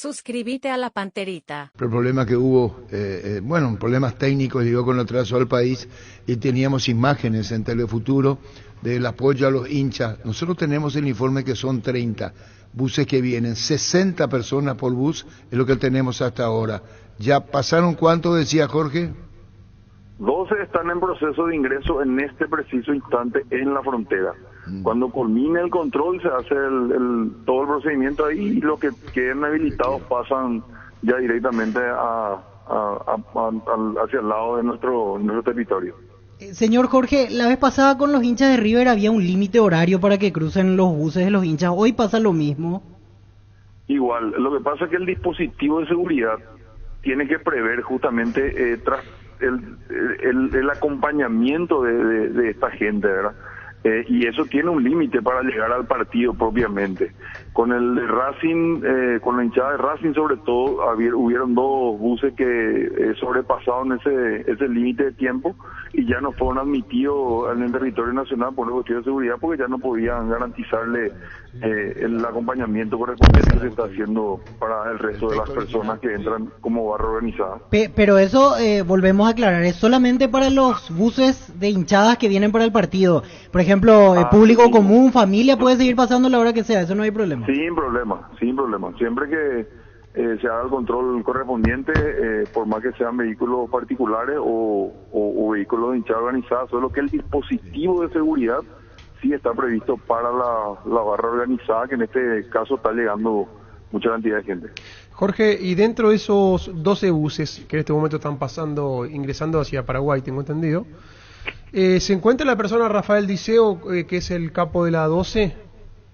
Suscríbete a la Panterita. El problema que hubo, problemas técnicos llegó con el atraso al país y teníamos imágenes en Telefuturo del apoyo a los hinchas. Nosotros tenemos el informe que son 30 buses que vienen, 60 personas por bus es lo que tenemos hasta ahora. ¿Ya pasaron cuánto, decía Jorge? 12 están en proceso de ingreso en este preciso instante en la frontera. Cuando culmine el control se hace todo el procedimiento ahí y los que queden habilitados pasan ya directamente hacia el lado de nuestro territorio. Señor Jorge, la vez pasada con los hinchas de River había un límite horario para que crucen los buses de los hinchas. ¿Hoy pasa lo mismo? Igual, lo que pasa es que el dispositivo de seguridad tiene que prever justamente el acompañamiento de esta gente, ¿verdad? Y eso tiene un límite para llegar al partido propiamente. Con el de Racing, con la hinchada de Racing sobre todo, hubieron 2 buses que sobrepasaron ese límite de tiempo y ya no fueron admitidos en el territorio nacional por cuestión de seguridad porque ya no podían garantizarle el acompañamiento correspondiente que se está haciendo para el resto de las personas que entran como barra organizada. Pero eso, volvemos a aclarar, es solamente para los buses de hinchadas que vienen para el partido. Por ejemplo, el público común, familia, puede seguir pasando la hora que sea, eso no hay problema. Sin problema. Siempre que se haga el control correspondiente, por más que sean vehículos particulares o vehículos de hinchada organizada, solo que el dispositivo de seguridad sí está previsto para la barra organizada, que en este caso está llegando mucha cantidad de gente. Jorge, y dentro de esos 12 buses que en este momento están ingresando hacia Paraguay, tengo entendido, ¿se encuentra la persona Rafael Diceo, que es el capo de la 12,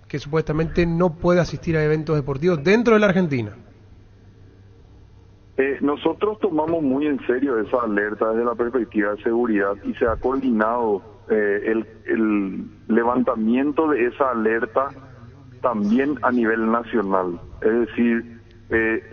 que supuestamente no puede asistir a eventos deportivos dentro de la Argentina? Nosotros tomamos muy en serio esa alerta desde la perspectiva de seguridad y se ha coordinado el levantamiento de esa alerta también a nivel nacional. Es decir,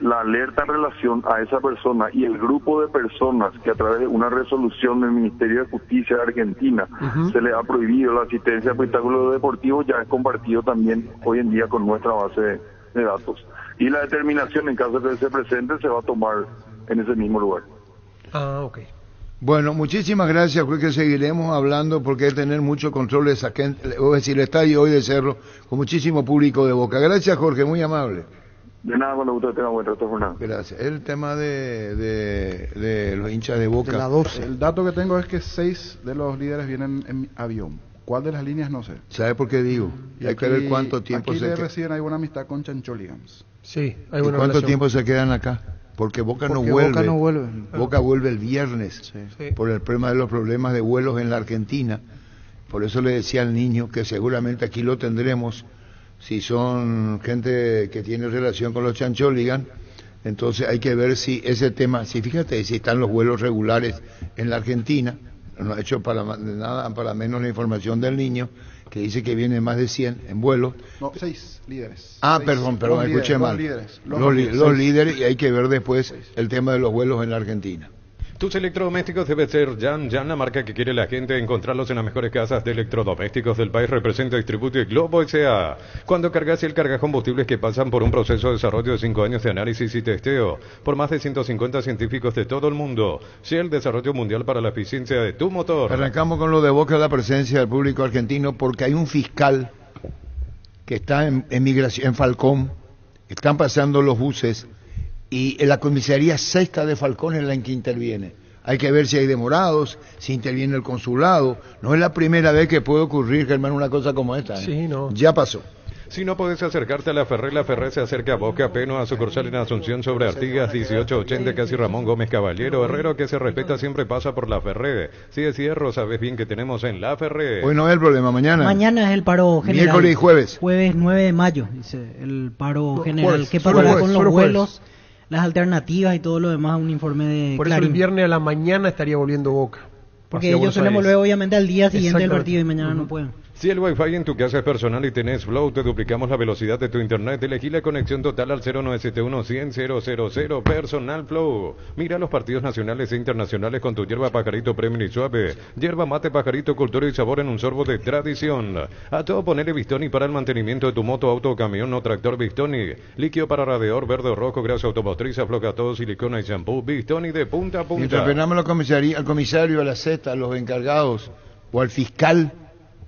la alerta en relación a esa persona y el grupo de personas que a través de una resolución del Ministerio de Justicia de Argentina se le ha prohibido la asistencia a espectáculos deportivos ya es compartido también hoy en día con nuestra base de datos. Y la determinación en caso de que se presente se va a tomar en ese mismo lugar. Ok. Bueno, muchísimas gracias, creo que seguiremos hablando porque hay que tener mucho control de esa gente, o decir, el estadio hoy de Cerro, con muchísimo público de Boca. Gracias, Jorge, muy amable. De nada, cuando usted tenga buen rato, jornada. Gracias. El tema de los hinchas de Boca. De la 12. El dato que tengo es que 6 de los líderes vienen en avión. ¿Cuál de las líneas? No sé. ¿Sabe por qué digo? Y hay aquí, que ver cuánto tiempo aquí se quedan. recién hay buena amistad con Chancholigans. Sí, hay ¿Y buena cuánto relación. tiempo se quedan acá? Porque Boca no vuelve. Boca vuelve el viernes por el problema de los problemas de vuelos en la Argentina. Por eso le decía al niño que seguramente aquí lo tendremos. Si son gente que tiene relación con los Chancholigans, entonces hay que ver si ese tema, si fíjate, si están los vuelos regulares en la Argentina. No ha hecho para menos la información del niño, que dice que viene más de 100 en vuelos. No, 6 líderes. Perdón, escuché mal. Los líderes, y hay que ver después el tema de los vuelos en la Argentina. Tus electrodomésticos debe ser Jan, la marca que quiere la gente, encontrarlos en las mejores casas de electrodomésticos del país. Representa, distribuye Globo S.A. Cuando cargas y el cargas combustibles que pasan por un proceso de desarrollo de 5 años de análisis y testeo por más de 150 científicos de todo el mundo. Sea el desarrollo mundial para la eficiencia de tu motor. Arrancamos con lo de Boca, la presencia del público argentino, porque hay un fiscal que está en migración, en Falcón, están pasando los buses, y en la comisaría sexta de Falcón es la en que interviene. Hay que ver si hay demorados, si interviene el consulado. No es la primera vez que puede ocurrir, Germán, una cosa como esta. Sí, no. Ya pasó. Si no podés acercarte a la Ferré se acerca a Boca, Peno, a sucursal en Asunción sobre Artigas, 1880, casi Ramón Gómez Caballero. Herrero que se respeta siempre pasa por la Ferré. Si es hierro, sabes bien que tenemos en la Ferré. Hoy no es el problema, mañana. Mañana es el paro general. Miércoles y jueves. Jueves 9 de mayo, dice el paro general. ¿Qué pasará con los vuelos, las alternativas y todo lo demás? Un informe de Por Clarín. eso el viernes a la mañana estaría volviendo Boca. Porque ellos suelen volver obviamente al día siguiente del partido y mañana no pueden. Si el Wi-Fi en tu casa es personal y tenés Flow, te duplicamos la velocidad de tu internet. Elegí la conexión total al 0971-100-000 Personal Flow. Mira los partidos nacionales e internacionales con tu yerba Pajarito Premium y Suave. Yerba mate Pajarito, cultura y sabor en un sorbo de tradición. A todo ponele Bistoni para el mantenimiento de tu moto, auto, camión o tractor Bistoni. Líquido para radiador, verde o rojo, grasa automotriz, aflocatodo, silicona y shampoo. Bistoni de punta a punta. Mientras esperamos al comisario, a la Z, a los encargados o al fiscal,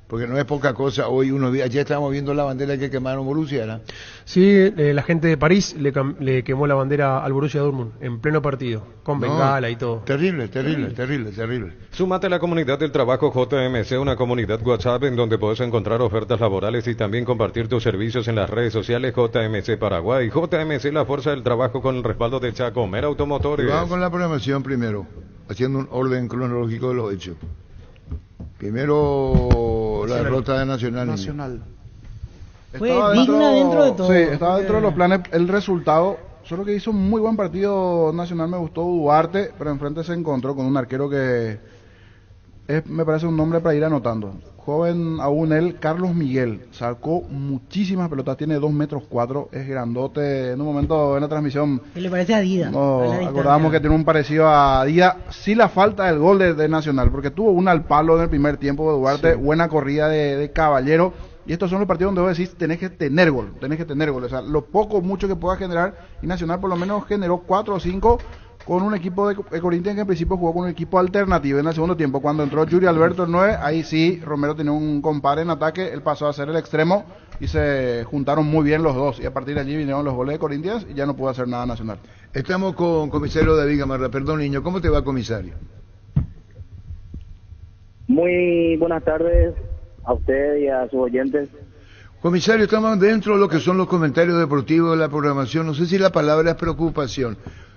porque no es poca cosa. Hoy ayer estábamos viendo la bandera que quemaron Borussia, ¿no? Sí, la gente de París le quemó la bandera al Borussia Dortmund en pleno partido, con bengala y todo. Terrible. Súmate a la comunidad del trabajo JMC, una comunidad WhatsApp en donde podés encontrar ofertas laborales y también compartir tus servicios en las redes sociales. JMC Paraguay, JMC, la fuerza del trabajo con el respaldo de Chacomer Automotores. Vamos con la programación primero, haciendo un orden cronológico de los hechos. Primero la derrota de Nacional. Fue digna dentro de todo. Sí, estaba dentro de los planes. El resultado, solo que hizo un muy buen partido Nacional, me gustó Duarte, pero enfrente se encontró con un arquero que me parece un nombre para ir anotando. Joven aún él, Carlos Miguel, sacó muchísimas pelotas, tiene 2,4 metros, es grandote. En un momento en la transmisión, ¿qué le parece a Dida? No, acordábamos que tiene un parecido a Dida. Sí, la falta del gol de Nacional, porque tuvo una al palo en el primer tiempo de Duarte, sí. Buena corrida de Caballero. Y estos son los partidos donde vos decís, tenés que tener gol. O sea, lo poco, mucho que pueda generar, y Nacional por lo menos generó 4 o 5 con un equipo de Corinthians que en principio jugó con un equipo alternativo. En el segundo tiempo, cuando entró Yuri Alberto el 9, ahí sí, Romero tenía un compadre en ataque, él pasó a ser el extremo y se juntaron muy bien los dos. Y a partir de allí vinieron los goles de Corinthians y ya no pudo hacer nada Nacional. Estamos con comisario David Gamarra. Perdón, niño, ¿cómo te va, comisario? Muy buenas tardes a usted y a sus oyentes. Comisario, estamos dentro de lo que son los comentarios deportivos de la programación. No sé si la palabra es preocupación.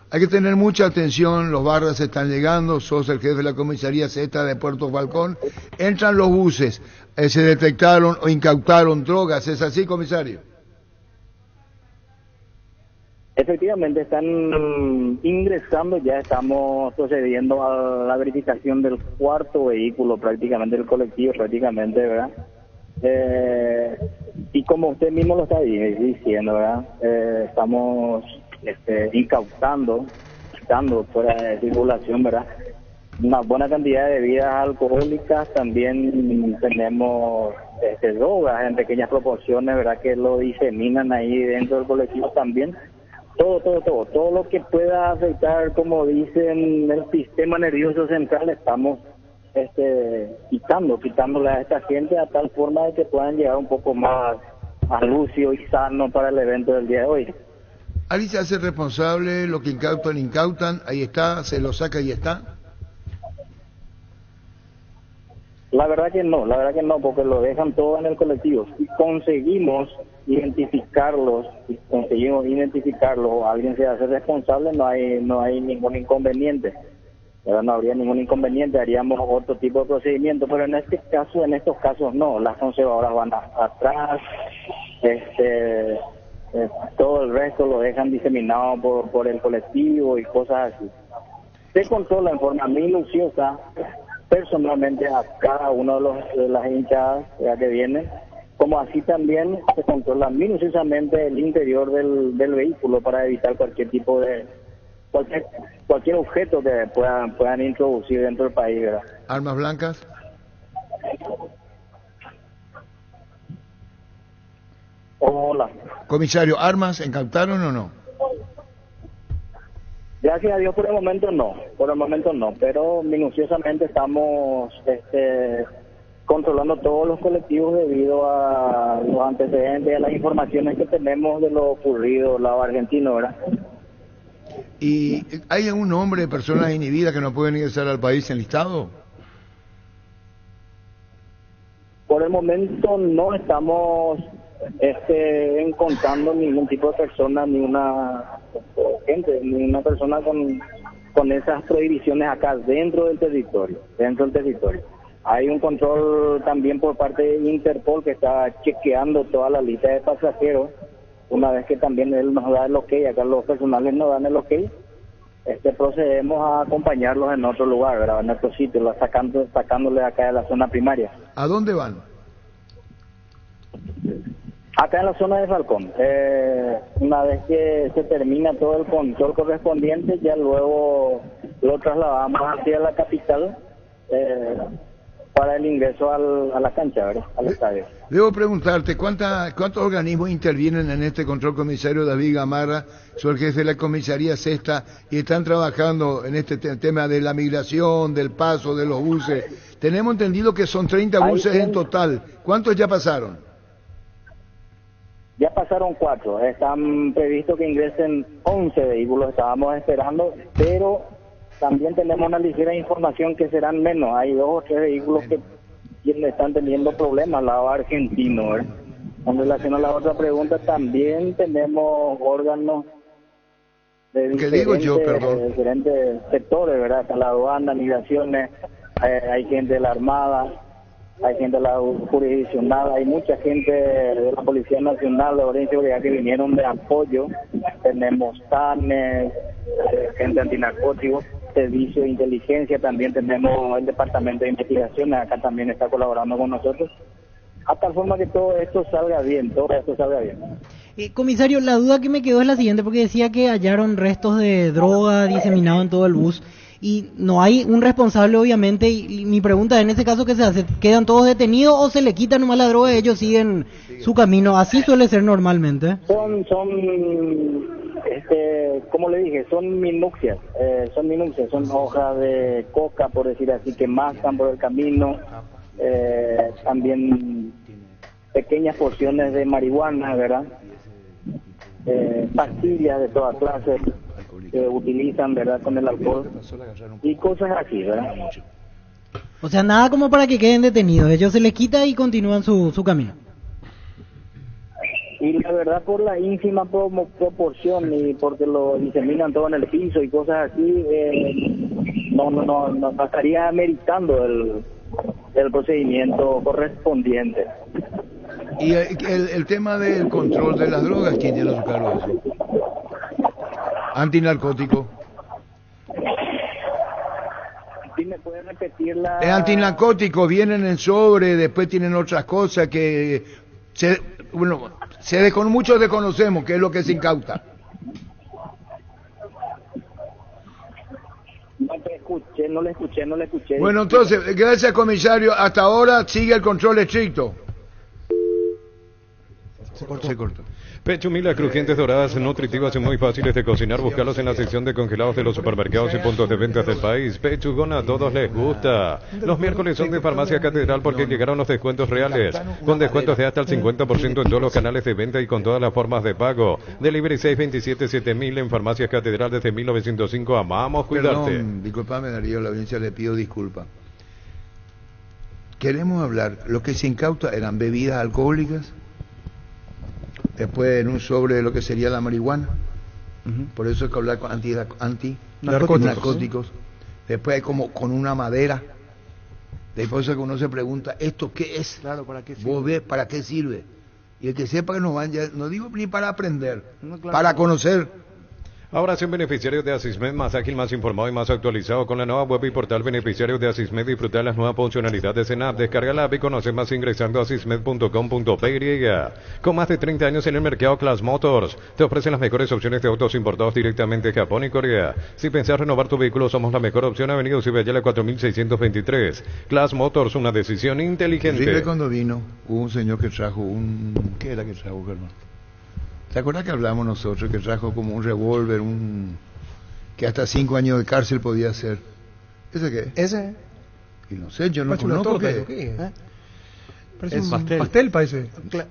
Hay que tener mucha atención, los barras están llegando, sos el jefe de la comisaría Z de Puerto Falcón, entran los buses, se detectaron o incautaron drogas, ¿es así, comisario? Efectivamente, están ingresando, ya estamos procediendo a la verificación del cuarto vehículo, prácticamente, del colectivo, prácticamente, ¿verdad? Y como usted mismo lo está diciendo, ¿verdad? Estamos incautando, quitando fuera de circulación, ¿verdad? Una buena cantidad de bebidas alcohólicas, también tenemos drogas en pequeñas proporciones, ¿verdad? Que lo diseminan ahí dentro del colectivo también. Todo lo que pueda afectar, como dicen, el sistema nervioso central, estamos quitándole a esta gente a tal forma de que puedan llegar un poco más a lucio y sano para el evento del día de hoy. ¿Alguien se hace responsable? Lo que incautan, ahí está, se lo saca y está. La verdad que no, porque lo dejan todo en el colectivo. Si conseguimos identificarlos, o alguien se hace responsable, no hay ningún inconveniente. Pero no habría ningún inconveniente, haríamos otro tipo de procedimiento, pero en estos casos no, las conservadoras van atrás, todo el resto lo dejan diseminado por el colectivo y cosas así. Se controla en forma minuciosa personalmente a cada uno de las hinchadas que vienen, como así también se controla minuciosamente el interior del vehículo para evitar cualquier tipo de cualquier objeto que puedan introducir dentro del país, ¿verdad? ¿Armas blancas? Hola. Comisario, ¿armas incautaron o no? Gracias a Dios por el momento no, pero minuciosamente estamos controlando todos los colectivos debido a los antecedentes y a las informaciones que tenemos de lo ocurrido al lado argentino, ¿verdad? ¿Y hay algún nombre de personas inhibidas que no pueden ingresar al país enlistado? Por el momento no estamos encontrando ningún tipo de persona, ni una persona con esas prohibiciones acá dentro del territorio. Hay un control también por parte de Interpol que está chequeando toda la lista de pasajeros. Una vez que también él nos da el ok, acá los personales nos dan el ok, procedemos a acompañarlos en otro lugar, ¿verdad? En otro sitio, sacándoles acá de la zona primaria. ¿A dónde van? Acá en la zona de Falcón. Una vez que se termina todo el control correspondiente, ya luego lo trasladamos hacia la capital para el ingreso a la cancha, ¿verdad? Al estadio. Debo preguntarte, ¿cuántos organismos intervienen en este control? Comisario David Gamarra, soy el jefe de la comisaría sexta, y están trabajando en este tema de la migración, del paso, de los buses. Tenemos entendido que son 30 buses en total. ¿Cuántos ya pasaron? Ya pasaron 4. Están previstos que ingresen 11 vehículos. Estábamos esperando, pero también tenemos una ligera información que serán menos. Hay 2 o 3 vehículos que están teniendo problemas al lado argentino, ¿verdad? En relación a la otra pregunta, también tenemos órganos de diferentes sectores, ¿verdad? Está la aduana, migraciones, hay gente de la Armada, hay gente de la jurisdiccional, hay mucha gente de la Policía Nacional, de Orden y Seguridad que vinieron de apoyo. Tenemos TANES, gente antinarcóticos, servicio de inteligencia, también tenemos el Departamento de Investigaciones, acá también está colaborando con nosotros, a tal forma que todo esto salga bien, Comisario, la duda que me quedó es la siguiente, porque decía que hallaron restos de droga diseminados en todo el bus, y no hay un responsable obviamente, y mi pregunta es, en ese caso, ¿qué se hace? ¿Quedan todos detenidos o se le quita nomás la droga y ellos siguen su camino? Así suele ser normalmente. Como le dije, son minucias, son hojas de coca, por decir así, que mascan por el camino, también pequeñas porciones de marihuana, ¿verdad? Pastillas de toda clase que utilizan, ¿verdad?, con el alcohol y cosas así, ¿verdad? O sea, nada como para que queden detenidos, ellos se les quita y continúan su camino. Y la verdad, por la ínfima proporción y porque lo diseminan todo en el piso y cosas así, no estaría meritando el procedimiento correspondiente. Y el tema del control de las drogas, ¿quién tiene a su cargo eso? Antinarcótico. ¿Sí me puede repetir la...? Es antinarcótico, vienen en sobre, después tienen otras cosas que muchos desconocemos qué es lo que se incauta. No le escuché. Bueno, entonces, gracias, comisario. Hasta ahora sigue el control estricto. Se cortó. Pechumilas crujientes, doradas, nutritivas y muy fáciles de cocinar. Búscalos en la sección de congelados de los supermercados y puntos de ventas del país. Pechugona, a todos les gusta. Los miércoles son de Farmacia Catedral porque llegaron los descuentos reales. Con descuentos de hasta el 50% en todos los canales de venta y con todas las formas de pago. Delivery 627-7000 en Farmacia Catedral desde 1905. Amamos cuidarte. Perdón, discúlpame, Darío, la audiencia le pido disculpa. Queremos hablar, lo que se incauta eran bebidas alcohólicas, después en un sobre de lo que sería la marihuana, por eso hay que hablar con antinarcóticos, después hay como con una madera, después que uno se pregunta, ¿esto qué es? Claro, ¿para qué sirve? Vos ves, ¿para qué sirve? Y el que sepa que nos vaya, no digo ni para aprender, para conocer. Ahora son beneficiarios de Asismed, más ágil, más informado y más actualizado. Con la nueva web y portal Beneficiarios de Asismed, disfrutar las nuevas funcionalidades en app. Descarga la app y conoce más ingresando a asismed.com.py. Con más de 30 años en el mercado, Class Motors te ofrecen las mejores opciones de autos importados directamente de Japón y Corea. Si pensás renovar tu vehículo, somos la mejor opción. Avenida Ciudadela 4623. Class Motors, una decisión inteligente. Siempre cuando vino, hubo un señor que trajo ¿qué era que trajo, Germán? ¿Te acuerdas que hablamos nosotros que trajo como un revólver, que hasta 5 años de cárcel podía hacer? ¿Ese qué? Ese. Y no sé, yo no parece una conozco torta, qué. Parece un pastel parece.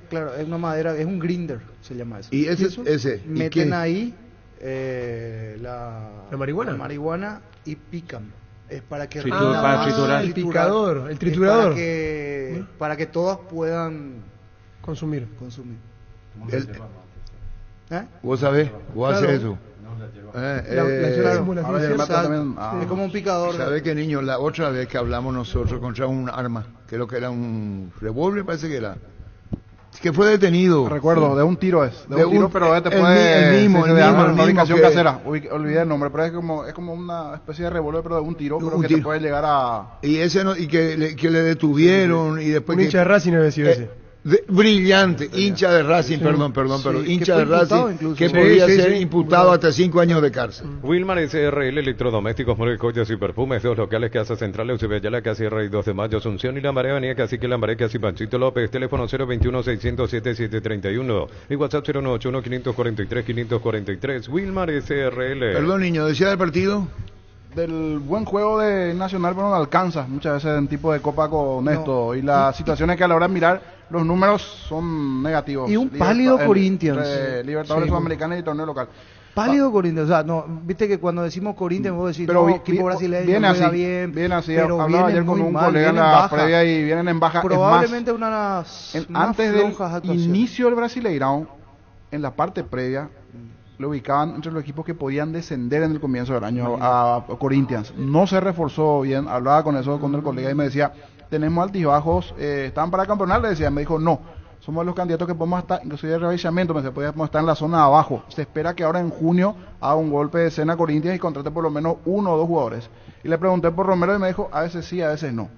Claro, es una madera, es un grinder, se llama eso. ¿Y ese? Meten ahí ¿La marihuana? La marihuana y pican. Es para que triturar. El picador, el triturador. Para que todas puedan consumir. ¿Vos sabés? ¿Vos haces eso? Es como un picador. ¿Sabés qué, niño? La otra vez que hablamos nosotros contra un arma, que lo que era un revólver, parece que era, que fue detenido. Recuerdo, de un tiro tiro, pero el mismo fabricación casera. Olvidé el nombre, pero es como una especie de revólver, pero de un tiro, pero que te puede llegar a... Y ese que le detuvieron y después... Un hincha de Racing había sido ese. Brillante, hincha de Racing, perdón, hincha de Racing, incluso. que podía ser imputado hasta 5 años de cárcel. Wilmar SRL, electrodomésticos, muebles, joyas y perfumes, 2 locales, Casa Central, Eusebio Ayala, casi Rey 2 de Mayo, Asunción y La Marea, Avenida Cacique Lambaré, casi Panchito López, teléfono 021-607-731 y WhatsApp 091-543-543, Wilmar SRL. Perdón, niño, ¿decía del partido? Del buen juego de Nacional, pero no alcanza muchas veces en tipo de Copa con esto. Y las situaciones que a la hora de mirar, los números son negativos. Y un pálido Corinthians. Libertadores Sudamericana y torneo local. Pálido Corinthians, o sea, no, viste que cuando decimos Corinthians, vos decís, pero no, equipo brasileño viene juega así, bien, viene así. pero Hablaba ayer con un colega en la previa y vienen en baja. Probablemente es más, una de las más antes del actuaciones. inicio del Brasileirão, en la parte previa, lo ubicaban entre los equipos que podían descender en el comienzo del año a Corinthians. No se reforzó bien, hablaba con eso con el colega y me decía, tenemos altibajos, ¿están para campeonar? Le decía, me dijo, no, somos los candidatos que podemos estar, inclusive de rebaixamiento, podemos estar en la zona de abajo. Se espera que ahora en junio haga un golpe de escena Corinthians y contrate por lo menos 1 o 2 jugadores. Y le pregunté por Romero y me dijo, a veces sí, a veces no.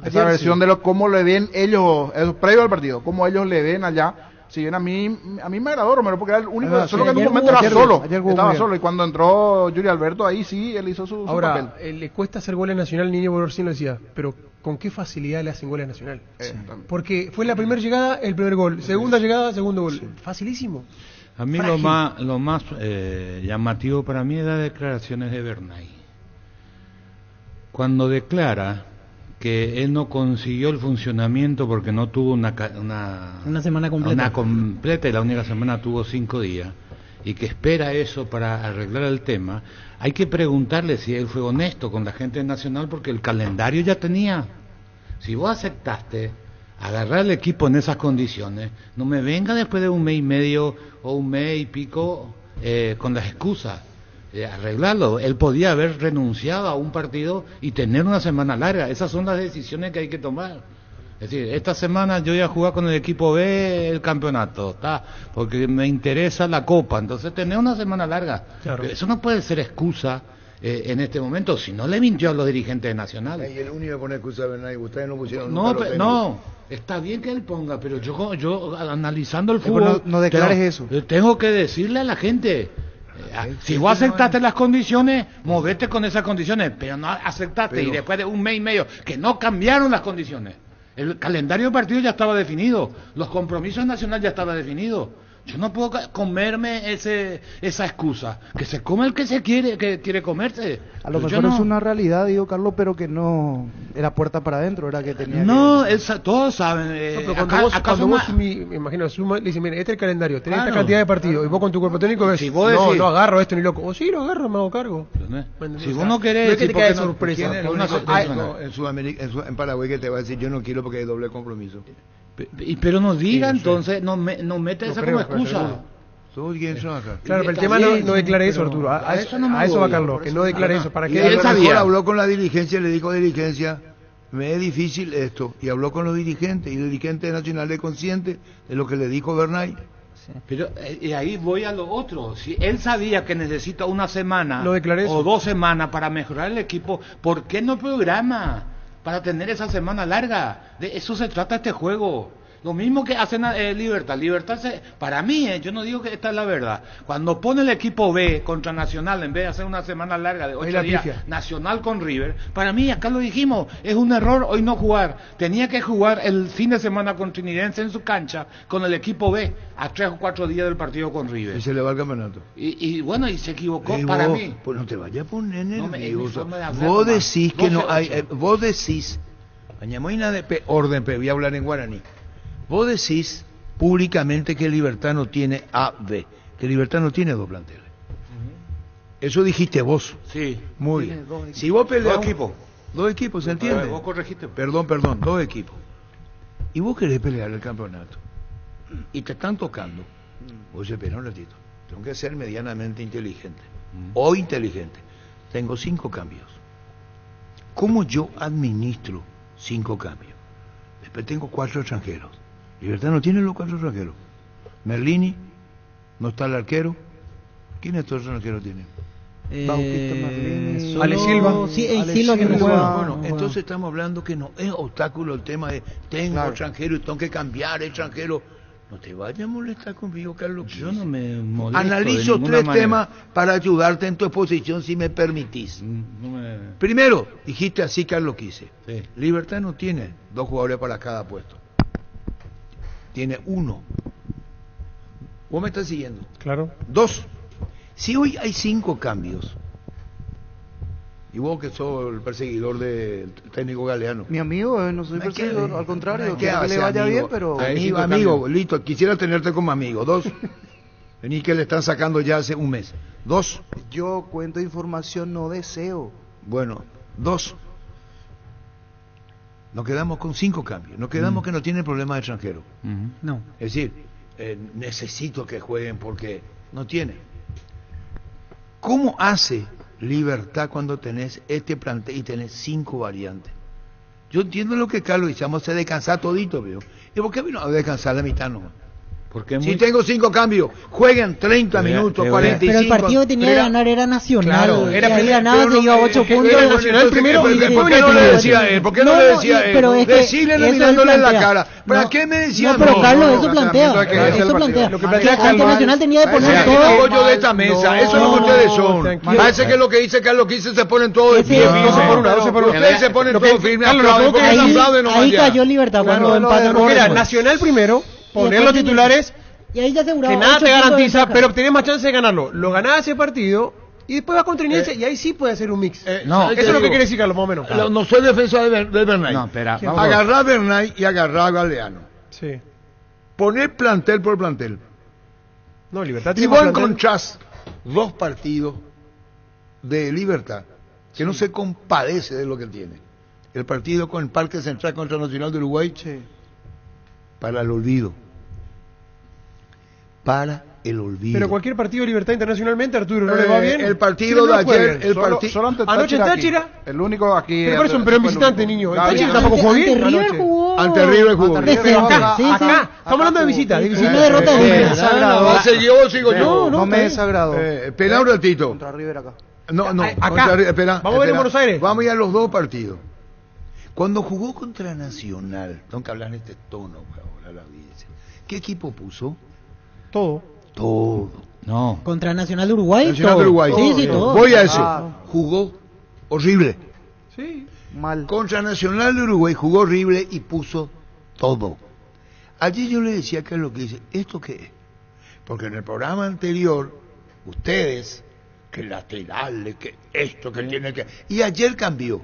Esa versión de cómo le ven ellos, previo al partido, cómo ellos le ven allá. Si bien a mí me agradó Romero porque era el único, solo que en un momento era solo, estaba solo, y cuando entró Yuri Alberto ahí sí él hizo su Ahora, papel. le cuesta hacer goles Nacional, Niño Bororcín lo decía, pero con qué facilidad le hacen goles Nacional. Porque fue la primera llegada, el primer gol, segunda llegada, segundo gol, facilísimo. A mí lo más llamativo para mí es las declaraciones de Bernay. Cuando declara que él no consiguió el funcionamiento porque no tuvo una semana completa. Una completa y la única semana tuvo 5 días y que espera eso para arreglar el tema, hay que preguntarle si él fue honesto con la gente nacional porque el calendario ya tenía. Si vos aceptaste agarrar el equipo en esas condiciones, no me venga después de 1 mes y medio o 1 mes y pico con las excusas. Arreglarlo. Él podía haber renunciado a un partido y tener una semana larga. Esas son las decisiones que hay que tomar. Es decir, esta semana yo voy a jugar con el equipo B el campeonato, porque me interesa la Copa, entonces tener una semana larga. Claro. Eso no puede ser excusa en este momento, si no le mintió a los dirigentes nacionales. Y el único que pone excusa de Bernay, ustedes no pusieron no, está bien que él ponga, pero yo analizando el fútbol, no declares eso. Tengo que decirle a la gente. Si vos aceptaste las condiciones, movete con esas condiciones, pero no aceptaste y después de 1 mes y medio que no cambiaron las condiciones. El calendario de partido ya estaba definido, los compromisos nacionales ya estaban definidos. Yo no puedo comerme esa excusa. Que se come el que quiere comerse. A lo mejor es una realidad, digo Carlos, pero que no era puerta para adentro, era que tenía. Todos saben. Pero cuando vos me imagino, le dices, mira, este es el calendario, tenés esta cantidad de partidos, y vos con tu cuerpo técnico ves, si vos decís, no agarro esto ni loco. O sí, lo agarro, me hago cargo. Si vos no querés, no es que te cae sorpresa. En Paraguay que te va a decir, yo no quiero porque hay doble compromiso. Pero no diga entonces, no mete esa como excusa. Claro, pero el tema no declare eso, Arturo. A eso va Carlos, que no declare eso. Para que él sabía. Habló con la dirigencia, le dijo a dirigencia, me es difícil esto. Y habló con los dirigentes, y el dirigente nacional es consciente de lo que le dijo Bernay. Pero ahí voy a lo otro. Si él sabía que necesita una semana o 2 semanas para mejorar el equipo, ¿por qué no programa para tener esa semana larga? De eso se trata este juego. Lo mismo que hacen Libertad. Para mí, yo no digo que esta es la verdad. Cuando pone el equipo B contra Nacional, en vez de hacer una semana larga de 8 días, Nacional con River, para mí, acá lo dijimos, es un error hoy no jugar. Tenía que jugar el fin de semana con Trinidense en su cancha, con el equipo B, a 3 o 4 días del partido con River. Y se le va el campeonato. Y bueno, y se equivocó para mí. Pues no te vayas a poner nervioso. Vos decís que no hay... Vos decís... Añamoina de orden, pero voy a hablar en guaraní. Vos decís públicamente que Libertad no tiene A, B, que Libertad no tiene 2 planteles. Eso dijiste vos. Sí. Muy bien. Si vos peleas... 2 equipos, ¿se entiende? Vos corregiste. Perdón, 2 equipos. Y vos querés pelear el campeonato. Y te están tocando. Vos espera un ratito. Tengo que ser medianamente inteligente. O inteligente. Tengo 5 cambios. ¿Cómo yo administro 5 cambios? Después tengo 4 extranjeros. Libertad no tiene los 4 extranjeros. Merlini, no está el arquero. ¿Quiénes todos los extranjeros tienen? Bautista Marlini, Ale Silva. Sí, Ale Silva que no Silva. juega. Bueno, entonces estamos hablando que no es obstáculo el tema de tengo extranjero y tengo que cambiar extranjero. No te vayas a molestar conmigo, Carlos. Yo no me molesto de Analizo ninguna 3 manera. temas para ayudarte en tu exposición, si me permitís. No me... Primero, dijiste así, Carlos Quise. Sí. Libertad no tiene 2 jugadores para cada puesto. Tiene 1. ¿Vos me estás siguiendo? Claro. 2. Si hoy hay 5 cambios, y vos que sos el perseguidor del técnico Galeano. Mi amigo, no soy Hay que- perseguidor, al contrario, hay que quiero que le hacer vaya amigo. bien, pero... Amigo, listo, quisiera tenerte como amigo. 2. Vení que le están sacando ya hace un mes. 2. Yo cuento información, no deseo. Bueno, 2. Nos quedamos con 5 cambios. Nos quedamos que no tienen problemas de extranjero. No. Es decir, necesito que jueguen porque no tienen. ¿Cómo hace Libertad cuando tenés este plantel y tenés 5 variantes? Yo entiendo lo que Carlos dice, vamos a descansar todito, veo. ¿Y por qué vino a descansar la mitad nomás? Porque es Si muy... tengo 5 cambios, jueguen 30 minutos, te voy a- 45. Pero el partido que tenía que ganar era Nacional. Claro, Si era ahí ganaba, pero se iba a 8 que- puntos. era Nacional primero y después ¿Por qué no le decía él? ¿Por qué no le decía él? pero es que Decirle eso él mirándole en la plantea. cara. ¿Para No, qué me decía? No, pero Carlos, eso planteamiento plantea. hay que hacer el Eso partido. plantea. Lo que Que plantea ante Carlos- Nacional tenía que poner Ese es todo. el apoyo de esta mesa, eso es lo que ustedes son. tranquilo. Parece que lo que dice Carlos Quise se ponen todos de Ese- pie. no, 12 por 1, 12 por 1. Ustedes se ponen Lo que- todos firmes, Carlos, lo aplauden, porque que- no Ahí, saben nomás ahí ya. cayó Libertad cuando Claro, empatan. Porque era con- Nacional primero, poner después los tenía- titulares, Y ahí ya aseguraba que nada 8 te puntos de garantiza, ventaja. pero tenés más chance de ganarlo. Lo ganás ese partido y después vas contra Inense y ahí sí puede hacer un mix. No, Eso es lo que quiere decir Carlos, más o menos. No soy defensor de Bernay. No, espera, vamos a- Agarrar a Bernay y agarrar a Galeano. Sí. Poner plantel por plantel. No, Libertad Y tiene vos más plantel. encontrás 2 partidos de Libertad que no se compadece de lo que tiene. El partido con el Parque Central contra Nacional de Uruguay, para el olvido. Para el olvido. Pero cualquier partido de Libertad internacionalmente, Arturo, ¿no le va bien? El partido Sí, de no jueguen. ayer, el partido... Solo ante Anoche en aquí. Táchira. El único aquí. Pero por eso, pero en visitante, niño. El Táchira tampoco jugó Ante bien River anoche. jugó. Ante River jugó. Ante River Decente. jugó. Sí, sí. Acá, estamos hablando de visita, de visita. Una derrota de me una. desagradó. ¿Va a seguir o sigo yo? No me desagradó. Espera un ratito. Contra River acá. No, Acá. contra River, espera. Vamos a ver en espera. Buenos Aires. Vamos a ir a los 2 partidos. Cuando jugó contra Nacional, tengo que hablar en este tono ahora la audiencia. ¿Qué equipo puso? Todo. Todo. No. Contra Nacional de Uruguay. Nacional todo. de Uruguay. Sí, sí, todo. Voy a eso. Ah. Jugó horrible. Sí. Mal. Contra Nacional de Uruguay jugó horrible y puso todo. Ayer yo le decía que es lo que dice, ¿esto qué es? Porque en el programa anterior, ustedes, que laterales, que esto, que tiene que... Y ayer cambió.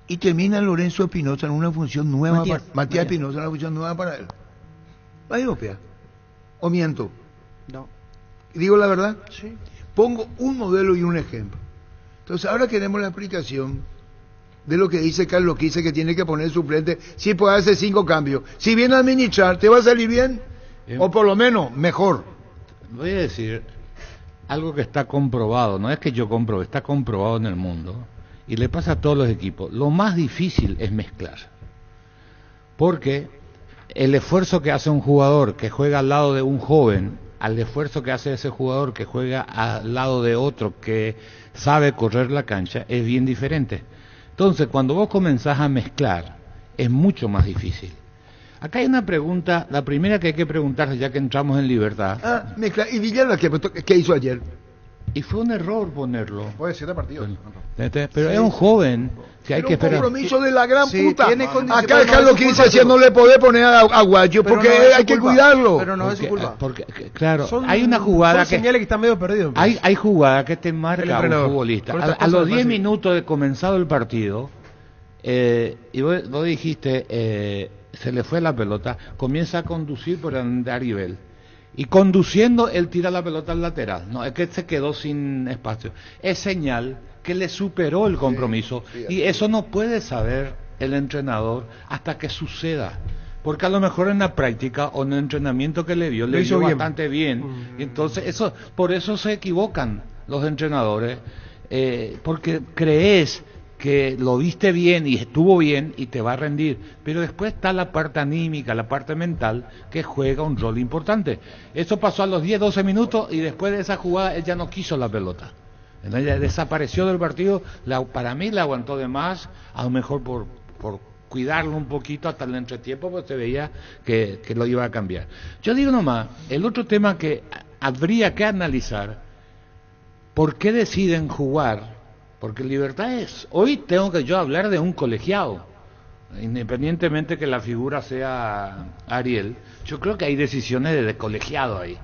Y termina Lorenzo Espinosa en una función nueva. Matías Espinosa en una función nueva para él. ¿Va europea? ¿O miento? No. ¿Digo la verdad? Sí. Pongo un modelo y un ejemplo. Entonces ahora queremos la aplicación de lo que dice Carlos, que dice que tiene que poner suplente, si puede hacer 5 cambios. Si viene a administrar, ¿te va a salir bien? O por lo menos, mejor. Voy a decir algo que está comprobado, no es que yo compruebe, está comprobado en el mundo y le pasa a todos los equipos. Lo más difícil es mezclar, porque el esfuerzo que hace un jugador que juega al lado de un joven, al esfuerzo que hace ese jugador que juega al lado de otro que sabe correr la cancha, es bien diferente. Entonces, cuando vos comenzás a mezclar, es mucho más difícil. Acá hay una pregunta, la primera que hay que preguntarse ya que entramos en Libertad. Ah, mezcla. ¿Y Villalba qué hizo ayer? Y fue un error ponerlo. Fue 7 partidos. Pero es un joven que hay Era que un esperar. compromiso de la gran Sí, puta. tiene condiciones, Acá pero no Carlos es su Quince culpa, decía, no le podés poner a Guayo Pero porque no es su hay que culpa. cuidarlo. Pero no es su culpa. Porque, claro, Son- hay una jugada son que... señales que están medio perdidos. Hay jugadas que te El marca un entrenador. futbolista. Por estas A los cosas 10 fácil. minutos de comenzado el partido, y vos dijiste, se le fue la pelota, comienza a conducir por Aribel. Y conduciendo, él tira la pelota al lateral. No, es que se quedó sin espacio. Es señal que le superó el compromiso. Y eso no puede saber el entrenador hasta que suceda. Porque a lo mejor en la práctica o en el entrenamiento que le vio, Lo le hizo vio bien. bastante bien. Y entonces, por eso se equivocan los entrenadores. Porque crees que lo viste bien y estuvo bien y te va a rendir, pero después está la parte anímica, la parte mental que juega un rol importante. Eso pasó a los 10-12 minutos y después de esa jugada él ya no quiso la pelota. Ella desapareció del partido, para mí la aguantó de más, a lo mejor por cuidarlo un poquito hasta el entretiempo, porque se veía que lo iba a cambiar. Yo digo nomás, el otro tema que habría que analizar, ¿por qué deciden jugar? Porque Libertad hoy tengo que yo hablar de un colegiado, independientemente que la figura sea Ariel, yo creo que hay decisiones de colegiado ahí,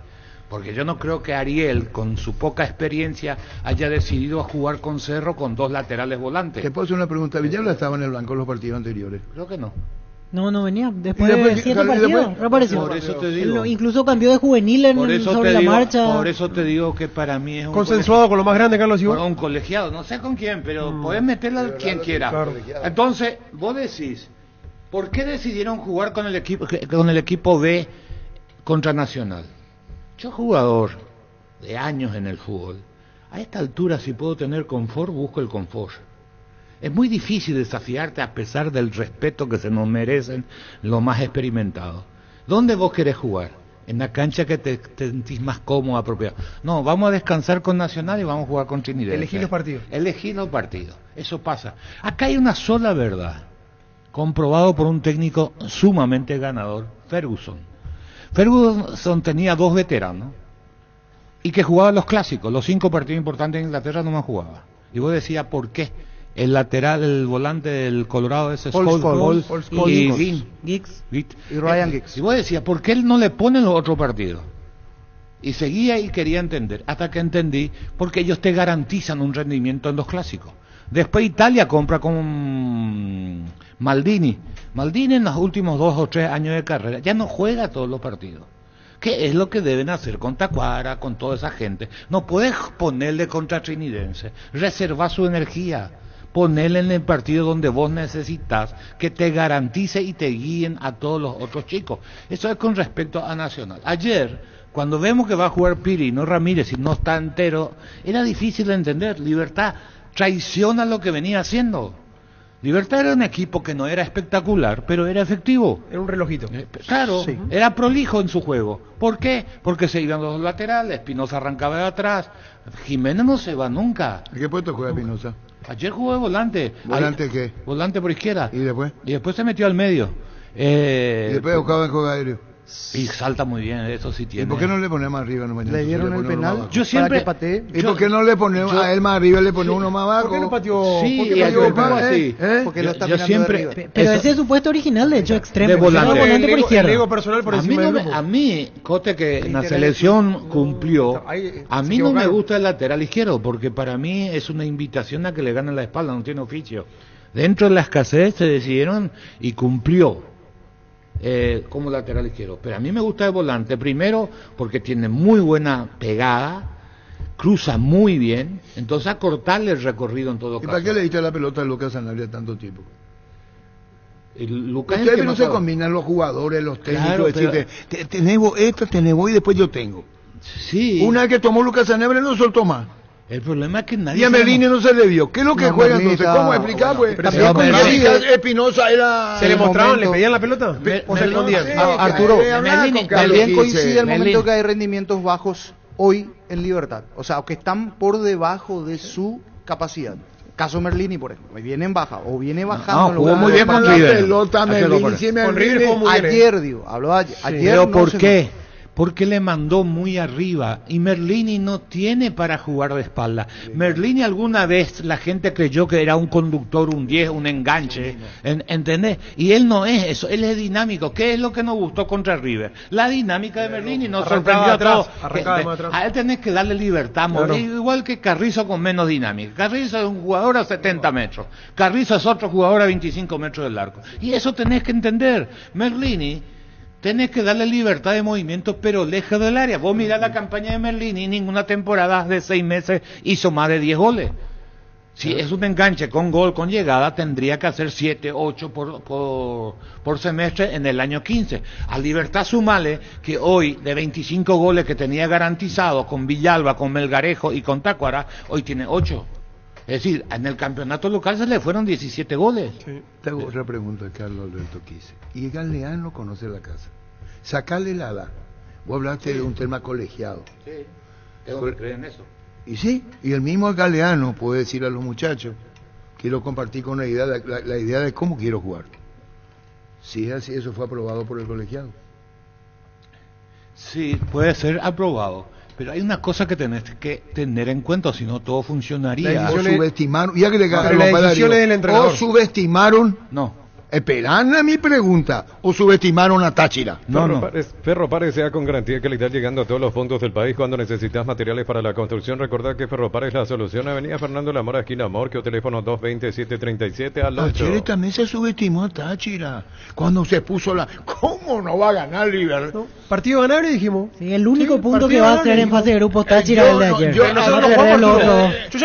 porque yo no creo que Ariel, con su poca experiencia, haya decidido jugar con Cerro con 2 laterales volantes. ¿Te puedo hacer una pregunta? ¿Villalba estaba en el banco en los partidos anteriores? Creo que no. No venía. Después de 7 partidos, reapareció. Por eso te digo. Incluso cambió de juvenil sobre la marcha. Por eso te digo que para mí es un consensuado con lo más grande, Carlos. Con un colegiado, no sé con quién, pero podés meterlo a quien quiera. Claro. Entonces, vos decís, ¿por qué decidieron jugar con el equipo B contra Nacional? Yo, jugador de años en el fútbol, a esta altura, si puedo tener confort, busco el confort. Es muy difícil desafiarte a pesar del respeto que se nos merecen los más experimentados. ¿Dónde vos querés jugar? En la cancha que te sentís más cómodo, apropiado. No, vamos a descansar con Nacional y vamos a jugar con Trinidad. Elegí los partidos. Elegí los partidos. Eso pasa. Acá hay una sola verdad, comprobado por un técnico sumamente ganador, Ferguson. Ferguson tenía 2 veteranos y que jugaban los clásicos, los 5 partidos importantes en Inglaterra no más jugaba. Y vos decías, ¿por qué? El lateral, el volante del Colorado es Scholes y Giggs y Ryan Giggs. Y vos decías, ¿por qué él no le pone los otros partidos? Y seguía y quería entender, hasta que entendí, porque ellos te garantizan un rendimiento en los clásicos. Después Italia compra con Maldini. Maldini en los últimos 2 o 3 años de carrera ya no juega todos los partidos. ¿Qué es lo que deben hacer con Tacuara, con toda esa gente? No puedes ponerle contra Trinidense, reservar su energía, ponerle en el partido donde vos necesitas que te garantice y te guíen a todos los otros chicos. Eso es con respecto a Nacional. Ayer, cuando vemos que va a jugar Piri, no Ramírez, y no está entero, era difícil de entender. Libertad traiciona lo que venía haciendo. Libertad era un equipo que no era espectacular, pero era efectivo. Era un relojito. Claro, sí. Era prolijo en su juego. ¿Por qué? Porque se iban los laterales, Espinosa arrancaba de atrás, Jiménez no se va nunca. ¿En qué puesto juega Espinosa? Ayer jugó de volante. ¿Volante qué? Volante por izquierda. ¿Y después? Y después se metió al medio. Y después buscaba en juego aéreo. Y salta muy bien, eso sí tiene. ¿Y por qué no le ponemos más arriba? Le dieron el penal. Yo siempre patee. ¿Y por qué no le ponemos a él más arriba, le ponemos uno más abajo? ¿Por qué no pateó? Sí, ¿por qué pateó así? Porque lo está yo siempre. Pero ese es su puesto original, de hecho, extremo. De volante. Volante por izquierda. El ego personal por encima del grupo. A mí, Cote, que en la selección cumplió, a mí no me gusta el lateral izquierdo, porque para mí es una invitación a que le ganen la espalda, no tiene oficio. Dentro de la escasez se decidieron y cumplió. Como lateral izquierdo, pero a mí me gusta el volante, primero porque tiene muy buena pegada, cruza muy bien, entonces a cortarle el recorrido en todo caso. ¿Y para qué le diste la pelota a Lucas Sanabria tanto tiempo? Lucas ustedes no se combinan los jugadores, los técnicos, claro, decirte, tenemos esto, tenemos y después yo tengo. Sí. Una vez que tomó Lucas Sanabria no soltó más. El problema es que nadie... Y a Merlini no se le vio. ¿Qué es lo que juega entonces? ¿Cómo explicar, pues? También con Espinosa era... ¿Se le mostraban, le pedían la pelota? ¿O se escondían? Arturo, también coincide el momento que hay rendimientos bajos hoy en Libertad. O sea, que están por debajo de su capacidad. Caso Merlini, por ejemplo, viene en baja o viene bajando. No, jugó muy bien con River. Ayer, digo, habló ayer. ¿Pero por qué? Porque le mandó muy arriba y Merlini no tiene para jugar de espalda. Merlini alguna vez la gente creyó que era un conductor, un 10, un enganche, ¿entendés? Y él no es eso, él es dinámico. ¿Qué es lo que nos gustó contra River? La dinámica de Merlini nos sorprendió a todos. A él tenés que darle libertad, igual que Carrizo con menos dinámica. Carrizo es un jugador a 70 metros, Carrizo es otro jugador a 25 metros del arco. Y eso tenés que entender. Merlini tenés que darle libertad de movimiento, pero lejos del área. Vos mirá la campaña de Merlini, ninguna temporada de 6 meses hizo más de 10 goles. Si es un enganche con gol, con llegada, tendría que hacer 7, 8 por semestre en el año 15. A Libertad sumale que hoy, de 25 goles que tenía garantizados con Villalba, con Melgarejo y con Tácuara, hoy tiene 8. Es decir, en el campeonato local se le fueron 17 goles. Sí. Tengo otra pregunta, Carlos Alberto Quise. ¿Y Galeano conoce la casa? Sacarle la edad. Vos hablaste de un tema colegiado. Sí, tengo que creer en eso. Y sí, y el mismo Galeano puede decir a los muchachos, quiero compartir con la idea de cómo quiero jugar. Si es así, eso fue aprobado por el colegiado. Sí, puede ser aprobado. Pero hay una cosa que tenés que tener en cuenta, si no todo funcionaría. O subestimaron, y agregaron las decisiones del entrenador. O subestimaron. No. Esperan a mi pregunta, o subestimaron a Táchira. Ferropares sea con garantía de calidad llegando a todos los puntos del país. Cuando necesitas materiales para la construcción, recordad que Ferropares es la solución. Avenida Fernando Lamora, esquina Morquio, teléfono 220-737 al 8. Ayer también se subestimó a Táchira cuando se puso ¿cómo no va a ganar Libertad? No, partido ganable dijimos. Sí, el único punto que va a hacer en fase de grupos Táchira es el de ayer. Yo ya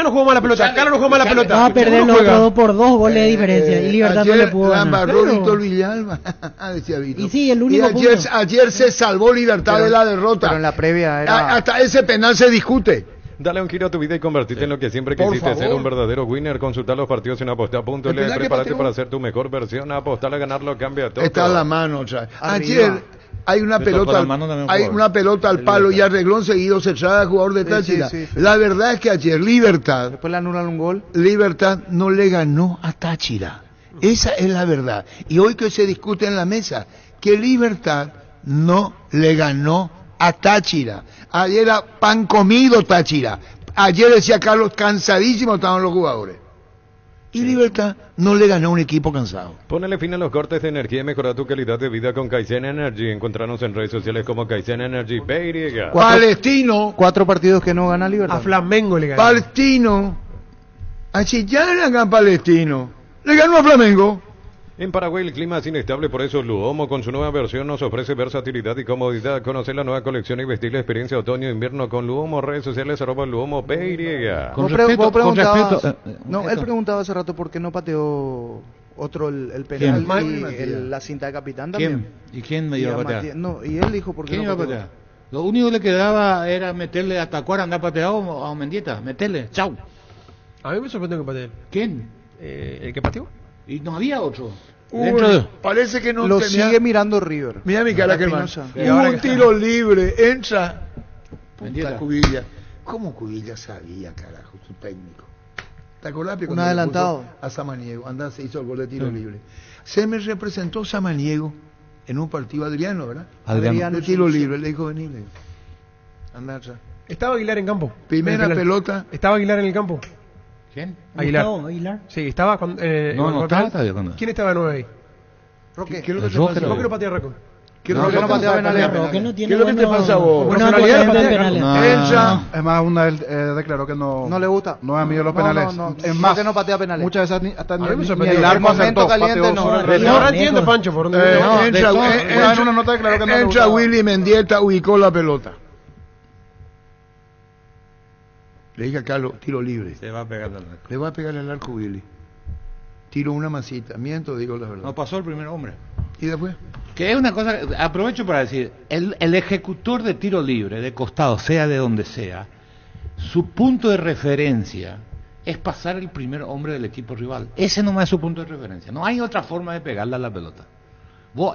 no juego más la pelota, Carlos no juega más la pelota. Va a perder los otros 2 por 2 goles de diferencia y Libertad no le pudo ganar. Víctor Villalba, decía Víctor. Y sí, el único ayer se salvó Libertad de la derrota. Pero en la previa era... Hasta ese penal se discute. Dale un giro a tu vida y convertirte en lo que siempre quisiste, ser un verdadero winner. Consultar los partidos en aposta.le. Prepárate para ser tu mejor versión. Apostar a ganarlo cambia todo. Está en la mano otra vez. Ayer hay una pelota al palo y arregló enseguida se trae al jugador de Táchira. La verdad es que ayer Libertad, después le anulan un gol. Libertad no le ganó a Táchira. Esa es la verdad. Y hoy que se discute en la mesa, que Libertad no le ganó a Táchira. Ayer era pan comido Táchira. Ayer decía Carlos, cansadísimos estaban los jugadores. Y Libertad no le ganó a un equipo cansado. Ponele fin a los cortes de energía y mejora tu calidad de vida con Kaizen Energy. Encontrarnos en redes sociales como Kaizen Energy PY. Palestino. 4 partidos que no gana Libertad. A Flamengo le ganó. Palestino. A Chillán le ganó Palestino. Le ganó a Flamengo. En Paraguay el clima es inestable, por eso Luomo con su nueva versión nos ofrece versatilidad y comodidad. Conocer la nueva colección y vestir la experiencia otoño-invierno con Luomo. Redes sociales @Luomo PY. Él preguntaba hace rato por qué no pateó otro el penal y la cinta de capitán también. ¿Y quién me iba a patear? No, y él dijo por qué no pateó. Lo único que le quedaba era meterle a Tacuar, andar pateado a Mendieta, meterle, chau. A mí me sorprendió que pateé. ¿Quién? ¿El que pateó? Y no había otro. Parece que no lo sigue mirando River. Mira mi cara que más. Un tiro libre, entra. Puta Cubilla. ¿Cómo Cubilla sabía, carajo, su técnico? ¿Te acordás? Un adelantado. A Samaniego, se hizo el gol de tiro libre. Se me representó Samaniego en un partido Adriano, ¿verdad? Adriano. De tiro libre, le dijo venirle. Andá atrás. Estaba Aguilar en campo. Primera pelota. Estaba Aguilar en el campo. ¿Quién? Aguilar. Sí, estaba con... no estaba todavía con... ¿Quién estaba de 9 ahí? Roque. ¿Qué es lo que ¿Por qué no patea Rocco? ¿Qué es lo que no patea penales? ¿Qué es lo que te pasa a vos? Personalidad de penales. Es más, una vez declaró que no le gusta. No es amigo de los penales. Es más, que no patea penales. Muchas veces hasta ni el arco acertó. Caliente no. Ahora entiendo, Pancho, por dónde una nota declaró que no le gusta. Willy Mendieta ubicó la pelota. Le dije a Carlos, tiro libre. Se va a pegar al arco. Le va a pegar al arco Willy. Tiro una masita. Miento, digo la verdad. No pasó el primer hombre. ¿Y después? Que es una cosa, aprovecho para decir, el ejecutor de tiro libre, de costado, sea de donde sea, su punto de referencia es pasar el primer hombre del equipo rival. Ese nomás es su punto de referencia. No hay otra forma de pegarle a la pelota.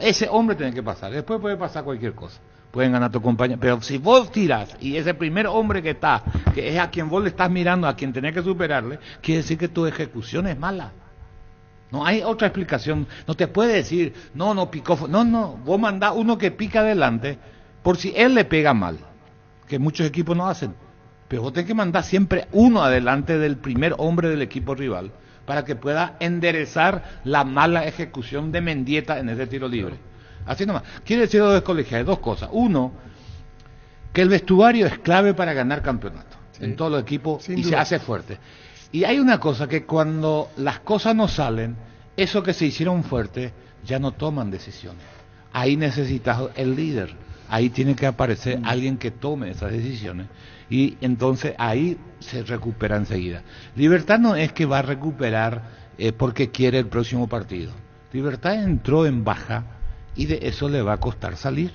Ese hombre tiene que pasar. Después puede pasar cualquier cosa. Pueden ganar tu compañero, pero si vos tiras y ese primer hombre que está, que es a quien vos le estás mirando, a quien tenés que superarle, quiere decir que tu ejecución es mala. No hay otra explicación. No te puede decir, no picó. No, vos mandás uno que pica adelante por si él le pega mal, que muchos equipos no hacen. Pero vos tenés que mandar siempre uno adelante del primer hombre del equipo rival para que pueda enderezar la mala ejecución de Mendieta en ese tiro libre. Así nomás. Quiere decir dos cosas. Uno, que el vestuario es clave para ganar campeonato en todos los equipos y se hace fuerte. Y hay una cosa, que cuando las cosas no salen, eso que se hicieron fuerte ya no toman decisiones. Ahí necesitas el líder. Ahí tiene que aparecer alguien que tome esas decisiones. Y entonces ahí se recupera enseguida. Libertad no es que va a recuperar porque quiere el próximo partido. Libertad entró en baja y de eso le va a costar salir.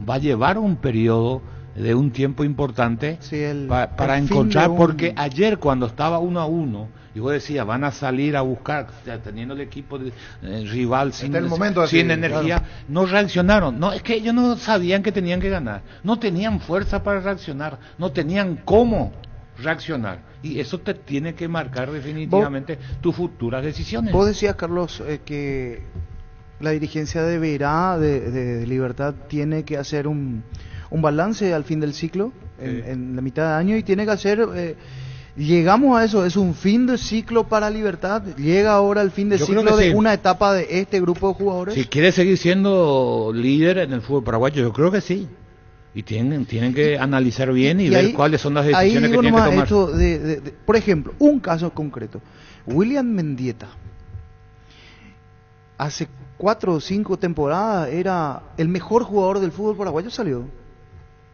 Va a llevar un periodo de un tiempo importante para el encontrar, porque ayer cuando estaba 1-1, y vos decías, van a salir a buscar, teniendo el equipo rival sin energía, claro. No reaccionaron. No, es que ellos no sabían que tenían que ganar, no tenían fuerza para reaccionar, no tenían cómo reaccionar, y eso te tiene que marcar definitivamente tus futuras decisiones. Vos decías, Carlos, que la dirigencia deberá de Libertad tiene que hacer un balance al fin del ciclo, en la mitad de año, y tiene que hacer... llegamos a eso, es un fin de ciclo para Libertad, llega ahora el fin de ciclo de una etapa de este grupo de jugadores. Si quiere seguir siendo líder en el fútbol paraguayo, yo creo que sí, y tienen que analizar bien y ver ahí, cuáles son las decisiones que tienen que tomar. Esto por ejemplo, un caso concreto, William Mendieta, hace 4 o 5 temporadas era el mejor jugador del fútbol paraguayo, salió.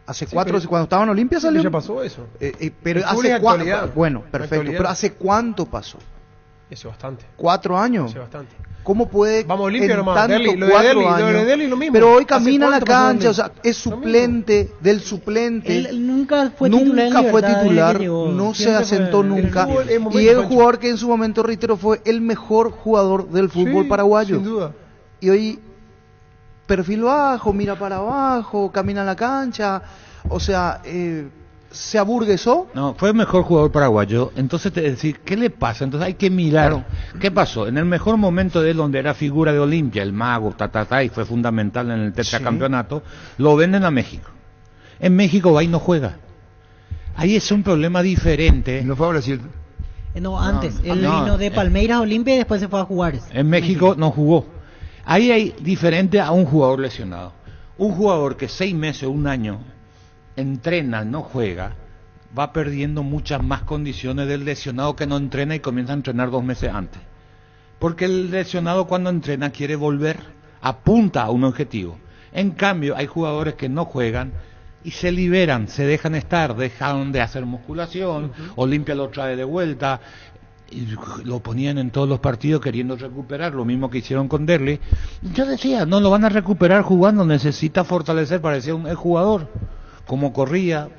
Hace 4, cuando estaba en Olimpia salió. Ya pasó eso. Pero hace cuánto. Bueno, perfecto. Pero ¿hace cuánto pasó? Eso bastante. 4 años. Eso bastante. ¿Cómo puede? Vamos Olimpia en nomás. tanto Lo 4 años? lo mismo. Pero hoy camina a la cancha, o sea, es suplente del suplente. Él nunca fue titular, no se asentó nunca. Y es el jugador que en su momento, reitero, fue el mejor jugador del fútbol paraguayo. Sin duda. Y hoy perfil bajo, mira para abajo, camina en la cancha, o sea, se aburguesó. No, fue el mejor jugador paraguayo. Entonces, decir, ¿qué le pasa? Entonces hay que mirar qué pasó. En el mejor momento de él, donde era figura de Olimpia, el mago, y fue fundamental en el tetracampeonato, lo venden a México. En México va y no juega. Ahí es un problema diferente. ¿No fue a Brasil? No, antes. Él vino de Palmeiras a Olimpia y después se fue a Juárez. En México no jugó. Ahí hay diferente a un jugador lesionado. Un jugador que 6 meses o un año entrena, no juega, va perdiendo muchas más condiciones del lesionado que no entrena y comienza a entrenar 2 meses antes. Porque el lesionado cuando entrena quiere volver, apunta a un objetivo. En cambio, hay jugadores que no juegan y se liberan, se dejan estar, dejan de hacer musculación, Olimpia lo trae de vuelta, y lo ponían en todos los partidos queriendo recuperar, lo mismo que hicieron con Derli. Yo decía, no lo van a recuperar jugando, necesita fortalecer, parecía un jugador. Como corría,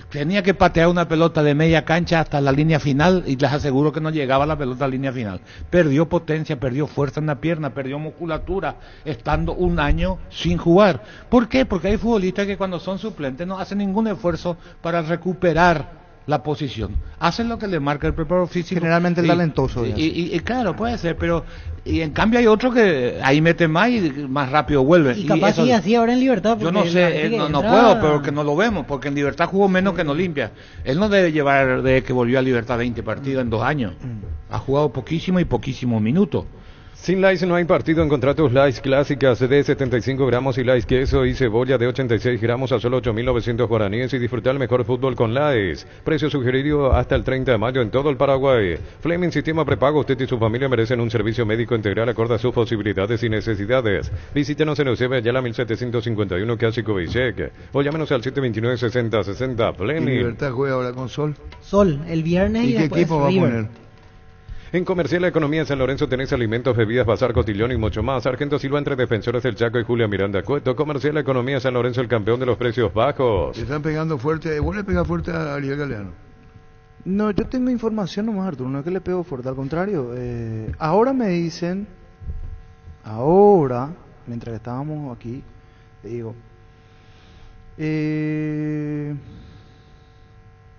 tenía que patear una pelota de media cancha hasta la línea final y les aseguro que no llegaba la pelota a la línea final. Perdió potencia, perdió fuerza en la pierna, perdió musculatura, estando 1 año sin jugar. ¿Por qué? Porque hay futbolistas que cuando son suplentes no hacen ningún esfuerzo para recuperar la posición, hacen lo que le marca el preparador físico, generalmente el talentoso, y claro, puede ser, pero y en cambio hay otro que ahí mete más y más rápido vuelve, y capaz sí así ahora en Libertad, yo no sé, no puedo, pero que no lo vemos, porque en Libertad jugó menos que en Olimpia. Él no debe llevar de que volvió a Libertad 20 partidos en 2 años, ha jugado poquísimo y poquísimos minutos. Sin Lays no hay partido. Encontrá tus Lays clásicas de 75 gramos y Lays queso y cebolla de 86 gramos a solo 8.900 guaraníes y disfrutar el mejor fútbol con Lays. Precio sugerido hasta el 30 de mayo en todo el Paraguay. Fleming Sistema Prepago. Usted y su familia merecen un servicio médico integral acorde a sus posibilidades y necesidades. Visítenos en Eusebio Ayala 1751 casi Covichec o llámenos al 729-6060. Fleming. ¿Y Libertad juega ahora con Sol? Sol, el viernes y qué equipo va a poner? En Comercial La Economía en San Lorenzo tenés alimentos, bebidas, bazar, cotillón y mucho más. Sargento Silva entre Defensores del Chaco y Julia Miranda Cueto. Comercial La Economía San Lorenzo, el campeón de los precios bajos. Le están pegando fuerte. ¿Vos le pegas fuerte a Ariel Galeano? No, yo tengo información nomás, Arturo. No es que le pego fuerte, al contrario. Ahora me dicen, mientras estábamos aquí, te digo,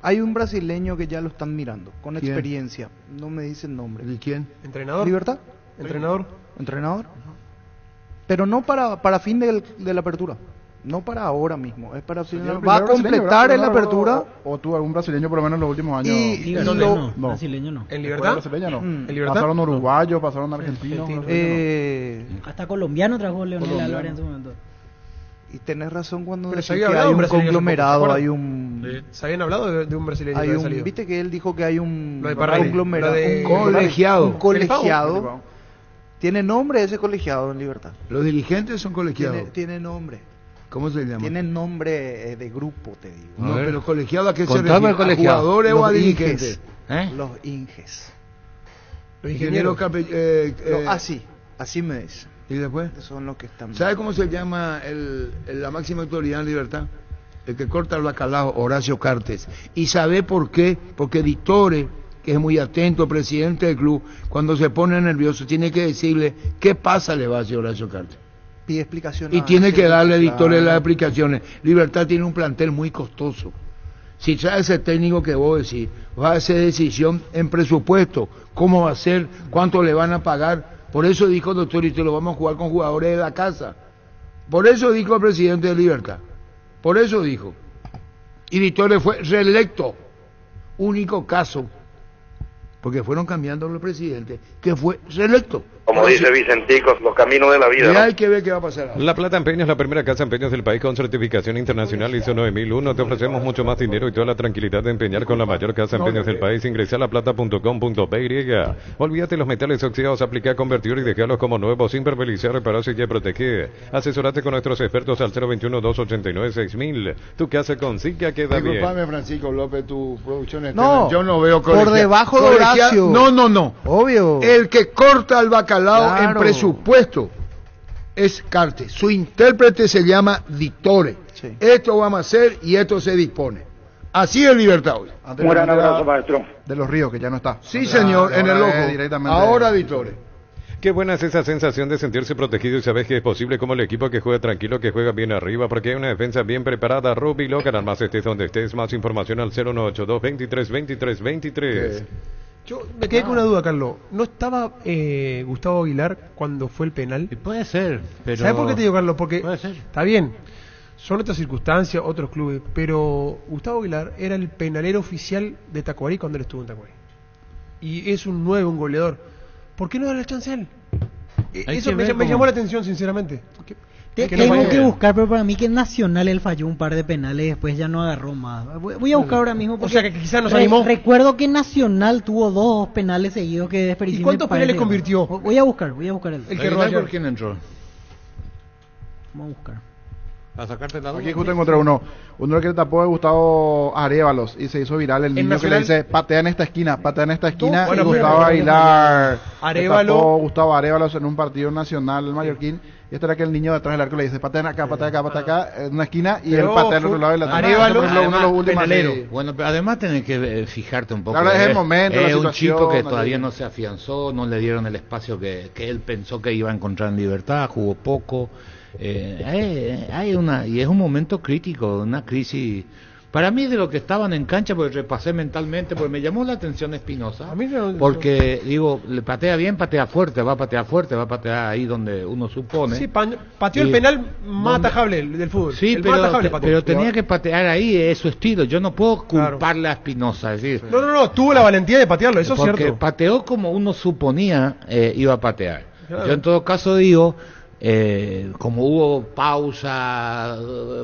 hay un brasileño que ya lo están mirando, con ¿Quién? Experiencia. No me dice el nombre. ¿Y quién? ¿Entrenador? ¿Libertad? ¿Entrenador? Pero no para fin de la apertura. No para ahora mismo. Es para fin. Va a completar en la apertura. ¿O tuvo algún brasileño por lo menos en los últimos años? Brasileño no. ¿En Libertad? Brasileño no. ¿En Libertad? Pasaron uruguayos, pasaron argentinos. Hasta colombiano trajo Leonel Álvarez en su momento. Y tenés razón cuando decís que hay un conglomerado, hay un... ¿Se habían hablado de un brasileño que había salido? Viste que él dijo que hay un conglomerado, un colegiado. Tiene nombre ese colegiado en Libertad. Los dirigentes son colegiados. Tiene nombre. ¿Cómo se llama? Tiene nombre de grupo, te digo. No, pero colegiado, ¿a qué se refiere? ¿A jugadores o a dirigentes? Los Inges. Los ingenieros... así me dicen. ¿Y después? Son los que están... ¿Sabe cómo se llama la máxima autoridad en Libertad? el que corta el bacalao, Horacio Cartes. ¿Y sabe por qué? Porque Ditore, que es muy atento, presidente del club, cuando se pone nervioso, tiene que decirle, ¿qué pasa, le va a decir Horacio Cartes? Pide explicaciones. Y tiene que darle a Ditore las explicaciones. Libertad tiene un plantel muy costoso. Si trae ese técnico que vos decís, va a hacer decisión en presupuesto, cómo va a ser, cuánto le van a pagar. Por eso dijo doctor, y te lo vamos a jugar con jugadores de la casa. Por eso dijo el presidente de Libertad. Por eso dijo. Y Ditore fue reelecto. Único caso, porque fueron cambiando los presidentes, que fue reelecto. Como dice Vicentico, los caminos de la vida. Y hay que ver qué va a pasar ahora. La Plata Empeños, la primera casa de empeños del país con certificación internacional ISO 9001. Te ofrecemos mucho más dinero y toda la tranquilidad de empeñar con la mayor casa de empeños del país. Ingresa a laplata.com.py. Olvídate los metales oxidados, aplica, convertir y dejarlos como nuevos, sin perpetuar, repararse y ya proteger. Asesorate con nuestros expertos al 021-289-6000. Tu casa con Sica queda bien. Disculpame, Francisco López, tu producción es No, yo no veo por debajo de Horacio. No. Obvio. El que corta el bacalao Claro. en presupuesto es Cartes. Su intérprete se llama Ditore. Sí. Esto vamos a hacer y esto se dispone. Así es Libertad hoy. Un gran abrazo, maestro. De los Ríos, que ya no está. Sí, señor, en el ojo. Directamente. Ahora Ditore. Qué buena es esa sensación de sentirse protegido y sabes que es posible como el equipo que juega tranquilo, que juega bien arriba, porque hay una defensa bien preparada. Rubilo, ganar más estés donde estés. Más información al 0182-23-23-23. Yo me quedé con una duda, Carlos. ¿No estaba Gustavo Aguilar cuando fue el penal? Puede ser, pero... ¿Sabes por qué te digo, Carlos? Porque puede ser. Está bien, son otras circunstancias, otros clubes, pero Gustavo Aguilar era el penalero oficial de Tacuarí cuando él estuvo en Tacuarí. Y es un 9, un goleador. ¿Por qué no darle chance a él? Eso me llamó la atención, sinceramente. Tengo que buscar, pero para mí que Nacional él falló un par de penales y después ya no agarró más. Voy a buscar ahora mismo. O sea, que quizás nos animó. Recuerdo que Nacional tuvo 2 penales seguidos que desperdició. ¿Y cuántos penales convirtió? Voy a buscar el que robó. ¿Por quién entró? Vamos a buscar. A sacarte la duda. Aquí justo encontré uno que le tapó a Gustavo Arévalos y se hizo viral el niño que le dice patea en esta esquina, y Gustavo Aguilar tapó Gustavo Arévalos en un partido nacional, el Mallorquín, y este era que el niño detrás del arco le dice patea acá, en una esquina, y él patea al otro lado de la Arévalos, uno de los últimos. Bueno, pero además tenés que fijarte un poco. Claro, es el momento, es un chico que todavía no se afianzó, no le dieron el espacio que él pensó que iba a encontrar en Libertad, jugó poco. Hay una, y es un momento crítico, una crisis. Para mí, de lo que estaban en cancha, porque repasé mentalmente, porque me llamó la atención Espinosa, porque digo, le patea bien, patea fuerte, va a patear ahí donde uno supone. Sí, pateó el penal más atajable del fútbol. Sí, pero tenía que patear ahí, es su estilo. Yo no puedo culparle a Espinosa. No, tuvo la valentía de patearlo, eso es cierto. Porque pateó como uno suponía iba a patear. Claro. Yo en todo caso digo, como hubo pausa,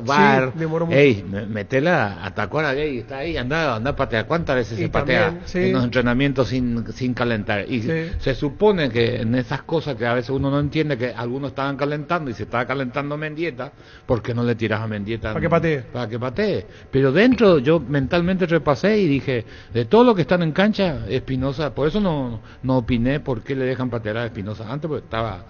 VAR, metela, atacó a la gay, está ahí, anda a patear. ¿Cuántas veces se patea en los entrenamientos sin calentar? Y se supone que en esas cosas que a veces uno no entiende, que algunos estaban calentando y se estaba calentando Mendieta, ¿por qué no le tiras a Mendieta? Para que patee. Pero dentro yo mentalmente repasé y dije, de todo lo que están en cancha, Espinosa, por eso no opiné por qué le dejan patear a Espinosa antes, porque estaba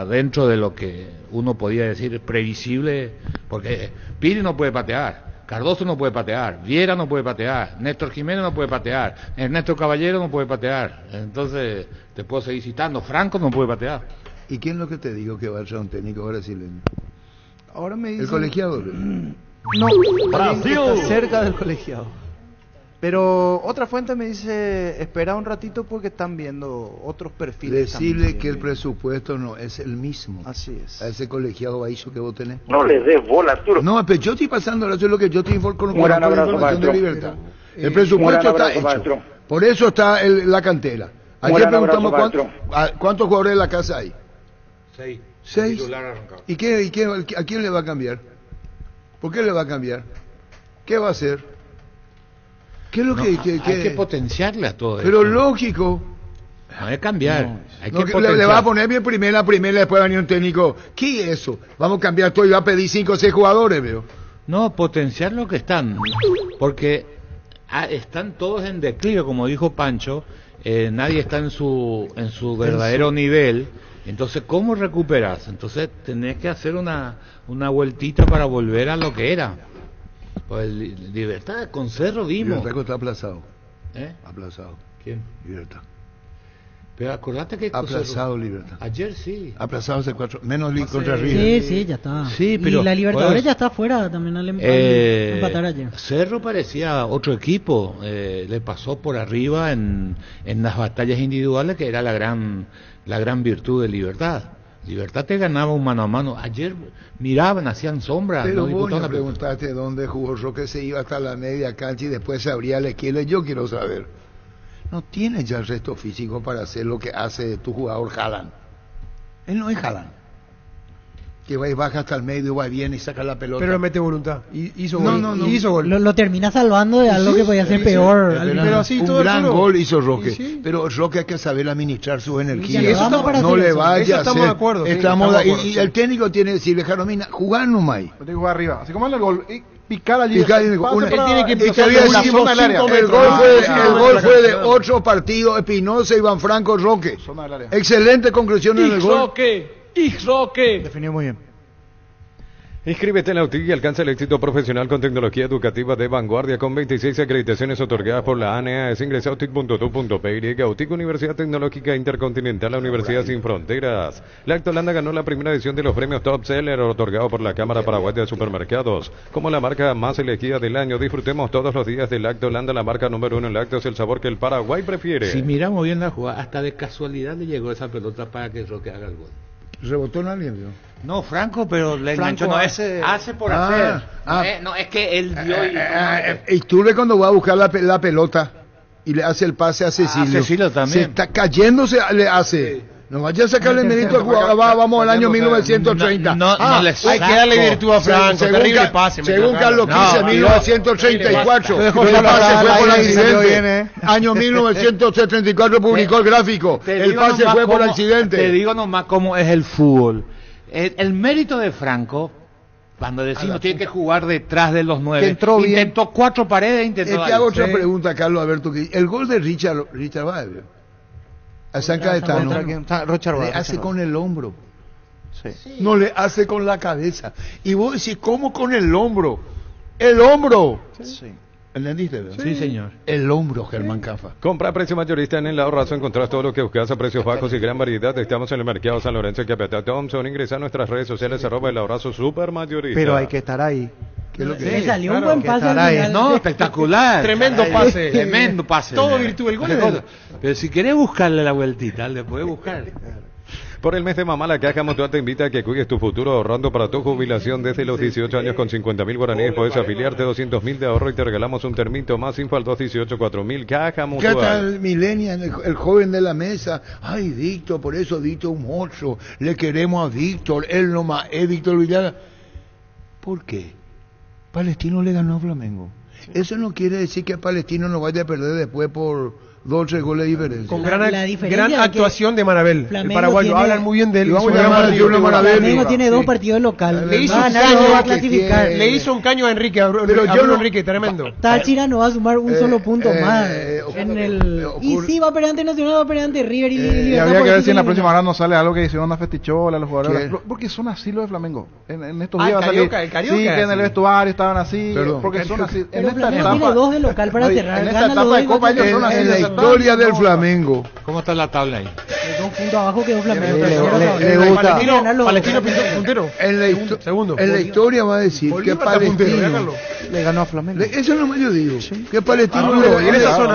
dentro de lo que uno podía decir previsible, porque Piri no puede patear, Cardoso no puede patear, Viera no puede patear, Néstor Jiménez no puede patear, Ernesto Caballero no puede patear, entonces te puedo seguir citando, Franco no puede patear. ¿Y quién es lo que te dijo que va a ser un técnico brasileño? Ahora me dicen... ¿El colegiado? No, Brasil está cerca del colegiado. Pero otra fuente me dice, espera un ratito porque están viendo otros perfiles. Decirle que el presupuesto no es el mismo. Así es. A ese colegiado baízo que vos tenés. No les des bola, Arturo. No, pero yo estoy pasando, eso es lo que yo te informo con la información de Libertad. El presupuesto está hecho. Maestro. Por eso está la cantera. Ayer preguntamos cuántos jugadores de la casa hay. 6. ¿Y a quién le va a cambiar? ¿Por qué le va a cambiar? ¿Qué va a hacer? ¿Qué es lo que hay que potenciarle a todo pero esto. Lógico. No es cambiar. Hay que le va a poner bien primera, después va a venir un técnico. ¿Qué es eso? Vamos a cambiar todo y va a pedir 5 o 6 jugadores, veo. No, potenciar lo que están. Porque están todos en declive, como dijo Pancho. Nadie está en su verdadero nivel. Entonces, ¿cómo recuperas? Entonces, tenés que hacer una vueltita para volver a lo que era. Pues Libertad con Cerro vimos. Libertad está aplazado. ¿Eh? Aplazado. ¿Quién? Libertad. Pero acordate que aplazado Libertad. Ayer sí. Aplazado hace 4 menos contra River. Sí, ya está. Sí, pero y la Libertadores ya está fuera también al empatar ayer. Cerro parecía otro equipo, le pasó por arriba en las batallas individuales, que era la gran virtud de Libertad. Libertad te ganaba un mano a mano. Ayer miraban, hacían sombra. Pero vos me preguntaste dónde jugó Roque, se iba hasta la media cancha y después se abría la esquina. Yo quiero saber. No tiene ya el resto físico para hacer lo que hace tu jugador Haaland. Él no es Haaland. Que va y baja hasta el medio, va y viene y saca la pelota. Pero mete voluntad. Hizo gol. No. Hizo gol. Lo termina salvando de algo que podía ser peor. Pero así, un todo gran gol hizo Roque. Sí. Pero Roque hay que saber administrar sus energías. No le vaya a hacer. Estamos de acuerdo. Y el técnico tiene que decirle, Jaromina, jugar nomás. Tiene que jugar arriba. Así como en el gol. Picar allí. Él tiene que picar la zona del área. El gol fue de 8 partidos, Espinosa, Iván Franco, Roque. Excelente conclusión en el gol. Roque. Definió muy bien. Inscríbete en la UTIC y alcanza el éxito profesional con tecnología educativa de vanguardia con 26 acreditaciones otorgadas por la ANEA. Ingresa a utic.tu.py. UTIC, Universidad Tecnológica Intercontinental, la Universidad Sin Fronteras. Lactolanda ganó la primera edición de los premios Top Seller otorgados por la Cámara Paraguaya de Supermercados. Como la marca más elegida del año, disfrutemos todos los días de Lactolanda, la marca número 1 en lácteos, el sabor que el Paraguay prefiere. Si miramos bien la jugada, hasta de casualidad le llegó esa pelota para que Roque haga el gol. ¿Rebotó en alguien, vio? No, Franco, pero le enganchó. No, hace por hacer. No, es que él dio y Turbe cuando va a buscar la pelota y le hace el pase a Cecilio. Cecilio también. Se está cayéndose, le hace. No vaya a sacarle el mérito al jugador. Vamos al año 1930. Hay que darle virtud a Franco. Terrible pase. Según Carlos Quince, 1934. El pase fue por accidente. Año 1974 publicó el gráfico. El pase fue por accidente. Te digo nomás cómo es el fútbol. El mérito de Franco, cuando decimos tiene que jugar detrás de los 9, intentó 4 paredes, Te hago otra pregunta, Carlos Alberto. El gol de Richard Baez a San Caetano le hace con el hombro. No le hace con la cabeza. Y vos decís, ¿cómo con el hombro? ¡El hombro! ¿Entendiste? Sí, señor. El hombro, Germán Cafa. Compra a precio mayorista en el ahorrazo. Encontrás todo lo que buscas a precios bajos y gran variedad. Estamos en el mercado San Lorenzo y Capital Thompson. Ingresa a nuestras redes sociales @el ahorrazo super mayorista. Pero hay que estar ahí. ¿Qué es lo que salió un buen pase al final. No, espectacular. Tremendo pase. Tremendo pase. Todo virtud el gol. Pero si querés buscarle la vueltita, le puedes buscar. Por el mes de mamá, la Caja Mutual te invita a que cuides tu futuro ahorrando para tu jubilación desde los 18 años con 50.000 guaraníes. Puedes afiliarte 200.000 de ahorro y te regalamos un termito más. Info al 218-4000. Caja Mutual. ¿Qué tal, Millennial, el joven de la mesa? Ay, Víctor, por eso Víctor un monstruo. Le queremos a Víctor. Él nomás es Víctor Villar. ¿Por qué? Palestino le ganó a Flamengo. Eso no quiere decir que Palestino no vaya a perder después por 2 o 3 goles de diferencia. Con gran actuación de Marabel, el paraguayo. Hablan muy bien de él. Flamengo tiene 2 partidos locales. Le hizo un caño, le hizo un caño a Enrique, Enrique, tremendo. Táchira no va a sumar un solo punto más. Y sí, va a perder ante Nacional, va a perder ante River y Libertad. Habría que ver si en la próxima hora nos sale algo que hicieron una festichola a los jugadores. Porque son así los de Flamengo. En estos días va a salir. Sí, que en el vestuario estaban así. Porque son así. Pero Flamengo tiene 2 de local para cerrar. En esta etapa de Copa ellos son así. Historia del Flamengo. ¿Cómo está la tabla ahí? 2 puntos abajo quedó Flamengo. Le gusta. Palestino puntero. En la historia va a decir que Palestino le ganó a Flamengo. Eso es lo que yo digo. Que Palestino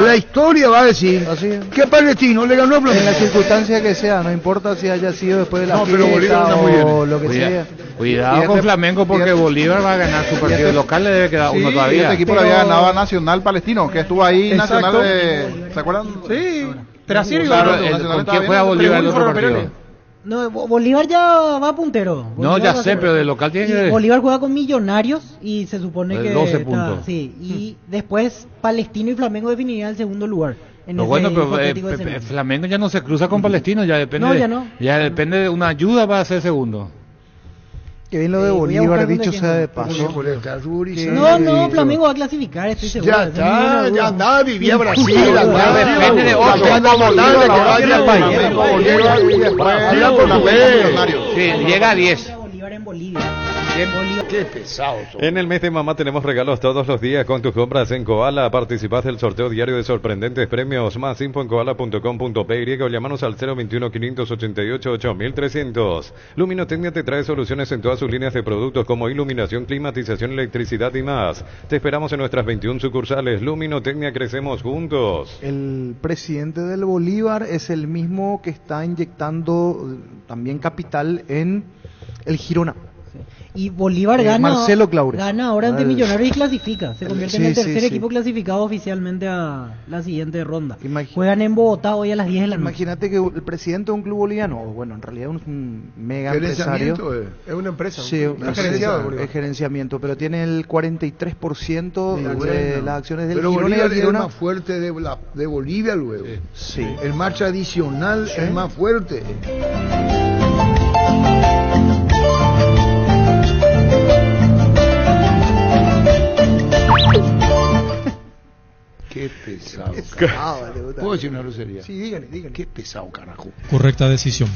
la historia va a decir que Palestino le ganó a Flamengo. En la circunstancia que sea, no importa si haya sido después de la fiesta o lo que sea. Cuidado con Flamengo porque Bolívar va a ganar su partido local, le debe quedar uno todavía. Este equipo le había ganado a Nacional Palestino, que estuvo ahí. Nacional de... ¿Se acuerdan? Sí. Trasero y ¿Con quién juega Bolívar el otro partido? No, Bolívar ya va puntero. No, ya sé, pero de local tiene que... Bolívar juega con Millonarios y se supone que 12 puntos. Sí, y después Palestino y Flamengo definirían el segundo lugar. Lo bueno, pero Flamengo ya no se cruza con Palestino, ya depende ya depende de una ayuda para ser segundo. Que bien lo de Bolívar, dicho sea de paso. No, Flamengo va a clasificar, estoy seguro. Ya está, ya andaba, vivía Brasil. Depende de otro. Sí, llega a 10. Bolívar en Bolivia. Qué pesado. En el mes de mamá tenemos regalos todos los días con tus compras en Koala. Participás del sorteo diario de sorprendentes premios. Más info en koala.com.py o llamanos al 021-588-8300. Luminotecnia te trae soluciones en todas sus líneas de productos como iluminación, climatización, electricidad y más. Te esperamos en nuestras 21 sucursales. Luminotecnia, crecemos juntos. El presidente del Bolívar es el mismo que está inyectando también capital en el Girona. Y Bolívar gana, Marcelo Claure. Gana ahora ante Millonarios y clasifica. Se convierte en el tercer equipo sí. clasificado oficialmente a la siguiente ronda. Juegan en Bogotá hoy a las 10 de la noche. Imagínate que el presidente de un club boliviano, bueno, en realidad es un mega empresario. Es una empresa. Sí, es gerenciamiento, pero tiene el 43% de las acciones del Girona. Pero Bolívar es el más fuerte de Bolivia luego. Sí. El más tradicional, el más fuerte. Qué pesado. ¿Puedo decir una grosería? Sí, dígale. Qué pesado, carajo. Correcta decisión.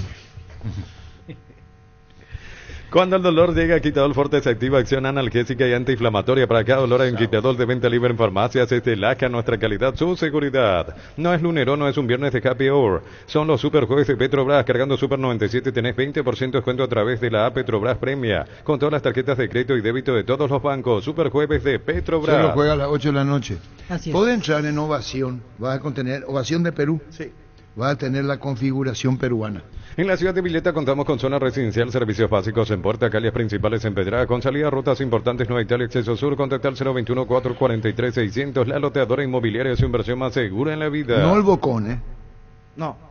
Cuando el dolor llega, Quitadol Forte se activa acción analgésica y antiinflamatoria. Para cada dolor en Quitadol de venta libre en farmacias, Laca, nuestra calidad, su seguridad. No es lunero, no es un viernes de Happy Hour. Son los super jueves de Petrobras. Cargando Super 97 tenés 20% de descuento a través de la app Petrobras Premia. Con todas las tarjetas de crédito y débito de todos los bancos. Super jueves de Petrobras. Solo juega a las 8 de la noche. Así es. Puede entrar en Ovación. Vas a contener Ovación de Perú. Sí. Va a tener la configuración peruana. En la ciudad de Villeta contamos con zona residencial, servicios básicos en Puerta, calles principales en Pedrada, con salida a rutas importantes, Nueva Italia, Acceso Sur, contactar 021-443-600, la loteadora inmobiliaria es su inversión más segura en la vida. No el Bocón, No.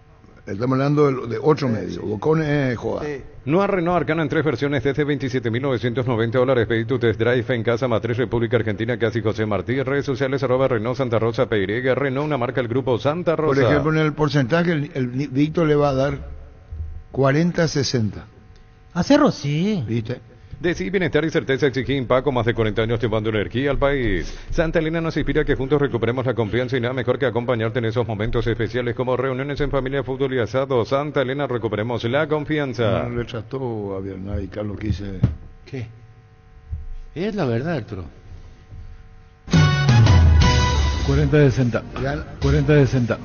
Estamos hablando de otro medio. Bocón es joda. Sí. Nueva Renault Arcana en 3 versiones desde $27.990. Pedí tu test drive en Casa Matriz República Argentina, casi José Martí. Redes sociales @Renault Santa Rosa PY. Renault, una marca del grupo Santa Rosa. Por ejemplo, en el porcentaje, el Víctor le va a dar 40-60. A Cerro, sí. ¿Viste? Decí bienestar y certeza exigí Impaco, más de 40 años llevando energía al país. Santa Elena nos inspira que juntos recuperemos la confianza y nada mejor que acompañarte en esos momentos especiales como reuniones en familia, fútbol y asado. Santa Elena, recuperemos la confianza. No le trató a Bernal y Carlos que hice. ¿Qué? Es la verdad, Arturo. 40-60. 40-60.